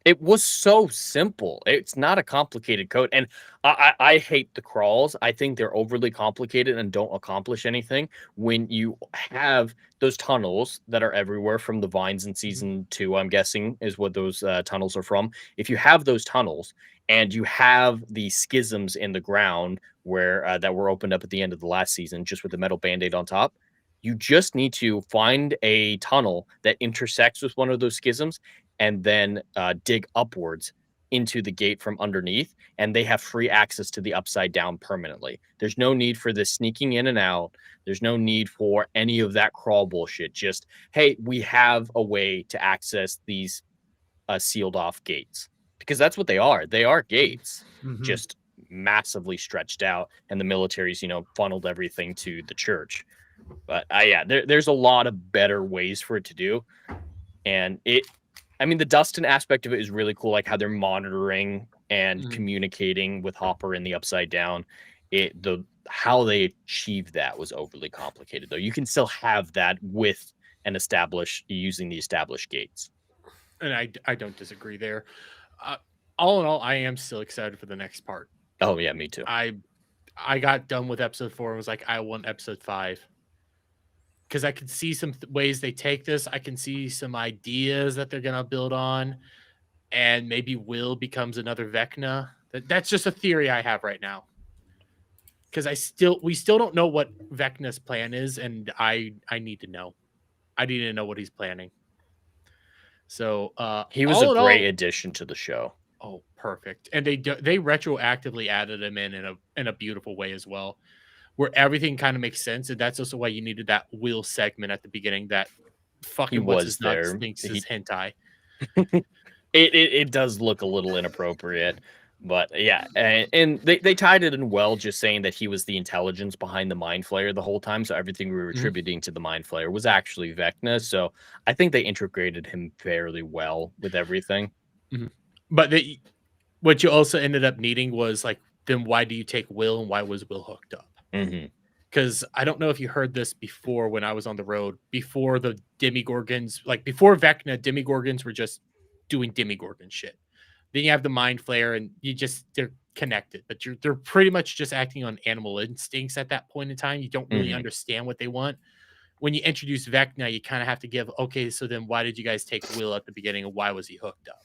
It was so simple. It's not a complicated code. And I hate the crawls. I think they're overly complicated and don't accomplish anything. When you have those tunnels that are everywhere from the vines in season 2, I'm guessing is what those tunnels are from. If you have those tunnels and you have the schisms in the ground where that were opened up at the end of the last season, just with the metal band-aid on top, you just need to find a tunnel that intersects with one of those schisms and then dig upwards into the gate from underneath, and they have free access to the upside down permanently. There's no need for this sneaking in and out. There's no need for any of that crawl bullshit. Just, hey, we have a way to access these sealed off gates, because that's what they are. They are gates, just massively stretched out, and the military's, funneled everything to the church. But yeah, there's a lot of better ways for it to do. And the Dustin aspect of it is really cool, like how they're monitoring and communicating with Hopper in the Upside Down. How they achieved that was overly complicated, though. You can still have that with using the established gates. And I don't disagree there. All in all, I am still excited for the next part. Oh yeah, me too. I got done with episode 4 and was like, I want episode 5. Because I can see some ways they take this. I can see some ideas that they're going to build on. And maybe Will becomes another Vecna. That's just a theory I have right now. Because we still don't know what Vecna's plan is. And I need to know. I need to know what he's planning. So he was a great addition to the show. Oh, perfect. And they retroactively added him in a beautiful way as well, where everything kind of makes sense. And that's also why you needed that Will segment at the beginning that fucking thinks is hentai. It does look a little inappropriate, but yeah. And they tied it in well, just saying that he was the intelligence behind the Mind Flayer the whole time. So everything we were attributing to the Mind Flayer was actually Vecna. So I think they integrated him fairly well with everything. Mm-hmm. But what you also ended up needing was like, then why do you take Will and why was Will hooked up? Because I don't know if you heard this before when I was on the road, before the Demigorgons, like before Vecna, Demigorgons were just doing Demigorgon shit. Then you have the Mind Flayer and they're connected, but they're pretty much just acting on animal instincts at that point in time. You don't really understand what they want. When you introduce Vecna, you kind of have to give, okay, so then why did you guys take Will at the beginning and why was he hooked up?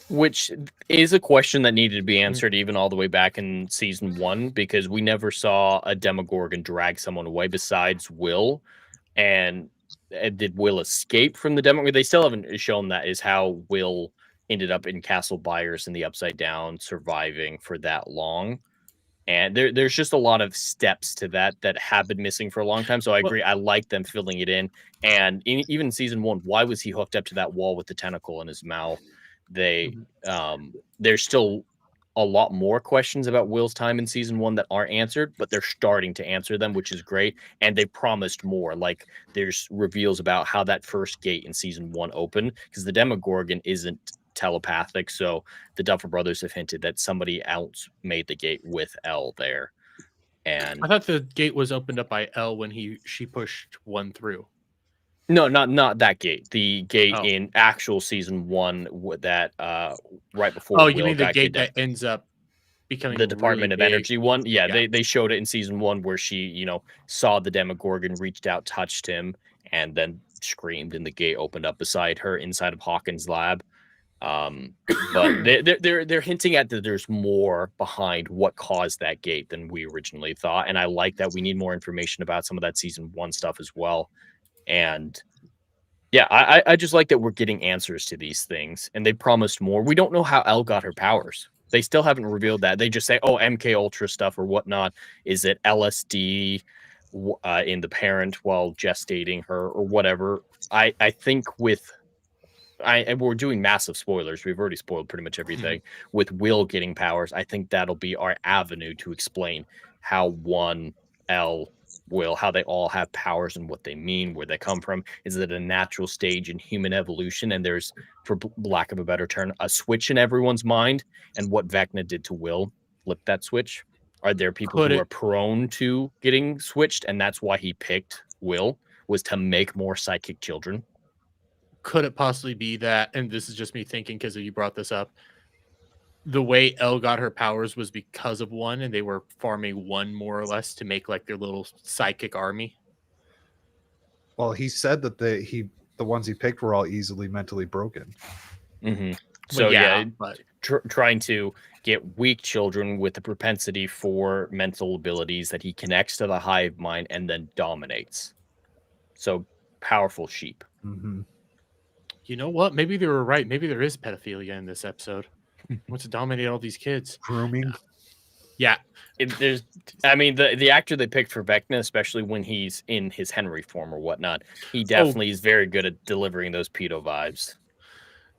Which is a question that needed to be answered even all the way back in season 1, because we never saw a Demogorgon drag someone away besides Will. And did Will escape from the Demogorgon? They still haven't shown that is how Will ended up in Castle Byers in the Upside Down, surviving for that long. And there's just a lot of steps to that have been missing for a long time. So I agree. I like them filling it in. And even in season 1, why was he hooked up to that wall with the tentacle in his mouth? There's still a lot more questions about Will's time in season 1 that aren't answered, but they're starting to answer them, which is great. And they promised more. Like there's reveals about how that first gate in season 1 opened, because the Demogorgon isn't telepathic. So the Duffer Brothers have hinted that somebody else made the gate with Elle there. And I thought the gate was opened up by Elle when she pushed 1 through. No, not that gate. The gate in actual season 1 that right before. Oh, you mean the gate that ends up becoming the Department really of big Energy one? Yeah, they showed it in season 1 where she, saw the Demogorgon, reached out, touched him, and then screamed, and the gate opened up beside her inside of Hawkins' lab. But they're hinting at that there's more behind what caused that gate than we originally thought, and I like that. We need more information about some of that season 1 stuff as well. And yeah, I just like that we're getting answers to these things, and they promised more. We don't know how Elle got her powers. They still haven't revealed that. They just say, oh, MK Ultra stuff or whatnot. Is it LSD in the parent while gestating her or whatever? I think and we're doing massive spoilers. We've already spoiled pretty much everything. With Will getting powers, I think that'll be our avenue to explain how Elle Will, how they all have powers and what they mean, where they come from. Is it a natural stage in human evolution? And there's, for lack of a better term, a switch in everyone's mind. And what Vecna did to Will flipped that switch. Are there people Could who it- are prone to getting switched, and that's why he picked Will, was to make more psychic children? Could it possibly be that, and this is just me thinking because you brought this up, the way Elle got her powers was because of one, and they were farming one more or less to make like their little psychic army? Well, he said that the ones he picked were all easily mentally broken. Mm-hmm. So yeah, yeah, but trying to get weak children with the propensity for mental abilities that he connects to the hive mind and then dominates. So powerful sheep. Mm-hmm. you know what? Maybe they were right. Maybe there is pedophilia in this episode. Wants to dominate all these kids. Grooming. Yeah. I mean, the actor they picked for Vecna, especially when he's in his Henry form or whatnot, he definitely is very good at delivering those pedo vibes.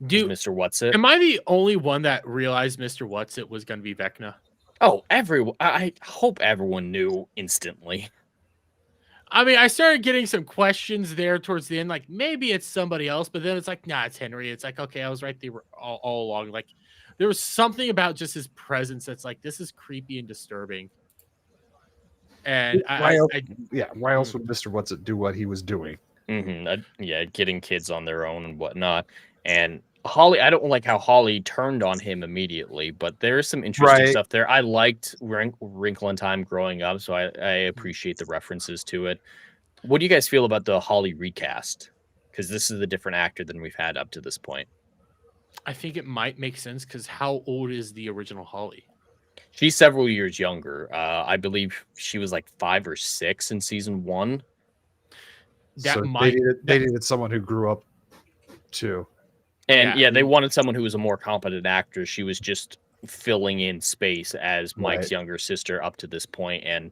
Dude, Mr. Whatsit. Am I the only one that realized Mr. Whatsit was going to be Vecna? Oh, everyone. I hope everyone knew instantly. I mean, I started getting some questions there towards the end, like maybe it's somebody else, but then it's like, nah, it's Henry. It's like, okay, I was right there all along. Like, there was something about just his presence that's like, this is creepy and disturbing. And why else would Mr. Whatsit do what he was doing? Yeah, getting kids on their own and whatnot. And Holly, I don't like how Holly turned on him immediately, but there's some interesting stuff there. I liked Wrinkle in Time growing up, so I appreciate the references to it. What do you guys feel about the Holly recast? Because this is a different actor than we've had up to this point. I think it might make sense because how old is the original Holly? She's several years younger. I believe she was like 5 or 6 in season 1. They needed someone who grew up too. And yeah, they wanted someone who was a more competent actor. She was just filling in space as Mike's younger sister up to this point, and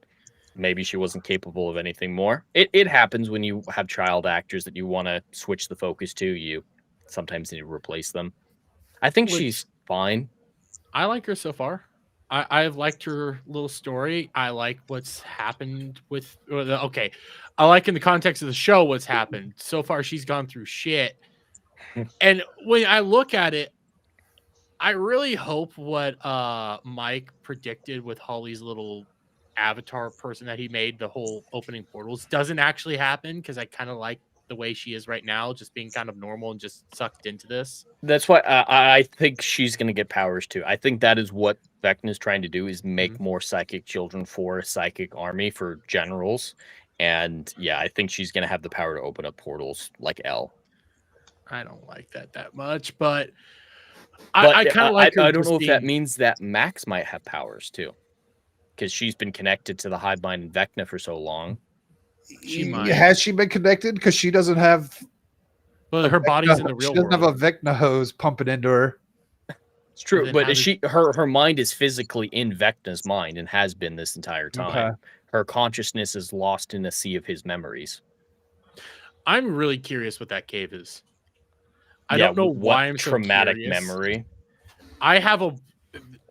maybe she wasn't capable of anything more. It happens when you have child actors that you want to switch the focus to. You sometimes need to replace them. I think she's fine. I like her so far. I've liked her little story. I like what's happened with. Okay, I like in the context of the show what's happened so far. She's gone through shit. And when I look at it, I really hope what Mike predicted with Holly's little avatar person that he made, the whole opening portals, doesn't actually happen, because I kind of like the way she is right now, just being kind of normal and just sucked into this. That's why I think she's going to get powers too. I think that is what Vecna is trying to do, is make more psychic children for a psychic army for generals. And yeah, I think she's going to have the power to open up portals like Elle. I don't like that much, but I kind of like her. I don't know if that means that Max might have powers too, because she's been connected to the hive mind and Vecna for so long. She might. Has she been connected? Because she doesn't have. Well, her body's in the real world. She doesn't have a Vecna hose pumping into her. It's true, but her mind is physically in Vecna's mind and has been this entire time. Okay. Her consciousness is lost in a sea of his memories. I'm really curious what that cave is. I don't know why I'm so traumatic curious. memory. I have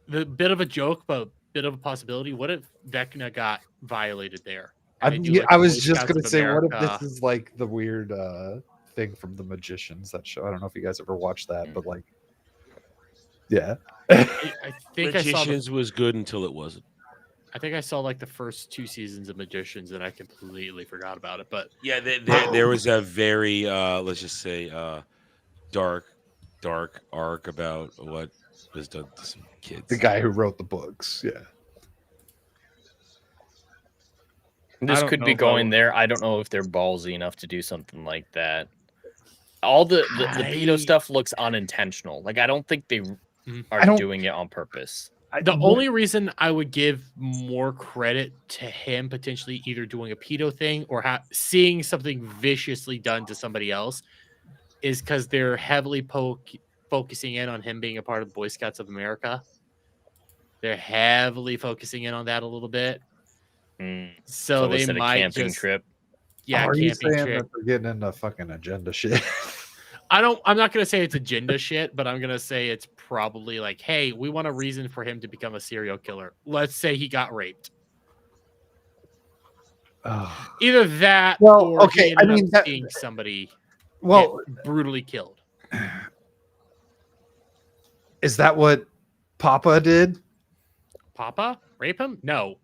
the bit of a joke, but a bit of a possibility. What if Vecna got violated there? I was just going to say, what if this is like the weird thing from The Magicians, that show? I don't know if you guys ever watched that, but like, yeah. I think Magicians was good until it wasn't. I think I saw like the first 2 seasons of Magicians and I completely forgot about it. But yeah, there was a very let's just say dark arc about what was done to some kids. The guy who wrote the books, yeah. This could be going there. I don't know if they're ballsy enough to do something like that. All the pedo stuff looks unintentional. Like, I don't think they are doing it on purpose. The only reason I would give more credit to him potentially either doing a pedo thing or seeing something viciously done to somebody else is because they're heavily focusing in on him being a part of the Boy Scouts of America. They're heavily focusing in on that a little bit. So they might camping trip. Yeah, are camping you saying trip. that they're getting into fucking agenda shit? I'm not gonna say it's agenda shit, but I'm gonna say it's probably like, hey, we want a reason for him to become a serial killer. Let's say he got raped. Either that Well, or okay, he I ended mean, up that- seeing somebody Well, get brutally killed. is that what Papa did? Papa? Rape him? No,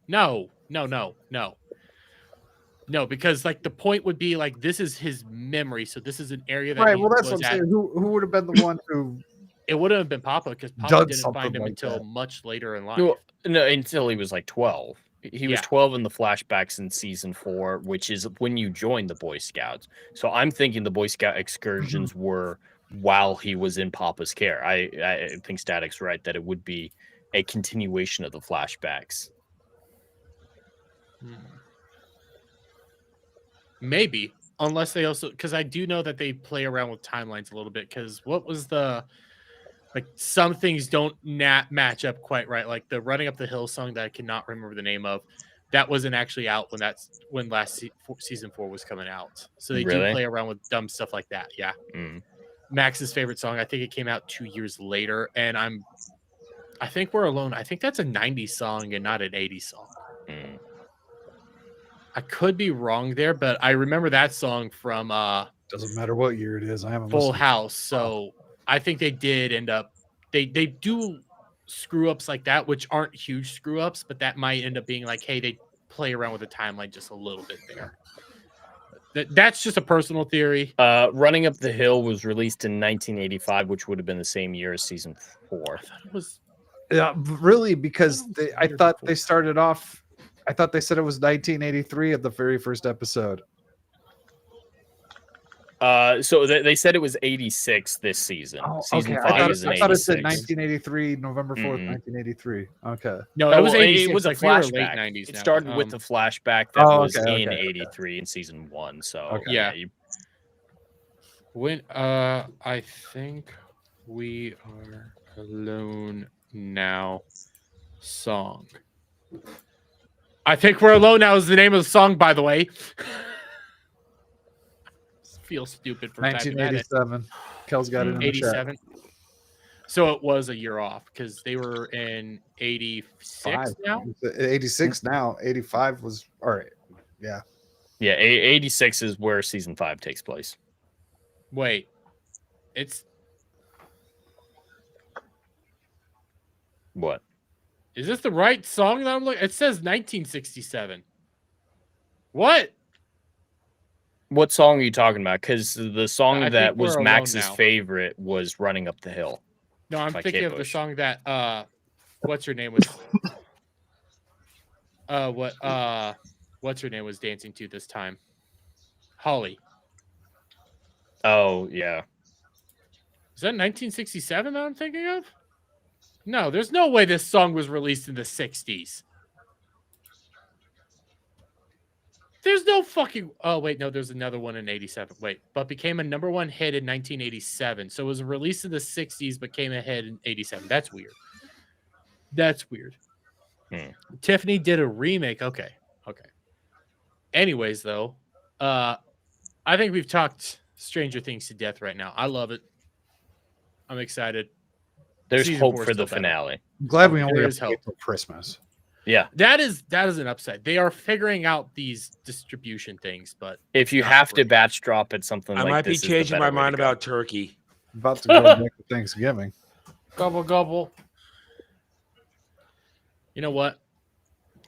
because like the point would be like this is his memory, so this is an area that Right. he Well, that's was what I'm at. saying. Who would have been the one who? It would have been Papa because Papa Done didn't something find him like until that. much later in life. No, until he was like 12. He was Yeah. 12 in the flashbacks in season 4, which is when you join the Boy Scouts. So I'm thinking the Boy Scout excursions were while he was in Papa's care. I think Static's right that it would be a continuation of the flashbacks. Maybe, unless they also, because I do know that they play around with timelines a little bit. Because what was the, like, some things don't match up quite right. Like the Running Up the Hill song that I cannot remember the name of, that wasn't actually out when season 4 was coming out. So they do Really? play around with dumb stuff like that. Yeah. Max's favorite song, I think it came out 2 years later, and I think We're Alone. I think that's a 90s song and not an 80s song. I could be wrong there, but I remember that song from Doesn't matter what year it is. I haven't Full listened. House. So I think they did end up they do screw ups like that, which aren't huge screw ups, but that might end up being like, hey, they play around with the timeline just a little bit there. That's just a personal theory. Running Up the Hill was released in 1985, which would have been the same year as season 4. I thought it was really, because I thought they started off. I thought they said it was 1983 at the very first episode. So they said it was 86 this season. Season 5 is in 86. I thought it said 1983, November 4th, 1983. Okay. No, it was 86. It was a Like, we were flashback. late 90s It now, started but, with the flashback that was in okay. 83 in season 1. So Okay. Yeah. When I think We Are Alone Now song. I think We're Alone Now is the name of the song, by the way. Feels stupid for typing that in. 1987. Kel's got it in the chat. 87. So it was a year off because they were in 86 now. 86 now. 85 was all right. Yeah. Yeah, 86 is where season 5 takes place. Wait, it's What? is this the right song that I'm looking? It says 1967. What? What song are you talking about? Because the song I that think We're was Alone Max's Now. favorite was Running Up the Hill. No, I'm by thinking Kate of the Bush. song that what's her name was what's her name was dancing to this time? Holly. Oh, yeah. Is that 1967 that I'm thinking of? No, there's no way this song was released in the 60s. There's no fucking. Oh, wait, no, there's another one in 87. Wait, but became a #1 hit in 1987. So it was released in the 60s, but came a hit in 87. That's weird. That's weird. Tiffany did a remake. Okay. Anyways, though, I think we've talked Stranger Things to death right now. I love it. I'm excited. There's Season hope 4 is for the still better. finale. I'm glad we There only have is to wait till Christmas. Yeah. That is an upside. They are figuring out these distribution things, but If you not have to great. batch drop at something I like might be this, is the changing my better way mind to go. about turkey. About to go back to Thanksgiving. Gobble gobble. You know what?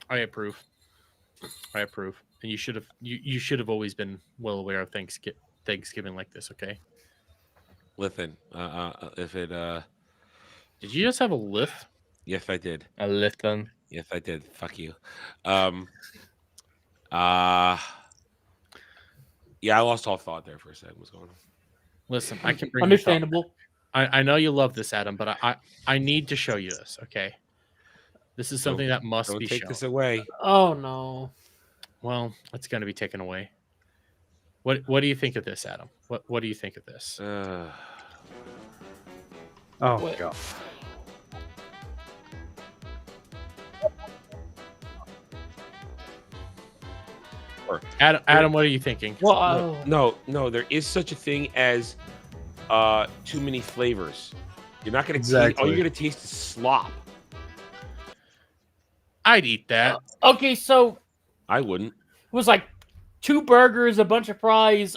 I approve. And you should have always been well aware of Thanksgiving like this, okay? Listen, if it Did you just have a lift? yes, I did. A lift them. Yes, I did. Fuck you. Yeah, I lost all thought there for a second. What's going on? Listen, I can bring Understandable. I know you love this, Adam, but I need to show you this, okay? This is something that must Don't be take shown. this away. Oh no. Well, it's going to be taken away. What do you think of this, Adam? What do you think of this? Oh What? god. Adam, what are you thinking? Well, No. There is such a thing as too many flavors. You're not going to Exactly. all you're going to taste is slop. I'd eat that. okay, so I wouldn't. was like 2 burgers, a bunch of fries,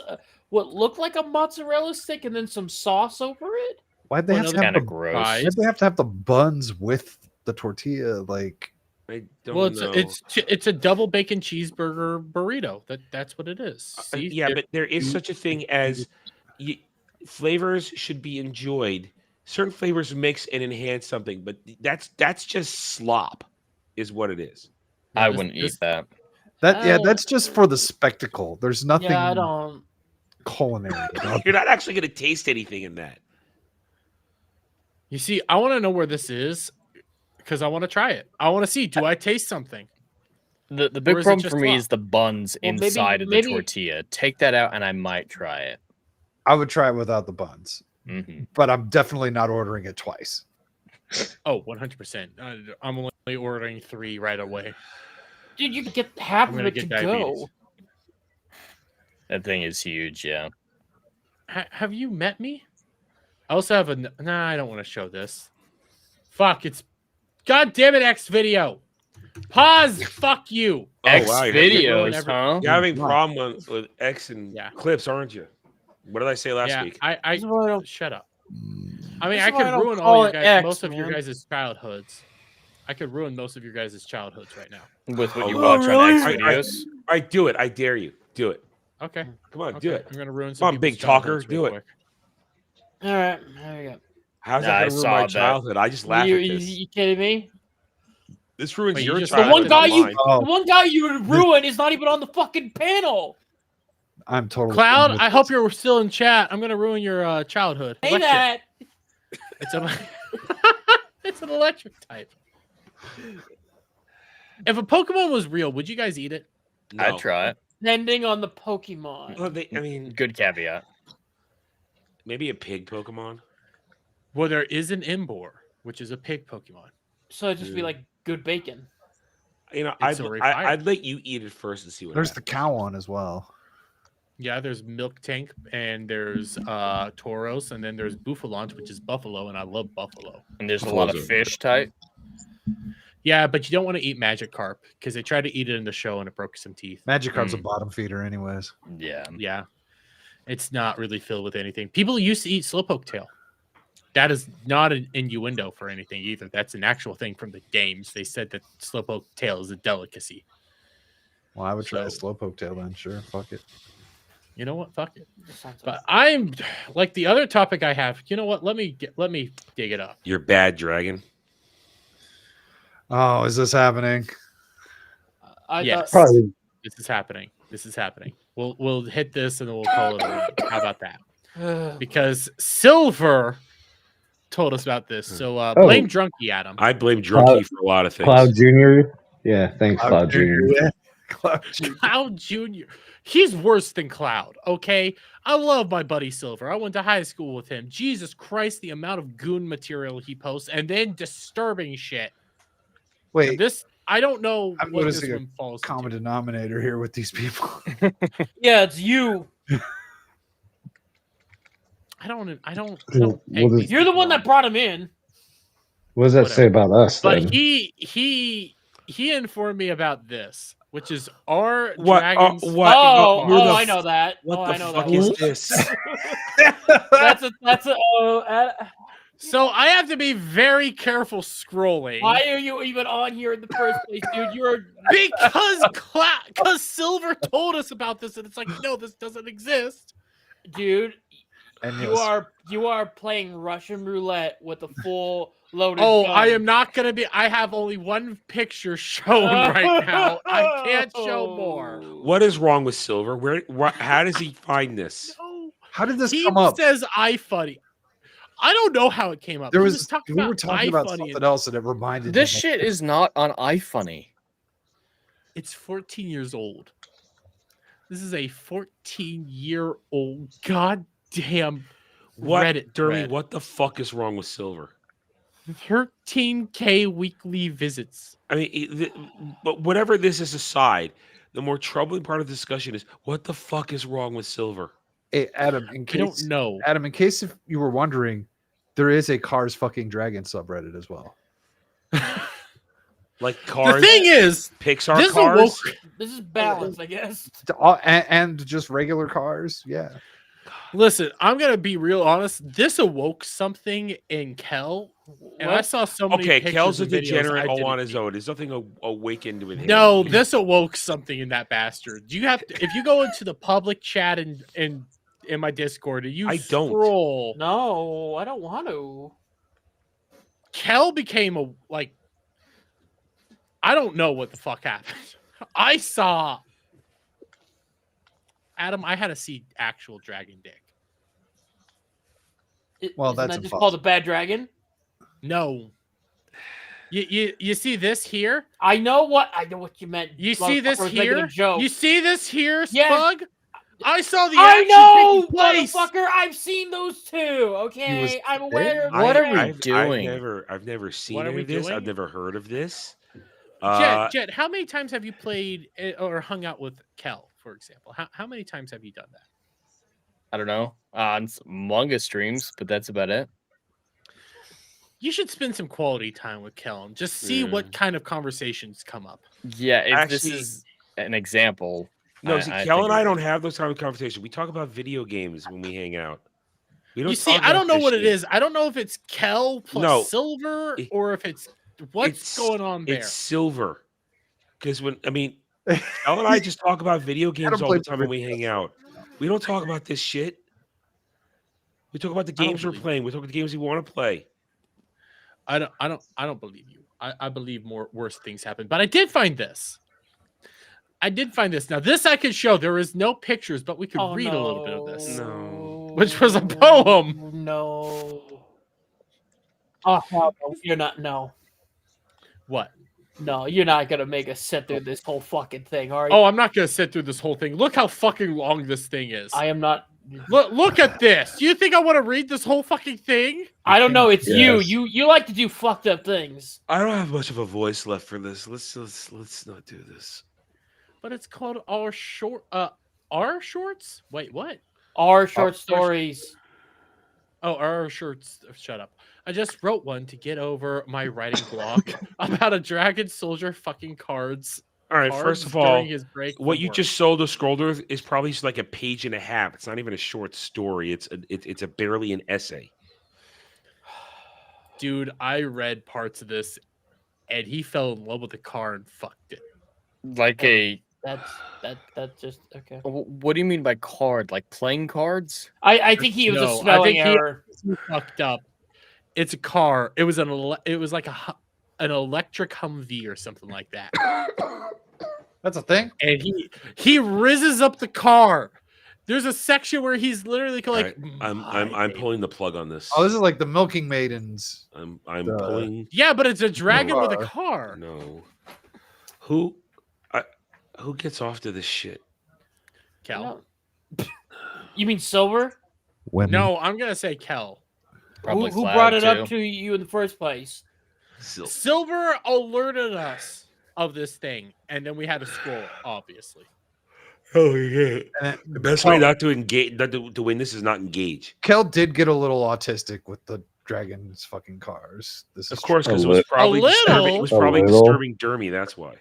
what looked like a mozzarella stick, and then some sauce over it. Why'd they have to have kinda the gross. Why'd they have to have the buns with the tortilla? Like, I don't Well, know. it's a double bacon cheeseburger burrito. That's what it is. See, yeah, but there is such a thing as flavors should be enjoyed. Certain flavors mix and enhance something, but that's just slop, is what it is. I wouldn't eat that. That's just for the spectacle. There's nothing Yeah, I don't. culinary. You're not actually going to taste anything in that. You see, I want to know where this is because I want to try it. I want to see, do I taste something? The Or big is it problem just for me slop? is the buns Well, maybe- inside of the maybe- tortilla. Take that out, and I might try it. I would try it without the buns, Mhm. but I'm definitely not ordering it twice. Oh, 100%. I'm only ordering 3 right away. Dude, you could get half I'm of gonna it to get diabetes. go. That thing is huge. Yeah. Have you met me? I also have a. Nah, I don't want to show this. Fuck, it's. God damn it, X video. Pause. Fuck you. X wow, videos, huh? You're having problem with X and clips, aren't you? What did I say last week? I shut up. I mean, This I is why I could don't ruin call all your it guys, X, most of your man. guys' childhoods. I could ruin most of your guys' childhoods right now. With what you Oh, watch really? on X videos. I do it. I dare you. Do it. Okay. Come on, do Okay, it. I'm gonna ruin Come some on, big people's talker. childhoods Do real it. quick. All right, there we go. How's Nah, that I going to ruin saw my that. childhood? I just laugh You, at you, this. you kidding me? This ruins Wait, you your just- The childhood. one guy not you, mine. the one guy you would ruin is not even on the fucking panel. I'm totally Cloud, with I this. hope you're still in chat. I'm gonna ruin your childhood. Say Electric. that. It's a it's an electric type. If a Pokemon was real, would you guys eat it? No. I'd try it. Depending on the Pokemon. Well, I mean, Good caveat. maybe a pig Pokemon. Well, there is an Imbor, which is a pig Pokemon. So it'd just be like good bacon. You know, It's already fired. I'd let you eat it first and see what There's happens. the cow one as well. Yeah, there's Milk Tank and there's Tauros and then there's Buffalons, which is buffalo, and I love buffalo. And there's a lot of Buffaloes are- fish type. Yeah, but you don't want to eat Magikarp because they tried to eat it in the show and it broke some teeth. Magikarp's a bottom feeder, anyways. Yeah. Yeah, it's not really filled with anything. People used to eat Slowpoke tail. That is not an innuendo for anything either. That's an actual thing from the games. They said that Slowpoke tail is a delicacy. Well, I would try a So- slowpoke tail then. Sure, fuck it. You know what? Fuck it. Sounds But I'm like the other topic I have. You know what? Let me dig it up. You're bad dragon. Oh, is this happening? I Yes, Probably. this is happening. This is happening. We'll hit this and then we'll call it a night. How about that? thought- Because Silver told us about this. So blame Drunky, Adam. I blame Drunky for a lot of things. Cloud Junior. Yeah, thanks, Cloud Junior. Yeah. Cloud Junior. Cloud Jr. He's worse than Cloud, okay? I love my buddy Silver. I went to high school with him. Jesus Christ, the amount of goon material he posts and then disturbing shit. Wait, This I don't know I'm what this noticing a one falls common into. denominator here with these people. Yeah, it's you. I don't Well, peg well, these You're the people one on. that brought him in. What does that say about us But then? he informed me about this, which is our What? dragons. What? Oh, Where the I know that. What Oh, the I know fuck that is one. this? That's a. So I have to be very careful scrolling. Why are you even on here in the first place, dude? You're Because Silver told us about this, and it's like, no, this doesn't exist. dude. And You are playing Russian roulette with a full loaded. Oh, gun. I am not gonna be. I have only one picture shown right now. I can't show more. What is wrong with Silver? How does he find this? How did this He come up? says iFunny. I don't know how it came up. There He was talking we were talking about iFunny something and- else, and it reminded This me. shit is not on iFunny. It's 14 years old. This is a 14-year-old goddamn What, Reddit Dermy? thread. What the fuck is wrong with Silver? 13K weekly visits. I mean, but whatever this is aside, the more troubling part of the discussion is what the fuck is wrong with Silver? Hey, Adam, in I case don't know. Adam, in case if you were wondering, there is a Cars fucking Dragon subreddit as well. Like cars. The thing is, Pixar this cars. awoke. This is balance, I guess. And just regular cars. Yeah. Listen, I'm gonna be real honest. This awoke something in Kel, and I saw so many. Okay, pictures Kel's a and videos degenerate I all didn't on his see. own. There's nothing awakened with him. No, this awoke something in that bastard. You have to, if you go into the public chat and in my Discord, and you I don't. scroll. No, I don't want to. Kel became a like. I don't know what the fuck happened. I saw. Adam, I had to see actual dragon dick. Well, Isn't that's that just called a bad dragon? No. You see this here? I know what you meant. You see this Motherfucker was making a here? joke. You see this here, Yes. Spug? I saw the I action know, taking place. motherfucker. I've seen those too. Okay, I'm aware. What are we I've doing? I've never seen What are any we of this. doing? I've never heard of this. Jet, how many times have you played or hung out with Kel, for example? How many times have you done that? I don't know. On manga streams, but that's about it. You should spend some quality time with Kel and just see what kind of conversations come up. Yeah, if this Actually- is an example. No, see, Kel think and I it- don't have those kind of conversations. We talk about video games when we hang out. We don't. You see, talk I don't about know this what it shit. is. I don't know if it's Kel plus No, Silver or if it's what's going on there. It's silver. Because Kel and I just talk about video games all the time when we hang out. We don't talk about this shit. We talk about the games we're playing. We talk about the games we want to play. I don't believe you. I believe worse things happen. But I did find this. Now this I could show. There is no pictures, but we could read a little bit of this. No. Which was a poem. No. Oh, no, you're not. No. What? No, you're not gonna make us sit through this whole fucking thing, are you? Oh, I'm not gonna sit through this whole thing. Look how fucking long this thing is. I am not. Look at this. Do you think I want to read this whole fucking thing? I don't know. It's Yes. you like to do fucked up things. I don't have much of a voice left for this. Let's not do this. But it's called our shorts. Wait, what? Our short stories. Oh, our shorts. Shut up. I just wrote one to get over my writing block about a dragon soldier fucking cards. All right, cards first of all, during his break what from you work. just sold a scroller is probably just like a page and a half. It's not even a short story. It's a barely an essay. Dude, I read parts of this, and he fell in love with the car and fucked it. Like a. That's just okay. What do you mean by card? Like playing cards? I think he was No, a spelling I think error. he fucked up. It's a car. It was like an electric Humvee or something like that. That's a thing. And he rizzes up the car. There's a section where he's literally like, All right, I'm pulling the plug on this. Oh, this is like the Milking Maidens. I'm pulling. yeah, but it's a dragon with a car. No. Who gets off to this shit? Kel. You mean Silver? No, I'm gonna say Kel. Who brought it up to you in the first place? Silver alerted us of this thing, and then we had to scroll, obviously. Oh yeah. The best way not to engage, to win this is not engage. Kel did get a little autistic with the dragon's fucking cars. This Of is course, because it true. was probably disturbing. It was probably disturbing Dermy. That's why.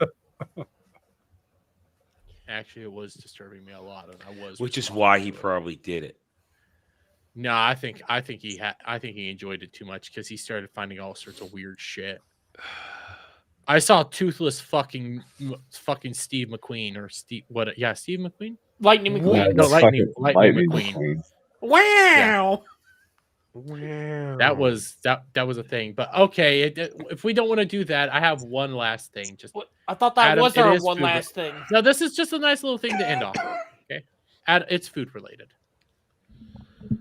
Actually, it was disturbing me a lot, and I was. Which is why he probably did it. No, I think he enjoyed it too much because he started finding all sorts of weird shit. I saw toothless fucking Steve McQueen or Steve what? Yeah, Steve McQueen. Lightning McQueen. No, Lightning McQueen. Wow. Wow. That was a thing. But okay, if we don't want to do that, I have one last thing. Just I thought that Adam, was it our is one food last thing. No, this is just a nice little thing to end off. Okay, it's food related.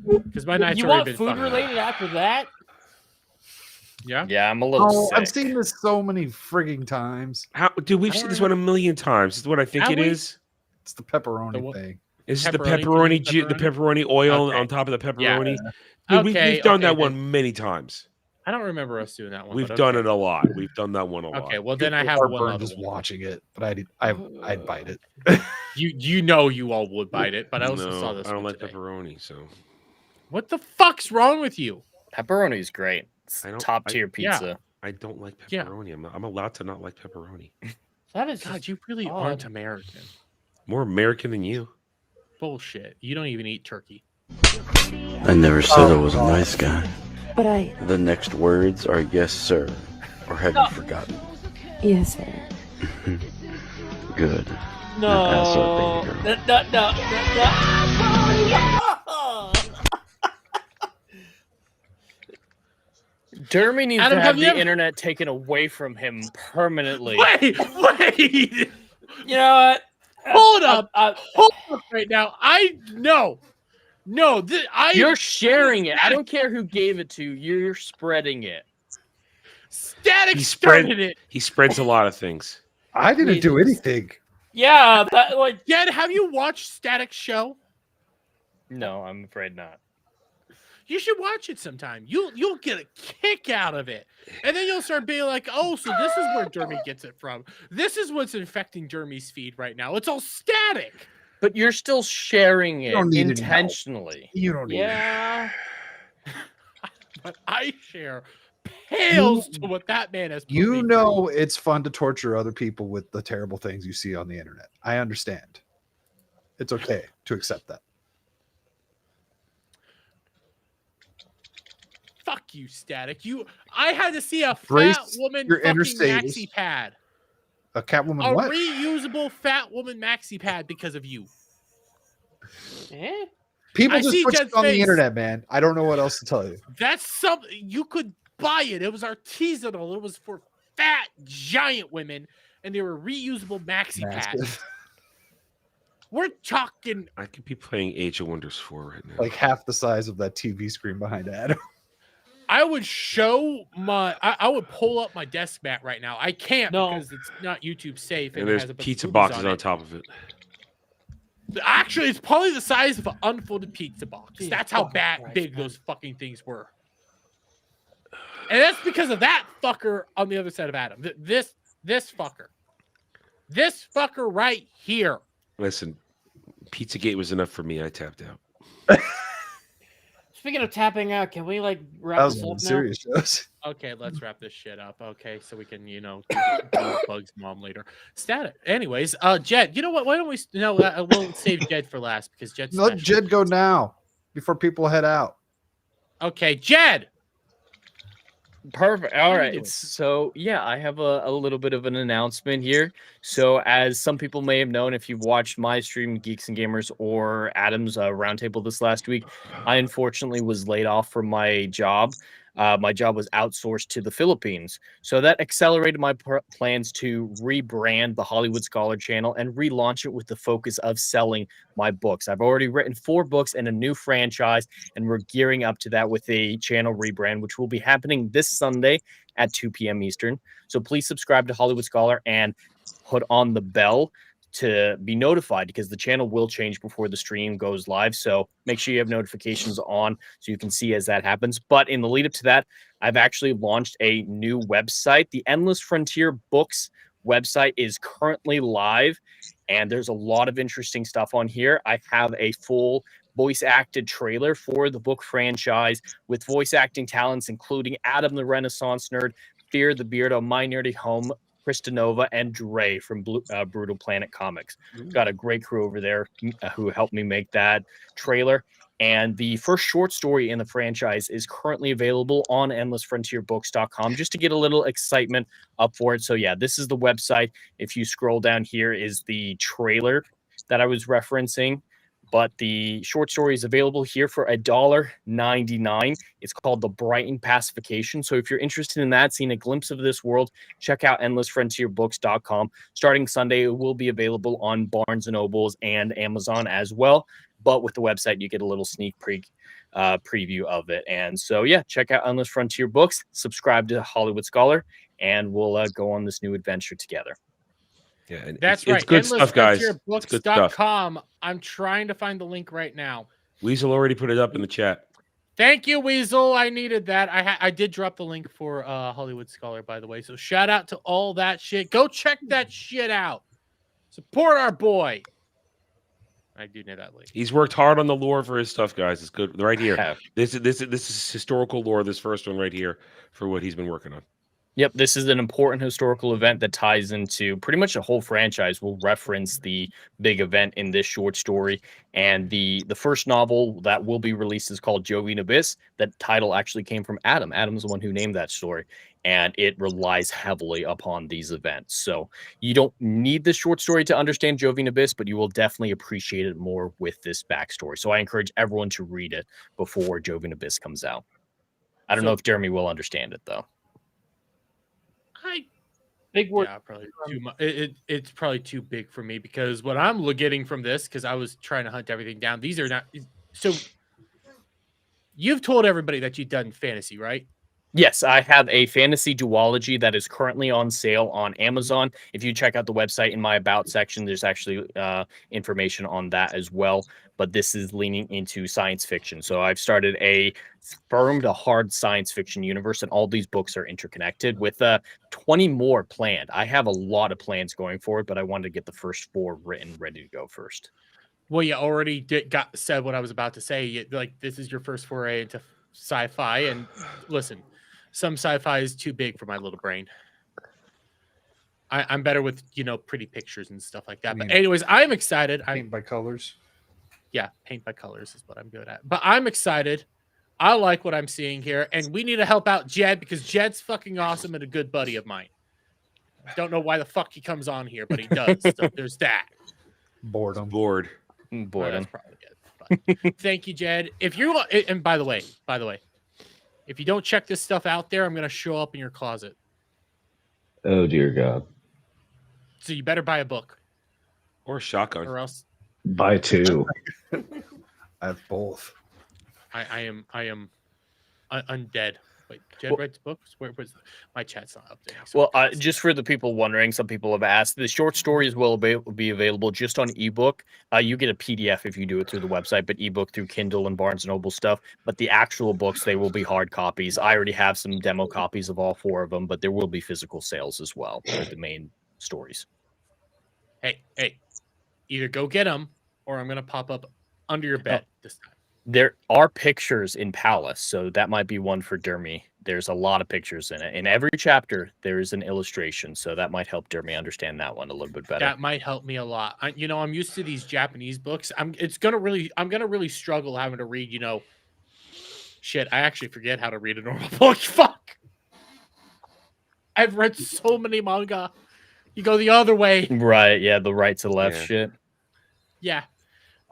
Because my night's You already want been food fucked. related after that? Yeah. Yeah, I'm a little Oh, sick. I've seen this so many frigging times. Dude, we've seen this one a million times. This is what I think Have it we? is. It's the pepperoni thing. This is the Pepperoni, pepperoni oil Okay. on top of the Yeah. pepperoni. Dude, Okay, we've done okay, that then. one many times. I don't remember us doing that one. We've but done okay. it a lot. We've done that one a lot. Okay, well then I have Heartburn one other just one. watching it, but I'd bite it. You know you all would bite it, but I also saw this. I don't one like today. pepperoni, so What the fuck's wrong with you? Pepperoni's great. It's I don't- top tier Yeah. pizza. I don't like Yeah. pepperoni. I'm allowed to not like pepperoni. That is God, just you really odd. aren't American. More American than you. Bullshit. You don't even eat turkey. I never said I was a nice guy. But I. The next words are yes, sir. Or have you forgotten? Yes, sir. Good. No. Ass up, baby girl. No. Dermy needs Adam, to have have you the ever- internet taken away from him permanently. Wait! You know what? Hold up right now. No. You're sharing it. I don't care who gave it to you. You're spreading it. Static He started it. He spreads a lot of things. I didn't do anything. Yeah, that like. Dad, have you watched Static's show? No, I'm afraid not. You should watch it sometime. You'll get a kick out of it, and then you'll start being like, "Oh, so this is where Dermy gets it from. This is what's infecting Dermy's feed right now. It's all static." But you're still sharing it don't need to know. intentionally. You don't need Yeah. But I share pales to what that man has. Put You me know it's fun to torture other people with the terrible things you see on the internet. I understand. It's okay to accept that. Fuck you, Static. I had to see a Brace fat woman your fucking inner status. maxi pad. A Catwoman A what? reusable fat woman maxi pad because of you. Eh? People I just see put Jed's shit on the face. internet, man. I don't know what else to tell you. That's something you could buy it. It was artisanal. It was for fat giant women, and they were reusable maxi pads. Massive. We're talking. I could be playing Age of Wonders 4 right now. Like half the size of that TV screen behind Adam. I would show my. I would pull up my desk mat right now. I can't because it's not YouTube safe. and it there's has a bunch of pizza boobies boxes on it. top of it. Actually, it's probably the size of an unfolded pizza box. Jesus That's how fucking big Christ, those fucking things were. And that's because of that fucker on the other side of Adam. This fucker. This fucker right here. Listen, Pizzagate was enough for me. I tapped out. Speaking of tapping out, can we like wrap That was this one up of now? the serious shows. Okay, let's wrap this shit up. Okay, so we can, do Bug's mom later. Static. Anyways, Jed, you know what? Why don't we? No, we'll save Jed for last because Jed's Let special. Jed go now before people head out. Okay, Jed. Perfect. All you right. doing? So, yeah, I have a little bit of an announcement here. So, as some people may have known, if you've watched my stream, Geeks and Gamers, or Adam's roundtable this last week, I unfortunately was laid off from my job. My job was outsourced to the Philippines. So that accelerated my plans to rebrand the Hollywood Scholar channel and relaunch it with the focus of selling my books. I've already written 4 books and a new franchise, and we're gearing up to that with a channel rebrand, which will be happening this Sunday at 2 p.m. Eastern. So please subscribe to Hollywood Scholar and put on the bell to be notified, because the channel will change before the stream goes live. So make sure you have notifications on so you can see as that happens. But in the lead up to that, I've actually launched a new website. The Endless Frontier Books website is currently live, and there's a lot of interesting stuff on here. I have a full voice acted trailer for the book franchise with voice acting talents including Adam the Renaissance Nerd, Fear the Beardo, My Nerdy Home, Krista Nova, and Dre from Brutal Planet Comics. Got a great crew over there who helped me make that trailer. And the first short story in the franchise is currently available on endlessfrontierbooks.com just to get a little excitement up for it. So yeah, this is the website. If you scroll down here is the trailer that I was referencing. But the short story is available here for $1.99. It's called The Brighton Pacification. So if you're interested in that, seeing a glimpse of this world, check out endlessfrontierbooks.com. Starting Sunday, it will be available on Barnes & Nobles and Amazon as well. But with the website, you get a little sneak preview of it. And so, yeah, check out Endless Frontier Books, subscribe to Hollywood Scholar, and we'll go on this new adventure together. Yeah, and That's it's right. good stuff, guys. It's good stuff. Endlessfrontierbooks.com. I'm trying to find the link right now. Weasel already put it up in the chat. Thank you, Weasel. I needed that. I did drop the link for Hollywood Scholar, by the way. So shout out to all that shit. Go check that shit out. Support our boy. I do know that link. He's worked hard on the lore for his stuff, guys. It's good. Right here. This is historical lore. This first one right here for what he's been working on. Yep, this is an important historical event that ties into pretty much the whole franchise. Will reference the big event in this short story, and the first novel that will be released is called Jovian Abyss. That title actually came from Adam. Adam's the one who named that story, and it relies heavily upon these events. So you don't need this short story to understand Jovian Abyss, but you will definitely appreciate it more with this backstory. So I encourage everyone to read it before Jovian Abyss comes out. I don't know if Jeremy will understand it though. Big word. Yeah, probably too much. It's probably too big for me because what I'm getting from this, because I was trying to hunt everything down. These are not. So you've told everybody that you've done fantasy, right? Yes, I have a fantasy duology that is currently on sale on Amazon. If you check out the website in my About section, there's actually information on that as well. But this is leaning into science fiction. So I've started a firm to hard science fiction universe, and all these books are interconnected with 20 more planned. I have a lot of plans going forward, but I wanted to get the first 4 written, ready to go first. Well, you already said what I was about to say. Like, this is your first foray into sci-fi, and listen, some sci-fi is too big for my little brain. I'm better with, pretty pictures and stuff like that. But anyways, I'm excited. Paint by colors. Yeah, paint by colors is what I'm good at. But I'm excited. I like what I'm seeing here, and we need to help out Jed because Jed's fucking awesome and a good buddy of mine. Don't know why the fuck he comes on here, but he does. So there's that. Boredom. Bored. Boredom. That's probably good. But thank you, Jed. If you and by the way, if you don't check this stuff out there, I'm gonna show up in your closet. Oh dear God. So you better buy a book or a shotgun, or else Buy 2. I have both. I am undead. Wait, Jed writes books? Where's my chat's not updating? So Well, just for the people wondering, some people have asked, the short stories will be available just on ebook. You get a PDF if you do it through the website, but ebook through Kindle and Barnes & Noble stuff. But the actual books, they will be hard copies. I already have some demo copies of all 4 of them, but there will be physical sales as well for the main stories. hey, either go get them or I'm gonna pop up under your bed this time. There are pictures in Palace, so that might be one for Dermy. There's a lot of pictures in it. In every chapter, there is an illustration, so that might help Dermy understand that one a little bit better. That might help me a lot. I'm used to these Japanese books. I'm gonna really struggle having to read. Shit, I actually forget how to read a normal book. Fuck. I've read so many manga. You go the other way. Right? Yeah, the right to left shit. Yeah.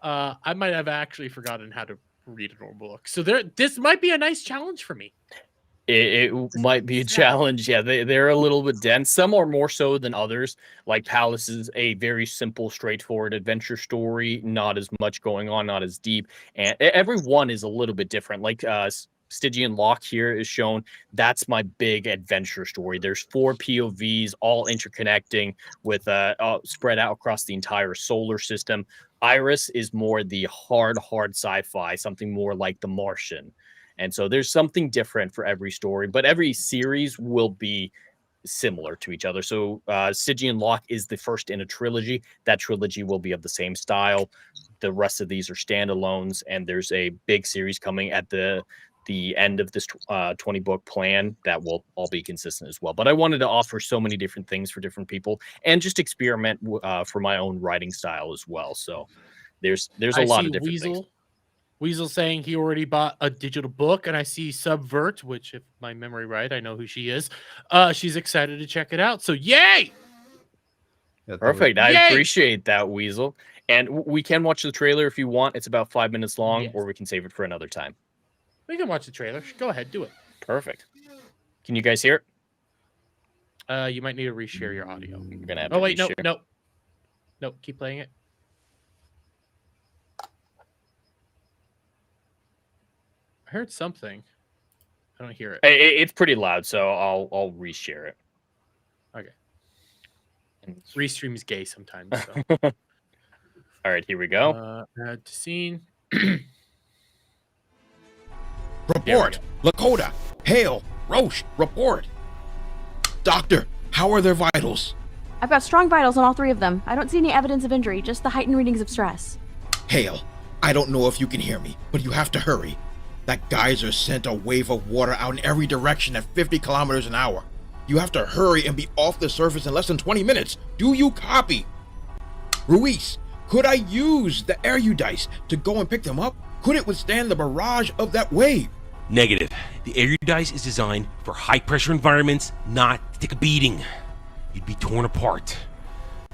I might have actually forgotten how to read a normal book. So this might be a nice challenge for me. It might be a challenge. Yeah, they're a little bit dense. Some are more so than others. Like Palace is a very simple, straightforward adventure story. Not as much going on, not as deep. And every one is a little bit different. Like Stygian Lock here is shown. That's my big adventure story. There's 4 POVs, all interconnecting with spread out across the entire solar system. Iris is more the hard sci-fi, something more like The Martian. And so there's something different for every story, but every series will be similar to each other. So Stygian Lock is the first in a trilogy. That trilogy will be of the same style. The rest of these are standalones, and there's a big series coming at the end of this 20-book plan that will all be consistent as well. But I wanted to offer so many different things for different people and just experiment for my own writing style as well. So there's a lot of different things. Weasel saying he already bought a digital book, and I see Subvert, which, if my memory right, I know who she is. She's excited to check it out. So yay! Perfect. I appreciate that, Weasel. And we can watch the trailer if you want. It's about 5 minutes long, or we can save it for another time. We can watch the trailer. Go ahead, do it. Perfect. Can you guys hear it? You might need to reshare your audio. You're gonna have oh to wait, reshare. no, keep playing it. I heard something. I don't hear it. It's pretty loud, so I'll reshare it. Okay. Restream's gay sometimes. So. All right, here we go. Add to scene. Report. Lakota. Hale. Roche. Report. Doctor, how are their vitals? I've got strong vitals on all 3 of them. I don't see any evidence of injury, just the heightened readings of stress. Hale, I don't know if you can hear me, but you have to hurry. That geyser sent a wave of water out in every direction at 50 kilometers an hour. You have to hurry and be off the surface in less than 20 minutes. Do you copy? Ruiz, could I use the Erudice to go and pick them up? Could it withstand the barrage of that wave? Negative. The Erudice is designed for high-pressure environments, not to take a beating. You'd be torn apart.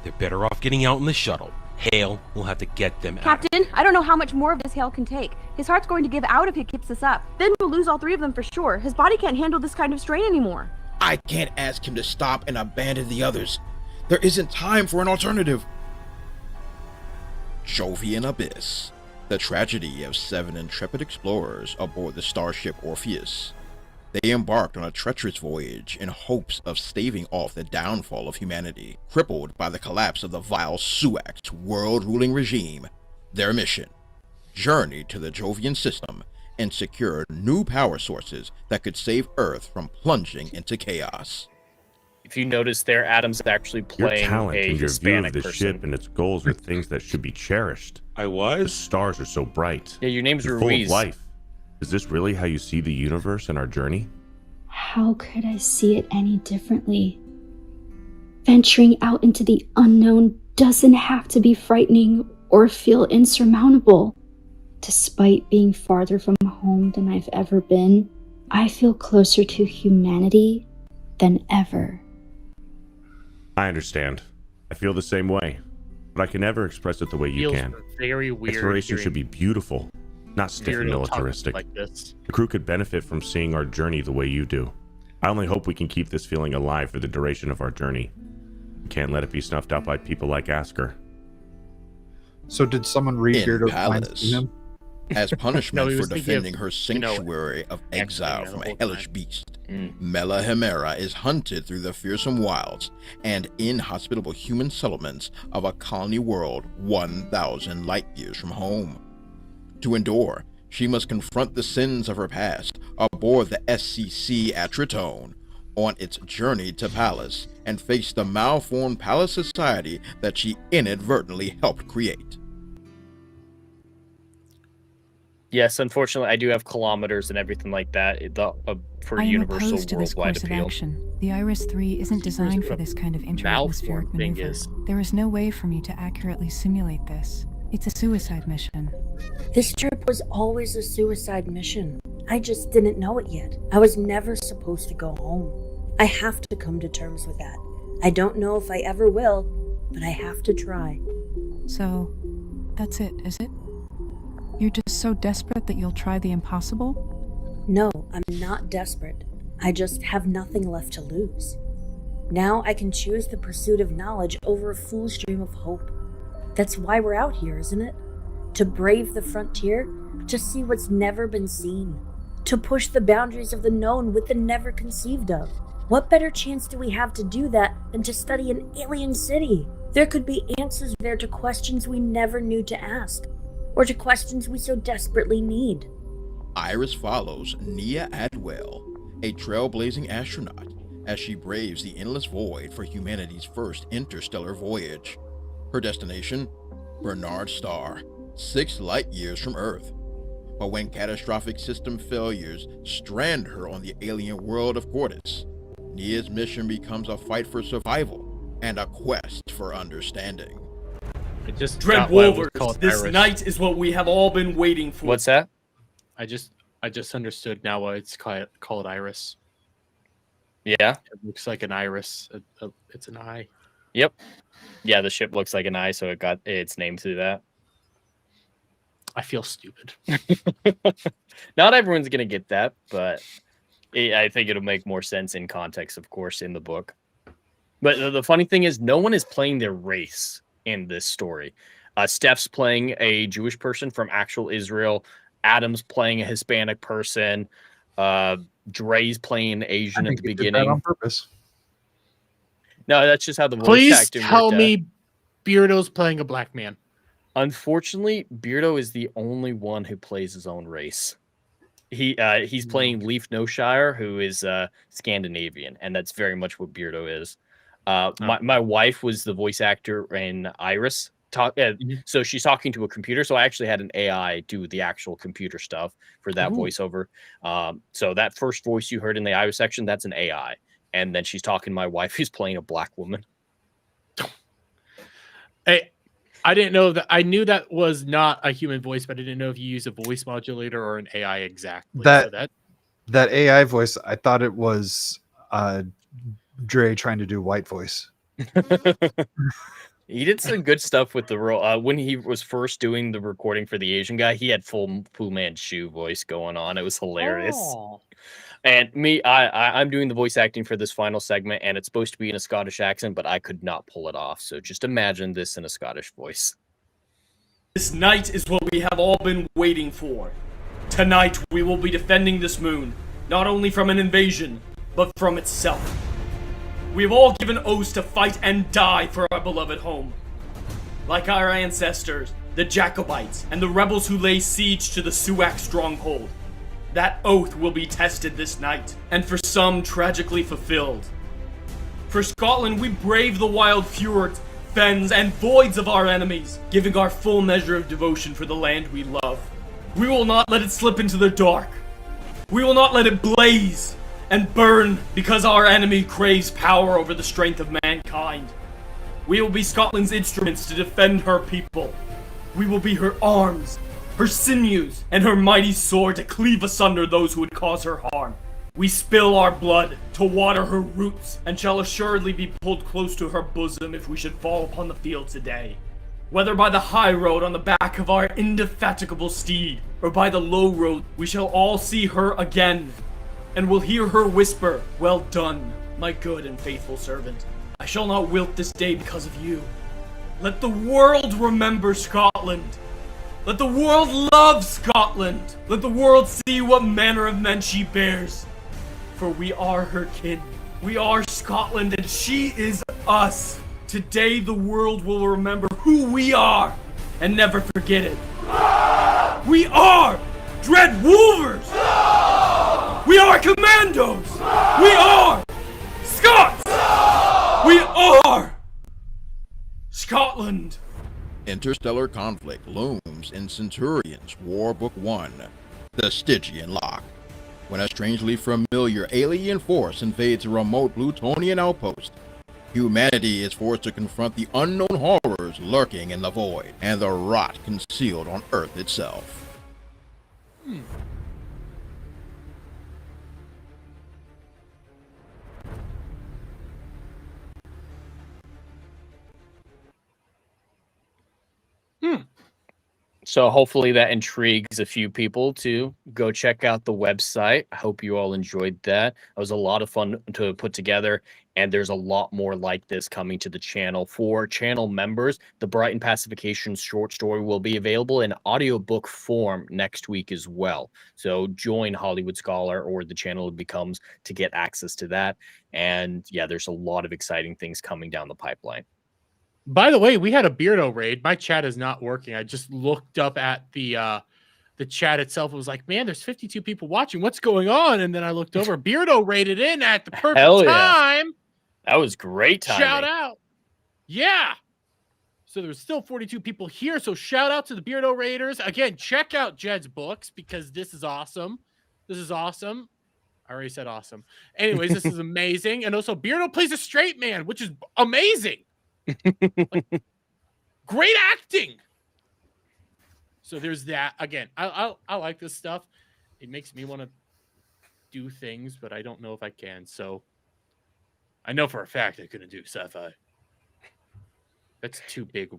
They're better off getting out in the shuttle. Hale will have to get them out. Captain, I don't know how much more of this Hale can take. His heart's going to give out if he keeps this up. Then we'll lose all 3 of them for sure. His body can't handle this kind of strain anymore. I can't ask him to stop and abandon the others. There isn't time for an alternative. Jovian Abyss. The tragedy of 7 intrepid explorers aboard the starship Orpheus. They embarked on a treacherous voyage in hopes of staving off the downfall of humanity, crippled by the collapse of the vile Suax world-ruling regime. Their mission: journey to the Jovian system and secure new power sources that could save Earth from plunging into chaos. If you notice there, Adam's actually Your playing talent a and your view Hispanic of the person. ship and its goals are things that should be cherished. I was? The stars are so bright. Yeah, your name's You're full of Ruiz. life. Is this really how you see the universe and our journey? How could I see it any differently? Venturing out into the unknown doesn't have to be frightening or feel insurmountable. Despite being farther from home than I've ever been, I feel closer to humanity than ever. I understand. I feel the same way. But I can never express it the way you Feels can. very weird. Exploration hearing should be beautiful, not stiff and Beardo talk militaristic. like this. The crew could benefit from seeing our journey the way you do. I only hope we can keep this feeling alive for the duration of our journey. We can't let it be snuffed out by people like Asker. So did someone read In Beardo's lines Palace, to him? as punishment No, he for was thinking defending of, her sanctuary of exile from a hellish beast, Mm. Mela Hemera is hunted through the fearsome wilds and inhospitable human settlements of a colony world 1,000 light years from home. To endure, she must confront the sins of her past aboard the SCC at Tritone on its journey to Palace and face the malformed Palace society that she inadvertently helped create. Yes, unfortunately, I do have kilometers and everything like that for I am universal opposed to this worldwide course of appeal. action. The Iris 3 isn't designed for this kind of intra-atmospheric maneuver. There is no way for me to accurately simulate this. It's a suicide mission. This trip was always a suicide mission. I just didn't know it yet. I was never supposed to go home. I have to come to terms with that. I don't know if I ever will, but I have to try. So, that's it, is it? You're just so desperate that you'll try the impossible? No, I'm not desperate. I just have nothing left to lose. Now I can choose the pursuit of knowledge over a fool's dream of hope. That's why we're out here, isn't it? To brave the frontier, to see what's never been seen, to push the boundaries of the known with the never conceived of. What better chance do we have to do that than to study an alien city? There could be answers there to questions we never knew to ask, or to questions we so desperately need. Iris follows Nia Adwell, a trailblazing astronaut, as she braves the endless void for humanity's first interstellar voyage. Her destination? Bernard Star, 6 light years from Earth. But when catastrophic system failures strand her on the alien world of Quartus, Nia's mission becomes a fight for survival and a quest for understanding. I just Dread got why it was Wolvers, called this Iris. night is what we have all been waiting for. What's that? I just understood now why it's called Iris. Yeah. It looks like an iris. It's an eye. Yep. Yeah, the ship looks like an eye, so it got its name through that. I feel stupid. Not everyone's gonna get that, but I think it'll make more sense in context, of course, in the book. But the funny thing is, no one is playing their race in this story. Steph's playing a Jewish person from actual Israel. Adam's playing a Hispanic person. Dre's playing Asian at the beginning. Did that on purpose. No, that's just how the voice Please acting tell worked out. me Beardo's playing a black man. Unfortunately, Beardo is the only one who plays his own race. He's playing Leaf Noshire, who is Scandinavian, and that's very much what Beardo is. My wife was the voice actor in Iris. So she's talking to a computer. So I actually had an AI do the actual computer stuff for that voiceover. So that first voice you heard in the Iris section, that's an AI. and then she's talking to my wife who's playing a black woman. Hey, I didn't know that. I knew that was not a human voice, but I didn't know if you use a voice modulator or an AI exactly. That AI voice, I thought it was Dre trying to do white voice. He did some good stuff with the role. When he was first doing the recording for the Asian guy, he had full Fu Manchu voice going on. It was hilarious. Oh. And me, I'm doing the voice acting for this final segment, and it's supposed to be in a Scottish accent, but I could not pull it off. So just imagine this in a Scottish voice. This night is what we have all been waiting for. Tonight we will be defending this moon, not only from an invasion, but from itself. We have all given oaths to fight and die for our beloved home. Like our ancestors, the Jacobites, and the rebels who lay siege to the Suak stronghold. That oath will be tested this night, and for some tragically fulfilled. For Scotland, we brave the wild fjords, fens, and voids of our enemies, giving our full measure of devotion for the land we love. We will not let it slip into the dark. We will not let it blaze and burn because our enemy craves power over the strength of mankind. We will be Scotland's instruments to defend her people. We will be her arms, her sinews, and her mighty sword to cleave asunder those who would cause her harm. We spill our blood to water her roots, and shall assuredly be pulled close to her bosom if we should fall upon the field today. Whether by the high road on the back of our indefatigable steed, or by the low road, we shall all see her again, and will hear her whisper, "Well done, my good and faithful servant. I shall not wilt this day because of you. Let the world remember Scotland. Let the world love Scotland. Let the world see what manner of men she bears. For we are her kin. We are Scotland, and she is us. Today the world will remember who we are, and never forget it. We are Dread Wolvers! We are Commandos! We are Scots! We are Scotland! Interstellar conflict looms in Centurion's War Book 1, The Stygian Lock. When a strangely familiar alien force invades a remote Plutonian outpost, humanity is forced to confront the unknown horrors lurking in the void and the rot concealed on Earth itself. So hopefully that intrigues a few people to go check out the website. I hope you all enjoyed that. It was a lot of fun to put together, and there's a lot more like this coming to the channel. For channel members, the Brighton Pacification short story will be available in audiobook form next week as well. So join Hollywood Scholar or the channel it becomes to get access to that. And yeah, there's a lot of exciting things coming down the pipeline. By the way, we had a Beardo raid. My chat is not working. I just looked up at the chat itself. It was like, man, there's 52 people watching. What's going on? And then I looked over. Beardo raided in at the perfect time. That was great timing. Shout out. Yeah. So there's still 42 people here. So shout out to the Beardo Raiders. Again, check out Jed's books because this is awesome. This is awesome. I already said awesome. Anyways, this is amazing. And also Beardo plays a straight man, which is amazing. Like, great acting. So there's that. Again, I like this stuff. It makes me want to do things, but I don't know if I can. So I know for a fact I couldn't do sci-fi. That's too big a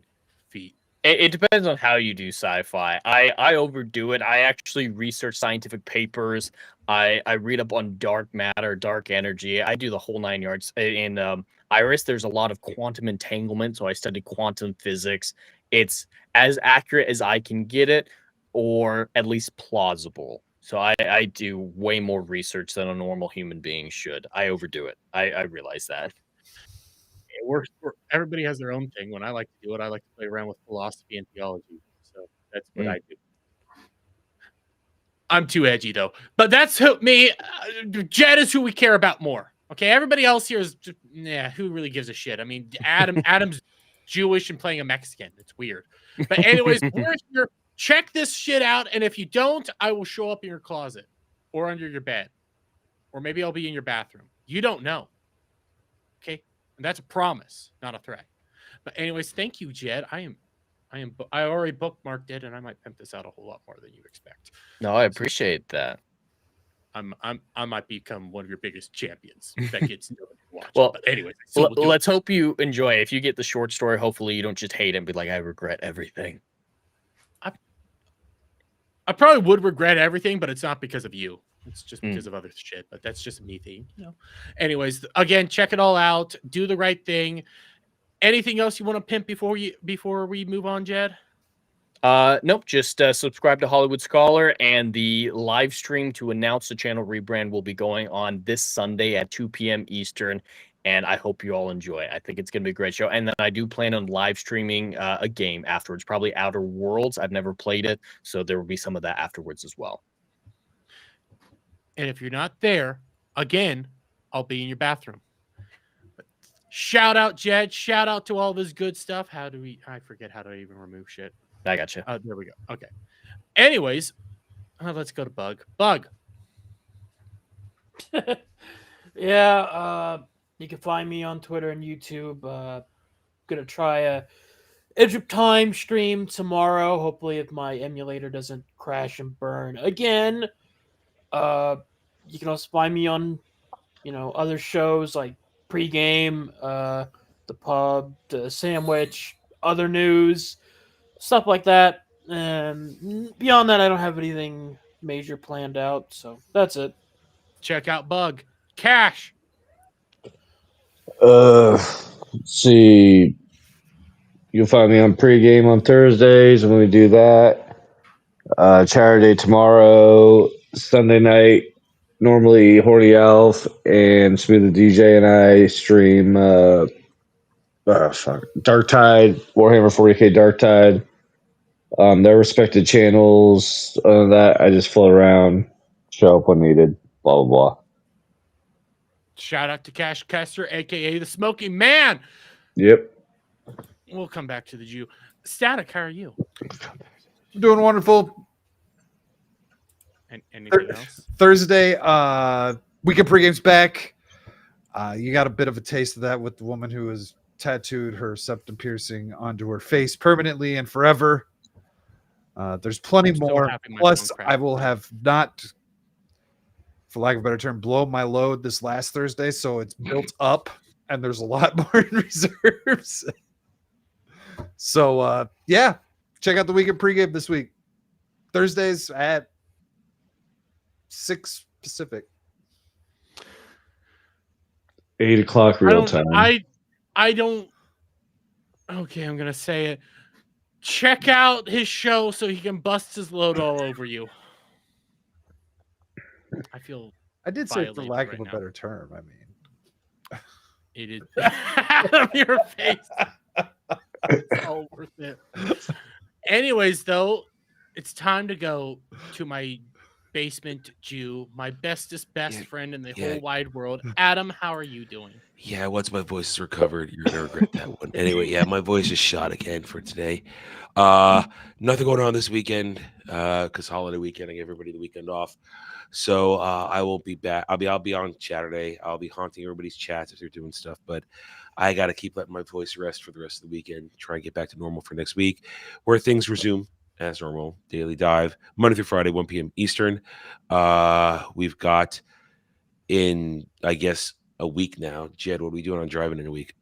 feat. It depends on how you do sci-fi. I overdo it. I actually research scientific papers. I read up on dark matter, dark energy. I do the whole 9 yards. In Iris, there's a lot of quantum entanglement, so I study quantum physics. It's as accurate as I can get it, or at least plausible. So I do way more research than a normal human being should. I overdo it. I realize that. Everybody has their own thing. When I like to do it, I like to play around with philosophy and theology. So that's what I do. I'm too edgy though, but that's me. Jed is who we care about more. Okay, everybody else here is just, who really gives a shit? I mean, Adam's Jewish and playing a Mexican. It's weird. But anyways, we're here. Check this shit out, and if you don't, I will show up in your closet or under your bed, or maybe I'll be in your bathroom. You don't know. And that's a promise, not a threat. But anyways, thank you, Jed. I already bookmarked it, and I might pimp this out a whole lot more than you expect. No, I appreciate that. I might become one of your biggest champions that gets nobody to watch. Well, But anyways, so we'll do it. let's hope you enjoy it. If you get the short story, hopefully you don't just hate it and be like, I regret everything. I probably would regret everything, but it's not because of you. It's just because of other shit. But that's just a me thing, you know. Anyways, again, check it all out. Do the right thing. Anything else you want to pimp before we move on, Jed? Nope. Just subscribe to Hollywood Scholar, and the live stream to announce the channel rebrand will be going on this Sunday at 2 p.m. Eastern. And I hope you all enjoy it. I think it's going to be a great show. And then I do plan on live streaming a game afterwards, probably Outer Worlds. I've never played it, so there will be some of that afterwards as well. And if you're not there, again, I'll be in your bathroom. But shout out, Jed. Shout out to all this good stuff. I forget how to even remove shit. I got you. There we go. Okay. Anyways, let's go to Bug. Bug. Yeah, you can find me on Twitter and YouTube. Gonna try a Edge of Time stream tomorrow. Hopefully, if my emulator doesn't crash and burn again. You can also find me on, other shows like Pregame, The Pub, The Sandwich, Other News, stuff like that. And beyond that, I don't have anything major planned out. So that's it. Check out Bug. Cash. Let's see. You can find me on Pregame on Thursdays when we do that. Charity tomorrow, Sunday night. Normally, Horny Alf and Smooth the DJ and I stream Dark Tide, Warhammer 40k Dark Tide. Their respected channels. Other than that, I just float around, show up when needed, blah, blah, blah. Shout out to Cash Kester, a.k.a. the Smoking Man. Yep. We'll come back to the Jew. Static, how are you? Doing wonderful. And anything else? Thursday, weekend pregame's back. You got a bit of a taste of that with the woman who has tattooed her septum piercing onto her face permanently and forever. There's plenty more. Plus, I will have not, for lack of a better term, blown my load this last Thursday, so it's built up, and there's a lot more in reserves. So, yeah, check out the weekend pregame this week. Thursdays at 6 Pacific. 8 o'clock real time. I don't. Okay, I'm gonna say it. Check out his show so he can bust his load all over you. I did say for lack of a better term. I mean, it is out of your face. It's all worth it. Anyways, though, it's time to go to my basement Jew, my bestest best friend in the whole wide world. Adam, how are you doing? Yeah, once my voice is recovered, you're gonna regret that one. Anyway, yeah, my voice is shot again for today. Nothing going on this weekend, because holiday weekend, I gave everybody the weekend off. So I will be back. I'll be on Saturday. I'll be haunting everybody's chats if they're doing stuff, but I gotta keep letting my voice rest for the rest of the weekend. Try and get back to normal for next week, where things resume as normal. Daily Dive, Monday through Friday, 1 p.m. Eastern. We've got in, I guess, a week now. Jed, what are we doing on Driving in a week?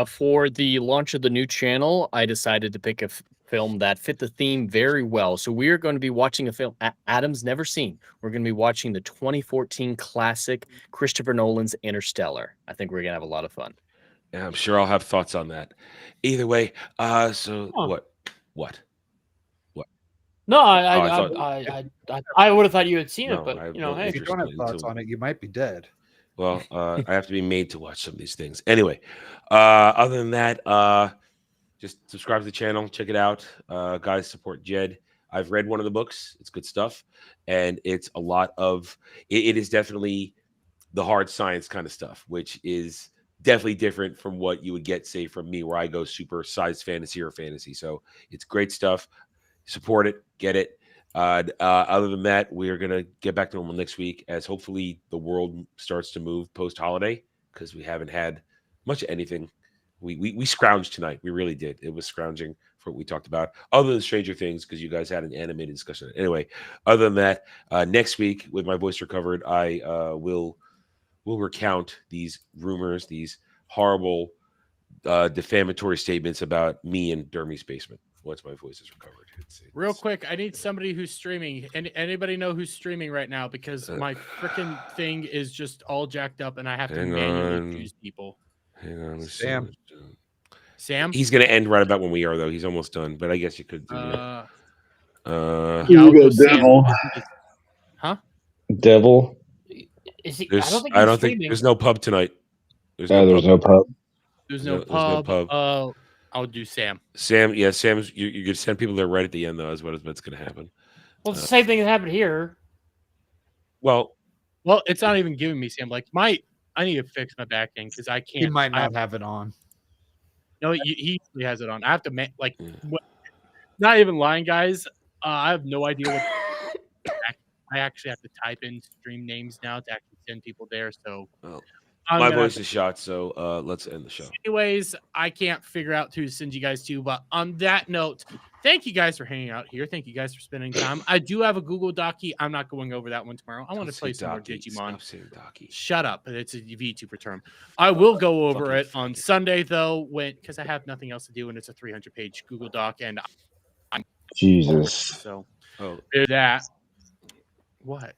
For the launch of the new channel, I decided to pick a film that fit the theme very well. So we are going to be watching a film Adam's never seen. We're going to be watching the 2014 classic Christopher Nolan's Interstellar. I think we're going to have a lot of fun. Yeah, I'm sure I'll have thoughts on that. Either way, so what? No, I would have thought you had seen it, but hey, if you don't have thoughts on it, you might be dead. Well, I have to be made to watch some of these things. Anyway, other than that, just subscribe to the channel, check it out. Guys, support Jed. I've read one of the books. It's good stuff. And it's a lot of, it is definitely the hard science kind of stuff, which is definitely different from what you would get, say, from me, where I go super size fantasy or fantasy. So it's great stuff. Support it, get it. Other than that, we are going to get back to normal next week as hopefully the world starts to move post-holiday, because we haven't had much of anything. We scrounged tonight. We really did. It was scrounging for what we talked about, other than Stranger Things, because you guys had an animated discussion. Anyway, other than that, next week with my voice recovered, I will recount these rumors, these horrible defamatory statements about me in Dermy's basement once my voice is recovered. Real quick, I need somebody who's streaming. Anybody know who's streaming right now? Because my freaking thing is just all jacked up, and I have to manually choose people. Hang on, Sam. Sam? He's gonna end right about when we are, though. He's almost done, but I guess you could do Yeah, You go Devil. Huh? Devil. Is he? I don't think there's no pub tonight. There's no pub. There's no pub. I'll do Sam. Sam's. You're gonna send people there right at the end, though. Is what's gonna happen. Well, it's the same thing that happened here. Well, it's not even giving me Sam. Like I need to fix my back end because I can't. He might not have it on. No, he usually has it on. I have to not even lying, guys. I have no idea what. I actually have to type in stream names now to actually send people there. So my voice is shot. So let's end the show. Anyways, I can't figure out who to send you guys to. But on that note, thank you guys for hanging out here. Thank you guys for spending time. I do have a Google Docky. I'm not going over that one tomorrow. I want to play some more Digimon. Shut up. It's a VTuber term. I will go over it on Sunday, though, because I have nothing else to do, and it's a 300-page Google Doc, and I'm Jesus. So there's that. What?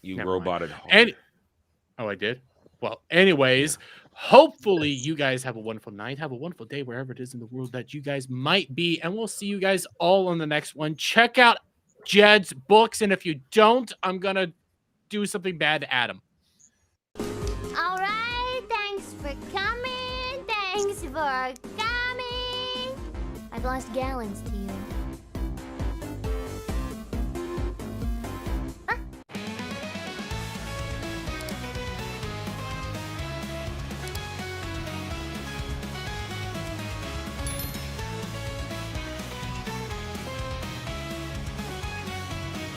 You Never roboted mind. I did? Well, anyways, hopefully you guys have a wonderful night. Have a wonderful day wherever it is in the world that you guys might be. And we'll see you guys all on the next one. Check out Jed's books. And if you don't, I'm going to do something bad to Adam. All right, thanks for coming. Thanks for coming. I've lost gallons to you.